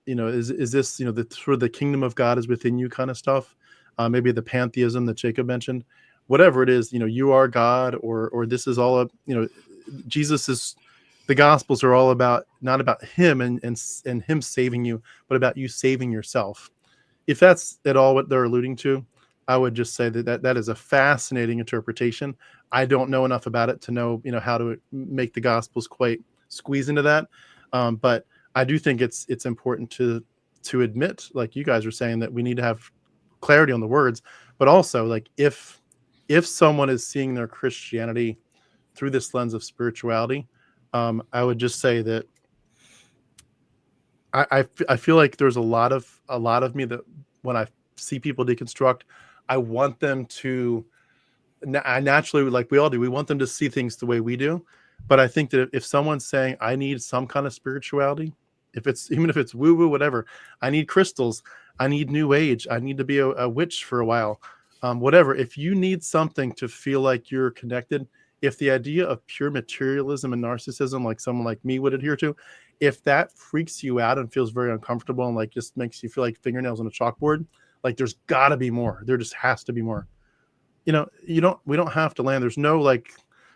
is this, the sort of the kingdom of God is within you kind of stuff? Maybe the pantheism that Jacob mentioned, whatever it is, you are God, or this is all Jesus is, the Gospels are all about, not about him and him saving you, but about you saving yourself. If that's at all what they're alluding to, I would just say that is a fascinating interpretation. I don't know enough about it to know, how to make the Gospels quite squeeze into that. But I do think it's important to admit, like you guys are saying, that we need to have clarity on the words, but also like if someone is seeing their Christianity through this lens of spirituality, I would just say that I feel like there's a lot of me that when I see people deconstruct, I want them to, I naturally, like we all do, we want them to see things the way we do. But I think that if someone's saying, I need some kind of spirituality, even if it's woo-woo, whatever, I need crystals, I need new age, I need to be a witch for a while, whatever. If you need something to feel like you're connected, if the idea of pure materialism and narcissism, like someone like me would adhere to, if that freaks you out and feels very uncomfortable and like just makes you feel like fingernails on a chalkboard, like there's got to be more. There just has to be more. We don't have to land. There's no like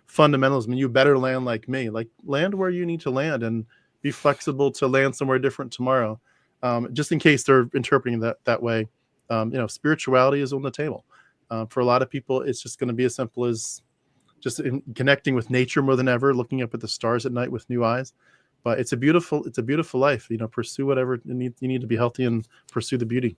fundamentalism. You better land like me. Like land where you need to land and be flexible to land somewhere different tomorrow. Just in case they're interpreting that way. Spirituality is on the table. For a lot of people, it's just going to be as simple as just connecting with nature more than ever, looking up at the stars at night with new eyes. But it's a beautiful life. Pursue whatever you need to be healthy and pursue the beauty.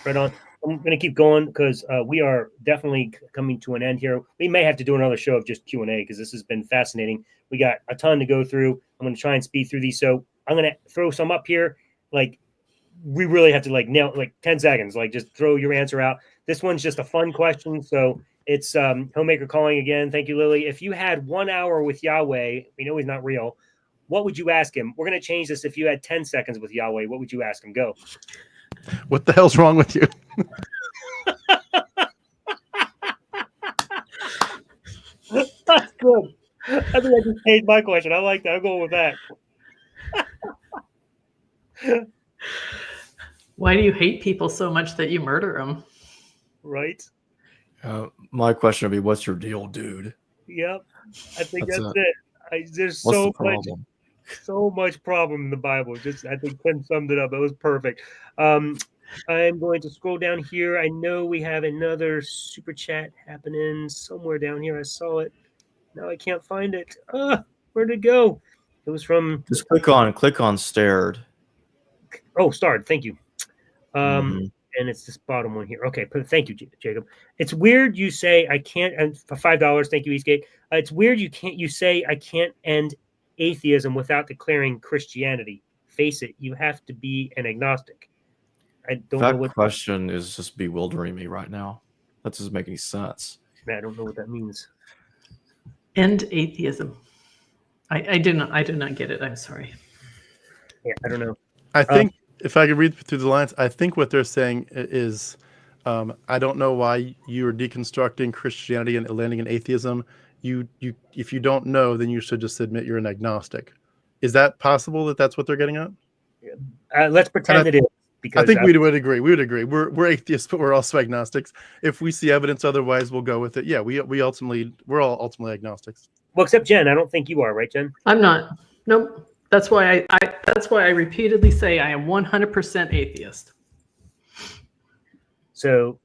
Right on. I'm going to keep going because we are definitely coming to an end here. We may have to do another show of just Q&A because this has been fascinating. We got a ton to go through. I'm going to try and speed through these. So I'm going to throw some up here. Like, we really have to nail 10 seconds. Like, just throw your answer out. This one's just a fun question. So it's Homemaker calling again. Thank you, Lily. If you had 1 hour with Yahweh, we know he's not real, what would you ask him? We're going to change this. If you had 10 seconds with Yahweh, what would you ask him? Go. What the hell's wrong with you? That's good. I think I just changed my question. I like that. I'm going with that. Why do you hate people so much that you murder them? Right. My question would be, what's your deal, dude? Yep. I think that's it. There's What's so the problem? much problem in the Bible. I think Ken summed it up. It was perfect. I'm going to scroll down here. I know we have another super chat happening somewhere down here. I saw it. Now I can't find it. Where'd it go? It was from. Just click on stared. Oh, starred. Thank you. And it's this bottom one here. Okay, thank you, Jacob. It's weird you say I can't, and for $5, thank you, Eastgate. It's weird you say I can't end atheism without declaring Christianity. Face it, you have to be an agnostic. I don't know what question is just bewildering me right now. That doesn't make any sense. I don't know what that means. End atheism. I did not get it. I'm sorry. Yeah, I don't know. I think if I could read through the lines, I think what they're saying is, I don't know why you are deconstructing Christianity and landing in atheism. If you don't know, then you should just admit you're an agnostic. Is that possible that's what they're getting at? Yeah. Let's pretend it is. Because I think we would agree. We would agree. We're atheists, but we're also agnostics. If we see evidence otherwise, we'll go with it. Yeah, we're all ultimately agnostics. Well, except Jen. I don't think you are, right, Jen? I'm not. Nope. That's why I repeatedly say I am 100% atheist. So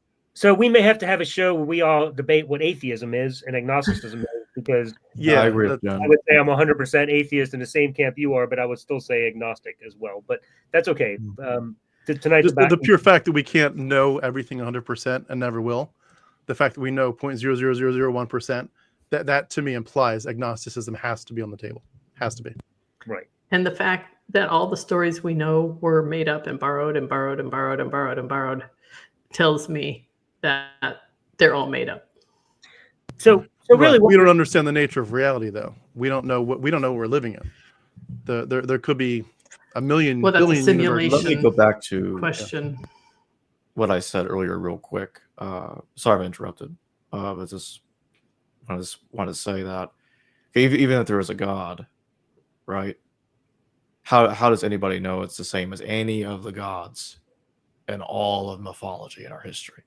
we may have to have a show where we all debate what atheism is and agnosticism is, because I agree with Jen. I would say I'm 100% atheist in the same camp you are, but I would still say agnostic as well. But that's okay. Tonight, just the pure fact that we can't know everything 100% and never will, the fact that we know 0.00001%, that to me implies agnosticism has to be on the table. Has to be. Right. And the fact that all the stories we know were made up and borrowed and borrowed and borrowed and borrowed and borrowed tells me that they're all made up. So really, we don't understand the nature of reality, though. We don't know what we're living in. There could be a million, Well, that's a billion simulation. universes. Let me go back to Question. what I said earlier real quick. Sorry if I interrupted. But just want to say that even if there is a God, right? How does anybody know it's the same as any of the gods in all of mythology in our history?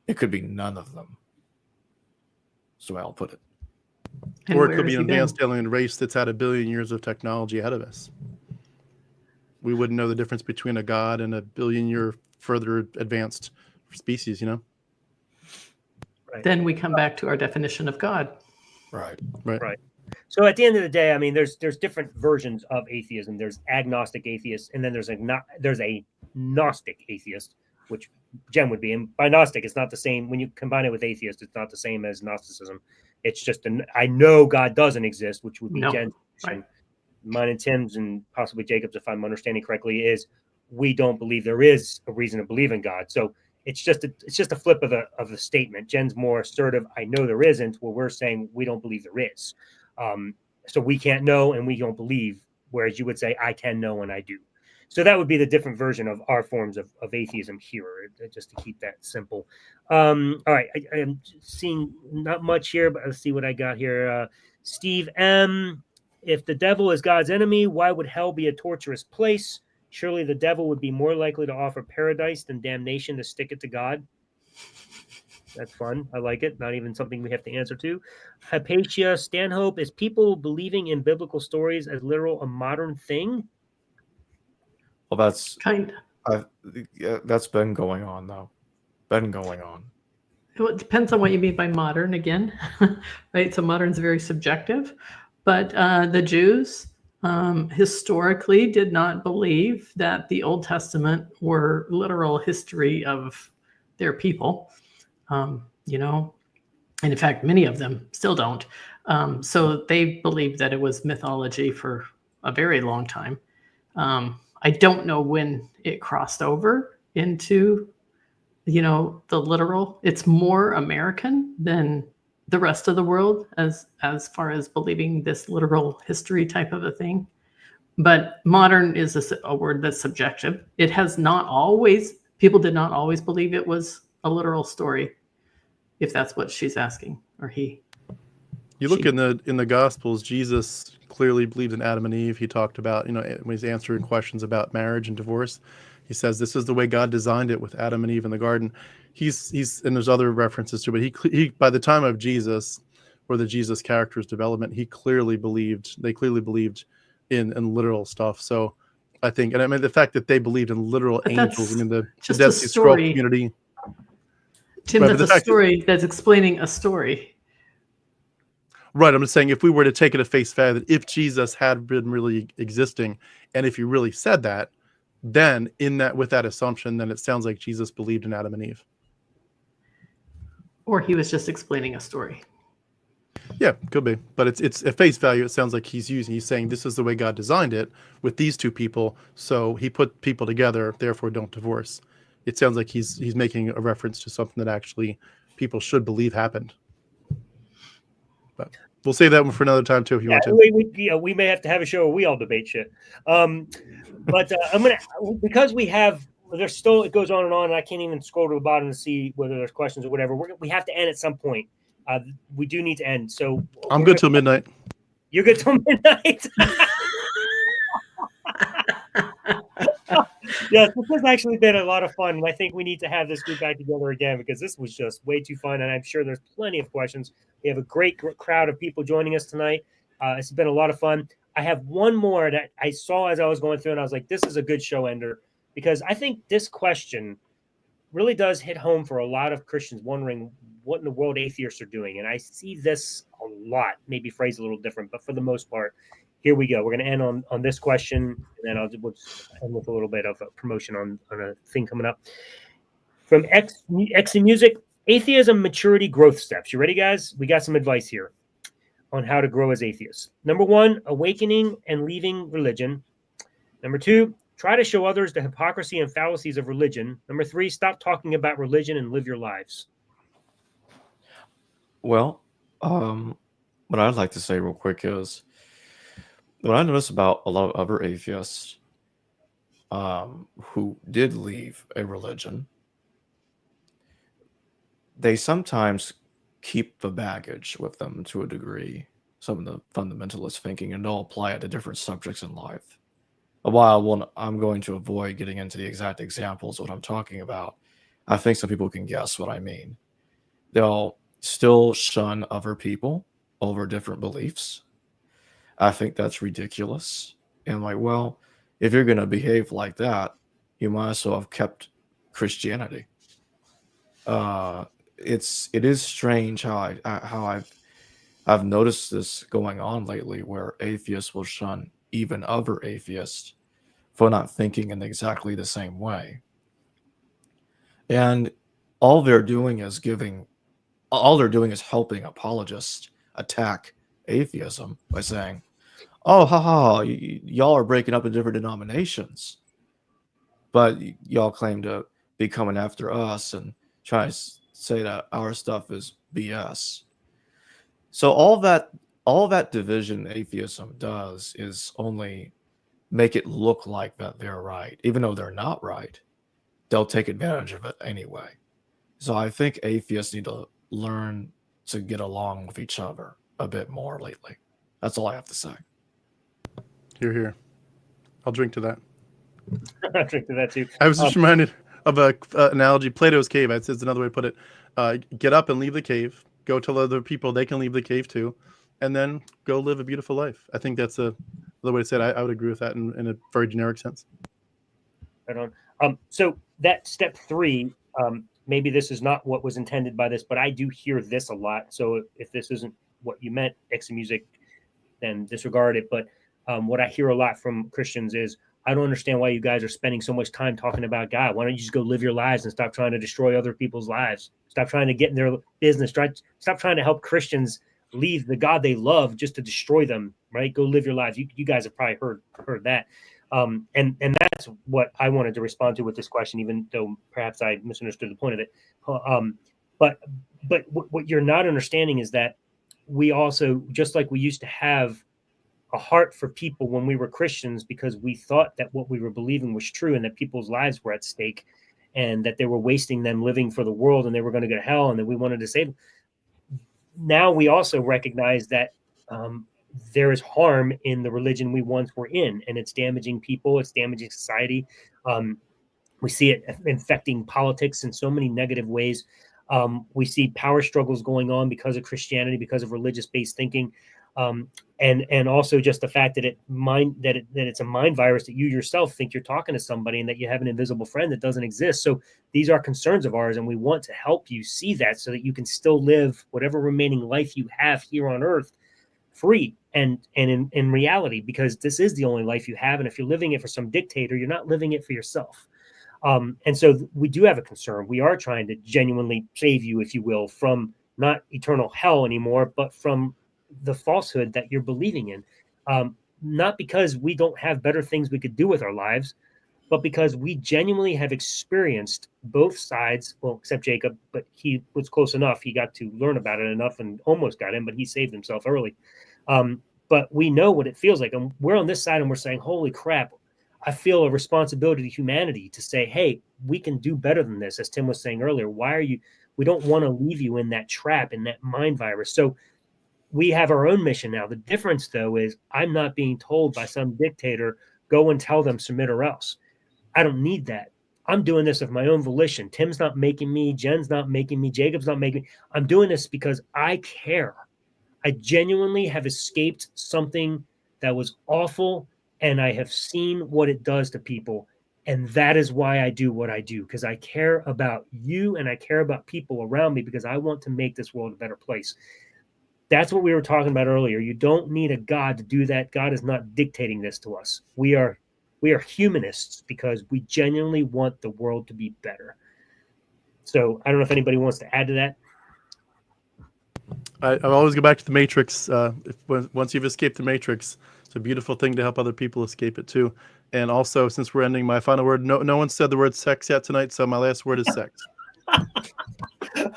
It could be none of them. That's the way I'll put it. And Or it where could be has an he been? advanced alien race that's had 1 billion years of technology ahead of us. We wouldn't know the difference between a god and a 1 billion year further advanced species, you know? right. Then we come back to our definition of God. Right. So at the end of the day, I mean, there's different versions of atheism. There's agnostic atheists, and then there's a Gnostic atheist, which Jen would be. And by Gnostic, it's not the same. When you combine it with atheist, it's not the same as Gnosticism. It's just I know God doesn't exist, which would be No, Jen's right. position. Mine and Tim's, and possibly Jacob's, if I'm understanding correctly, is we don't believe there is a reason to believe in God. So it's just a flip of the statement. Jen's more assertive. I know there isn't. Where we're saying we don't believe there is. So we can't know and we don't believe. Whereas you would say I can know and I do. So that would be the different version of our forms of atheism here, just to keep that simple. All right, I'm seeing not much here, but let's see what I got here. Steve M. If the devil is God's enemy, why would hell be a torturous place? Surely the devil would be more likely to offer paradise than damnation to stick it to God. That's fun. I like it. Not even something we have to answer to. Hypatia Stanhope, is people believing in biblical stories as literal a modern thing? Well, that's Kind of. that's been going on though. Been going on. Well, it depends on what you mean by modern again, right? So modern's very subjective, but the Jews historically did not believe that the Old Testament were literal history of their people, you know, and in fact, many of them still don't. So they believed that it was mythology for a very long time. I don't know when it crossed over into, you know, the literal. It's more American than the rest of the world as far as believing this literal history type of a thing. But modern is a word that's subjective. It has not always, people did not always believe it was a literal story, if that's what she's asking, or he. You look in the Gospels, Jesus clearly believed in Adam and Eve. He talked about, you know, when he's answering questions about marriage and divorce, he says this is the way God designed it with Adam and Eve in the garden. He's and there's other references to, but he by the time of Jesus, or the Jesus character's development, they clearly believed in literal stuff. So I think, and I mean the fact that they believed in literal angels, I mean the Dead Sea Scroll community. Tim, right, that's a story that's explaining a story. Right, I'm just saying if we were to take it at face value, that if Jesus had been really existing, and if you really said that, then with that assumption, then it sounds like Jesus believed in Adam and Eve. Or he was just explaining a story. Yeah, could be, but it's at face value. It sounds like he's saying this is the way God designed it with these two people, so he put people together, therefore don't divorce. It sounds like he's making a reference to something that actually people should believe happened. But we'll save that one for another time too, if you want to. We may have to have a show where we all debate shit. But I'm gonna, because there's still, it goes on, and I can't even scroll to the bottom to see whether there's questions or whatever. We have to end at some point. We do need to end. So I'm good till midnight. You're good till midnight. Yes, this has actually been a lot of fun, and I think we need to have this group back together again, because this was just way too fun, and I'm sure there's plenty of questions. We have a great crowd of people joining us tonight. It's been a lot of fun. I have one more that I saw as I was going through, and I was like, this is a good show ender, because I think this question really does hit home for a lot of Christians wondering what in the world atheists are doing. And I see this a lot, maybe phrased a little different, but for the most part, here we go. We're going to end on this question, and then we'll just end with a little bit of a promotion on a thing coming up. From XE Music, atheism maturity growth steps. You ready, guys? We got some advice here on how to grow as atheists. Number 1, awakening and leaving religion. Number 2, try to show others the hypocrisy and fallacies of religion. Number 3, stop talking about religion and live your lives. Well, what I'd like to say real quick is what I notice about a lot of other atheists who did leave a religion, they sometimes keep the baggage with them to a degree, some of the fundamentalist thinking, and they'll apply it to different subjects in life. While I'm going to avoid getting into the exact examples of what I'm talking about, I think some people can guess what I mean. They'll still shun other people over different beliefs. I think that's ridiculous. And like, well, if you're going to behave like that, you might as well have kept Christianity. It is strange how I've noticed this going on lately, where atheists will shun even other atheists for not thinking in exactly the same way. And all they're doing is helping apologists attack atheism by saying, oh, y'all are breaking up in different denominations, but y'all claim to be coming after us and try to say that our stuff is BS. So all that division atheism does is only make it look like that they're right, even though they're not right. They'll take advantage of it anyway. So I think atheists need to learn to get along with each other a bit more lately. That's all I have to say. Here. I'll drink to that. I'll drink to that too. I was just reminded of a analogy, Plato's cave. It's another way to put it. Get up and leave the cave. Go tell other people they can leave the cave too, and then go live a beautiful life. I think that's the way to say it. I would agree with that in a very generic sense. Right on. So that step 3, maybe this is not what was intended by this, but I do hear this a lot. So if this isn't what you meant, Exit Music, then disregard it. But what I hear a lot from Christians is, I don't understand why you guys are spending so much time talking about God. Why don't you just go live your lives and stop trying to destroy other people's lives? Stop trying to get in their business. Stop trying to help Christians leave the God they love just to destroy them, right? Go live your lives. You guys have probably heard that. And that's what I wanted to respond to with this question, even though perhaps I misunderstood the point of it. But what you're not understanding is that we also, just like we used to have a heart for people when we were Christians, because we thought that what we were believing was true and that people's lives were at stake and that they were wasting them living for the world and they were going to go to hell and that we wanted to save them. Now we also recognize that there is harm in the religion we once were in, and it's damaging people, it's damaging society. We see it infecting politics in so many negative ways. We see power struggles going on because of Christianity, because of religious-based thinking. And also just the fact that it's a mind virus, that you yourself think you're talking to somebody and that you have an invisible friend that doesn't exist. So these are concerns of ours, and we want to help you see that so that you can still live whatever remaining life you have here on earth free and in reality, because this is the only life you have. And if you're living it for some dictator, you're not living it for yourself. And so we do have a concern. We are trying to genuinely save you, if you will, from not eternal hell anymore, but from the falsehood that you're believing in. Not because we don't have better things we could do with our lives, but because we genuinely have experienced both sides. Well, except Jacob, but he was close enough. He got to learn about it enough and almost got in, but he saved himself early. But we know what it feels like. And we're on this side and we're saying, holy crap, I feel a responsibility to humanity to say, hey, we can do better than this. As Tim was saying earlier, we don't want to leave you in that trap, in that mind virus. So we have our own mission now. The difference, though, is I'm not being told by some dictator, go and tell them submit or else. I don't need that. I'm doing this of my own volition. Tim's not making me. Jen's not making me. Jacob's not making me. I'm doing this because I care. I genuinely have escaped something that was awful, and I have seen what it does to people. And that is why I do what I do, because I care about you and I care about people around me, because I want to make this world a better place. That's what we were talking about earlier. You don't need a God to do that. God is not dictating this to us. We are humanists because we genuinely want the world to be better. So I don't know if anybody wants to add to that. I always go back to the Matrix. Once you've escaped the Matrix, it's a beautiful thing to help other people escape it too. And also, since we're ending, my final word, no one said the word sex yet tonight, so my last word is sex.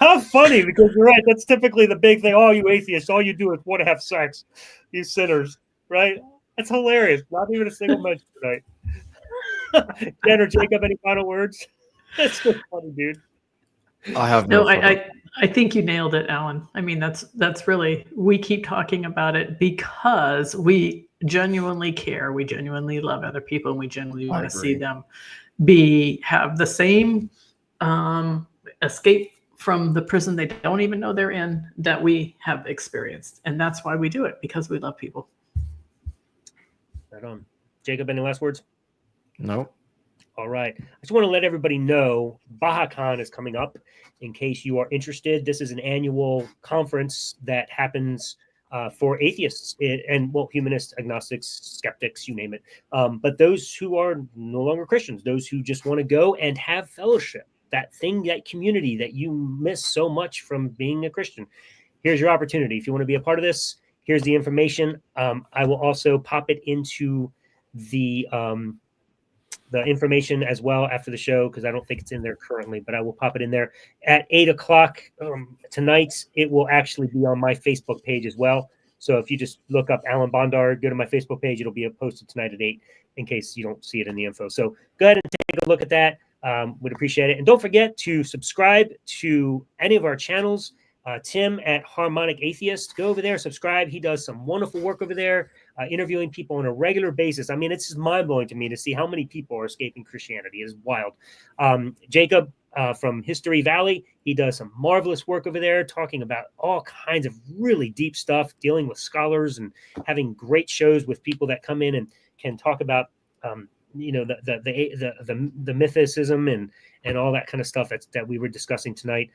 How funny, because you're right. That's typically the big thing. Oh, you atheists, all you do is want to have sex. You sinners, right? That's hilarious. Not even a single mention tonight. Jen or Jacob, any final words? That's so funny, dude. I have No, further- I think you nailed it, Alan. I mean, that's really, we keep talking about it because we genuinely care. We genuinely love other people, and we genuinely want to see agree. them have the same escape from the prison they don't even know they're in that we have experienced. And that's why we do it, because we love people. Right on. Jacob, any last words? No. All right. I just want to let everybody know BajaCon is coming up in case you are interested. This is an annual conference that happens for atheists and, well, humanists, agnostics, skeptics, you name it. But those who are no longer Christians, those who just want to go and have fellowship, that thing, that community that you miss so much from being a Christian. Here's your opportunity. If you want to be a part of this, here's the information. I will also pop it into the information as well after the show, because I don't think it's in there currently, but I will pop it in there at 8:00 tonight. It will actually be on my Facebook page as well. So if you just look up AlanBondar, go to my Facebook page, it'll be posted tonight at 8 in case you don't see it in the info. So go ahead and take a look at that. Would appreciate it. And don't forget to subscribe to any of our channels. Tim at Harmonic Atheist, go over there, subscribe. He does some wonderful work over there, interviewing people on a regular basis. I mean, it's just mind-blowing to me to see how many people are escaping Christianity. It is wild. Jacob from History Valley, he does some marvelous work over there, talking about all kinds of really deep stuff, dealing with scholars and having great shows with people that come in and can talk about the mythicism and all that kind of stuff that we were discussing tonight.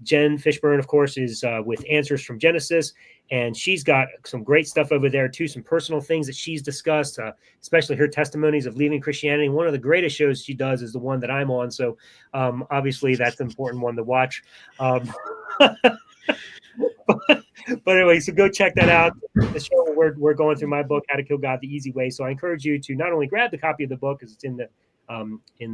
Jen Fishburne, of course, is with Answers from Genesis, and she's got some great stuff over there too, some personal things that she's discussed, especially her testimonies of leaving Christianity. One of the greatest shows she does is the one that I'm on, so obviously that's an important one to watch. But anyway, so go check that out. The show we're going through my book, How to Kill God the Easy Way. So I encourage you to not only grab the copy of the book, because it's in the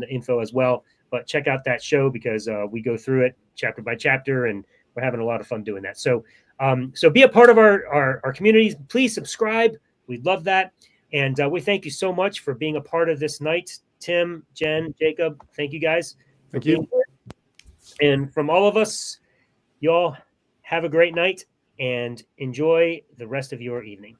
info as well, but check out that show, because we go through it chapter by chapter, and we're having a lot of fun doing that. So so be a part of our communities. Please subscribe. We'd love that. And we thank you so much for being a part of this night. Tim, Jen, Jacob, thank you guys. Thank you. And from all of us, y'all have a great night and enjoy the rest of your evening.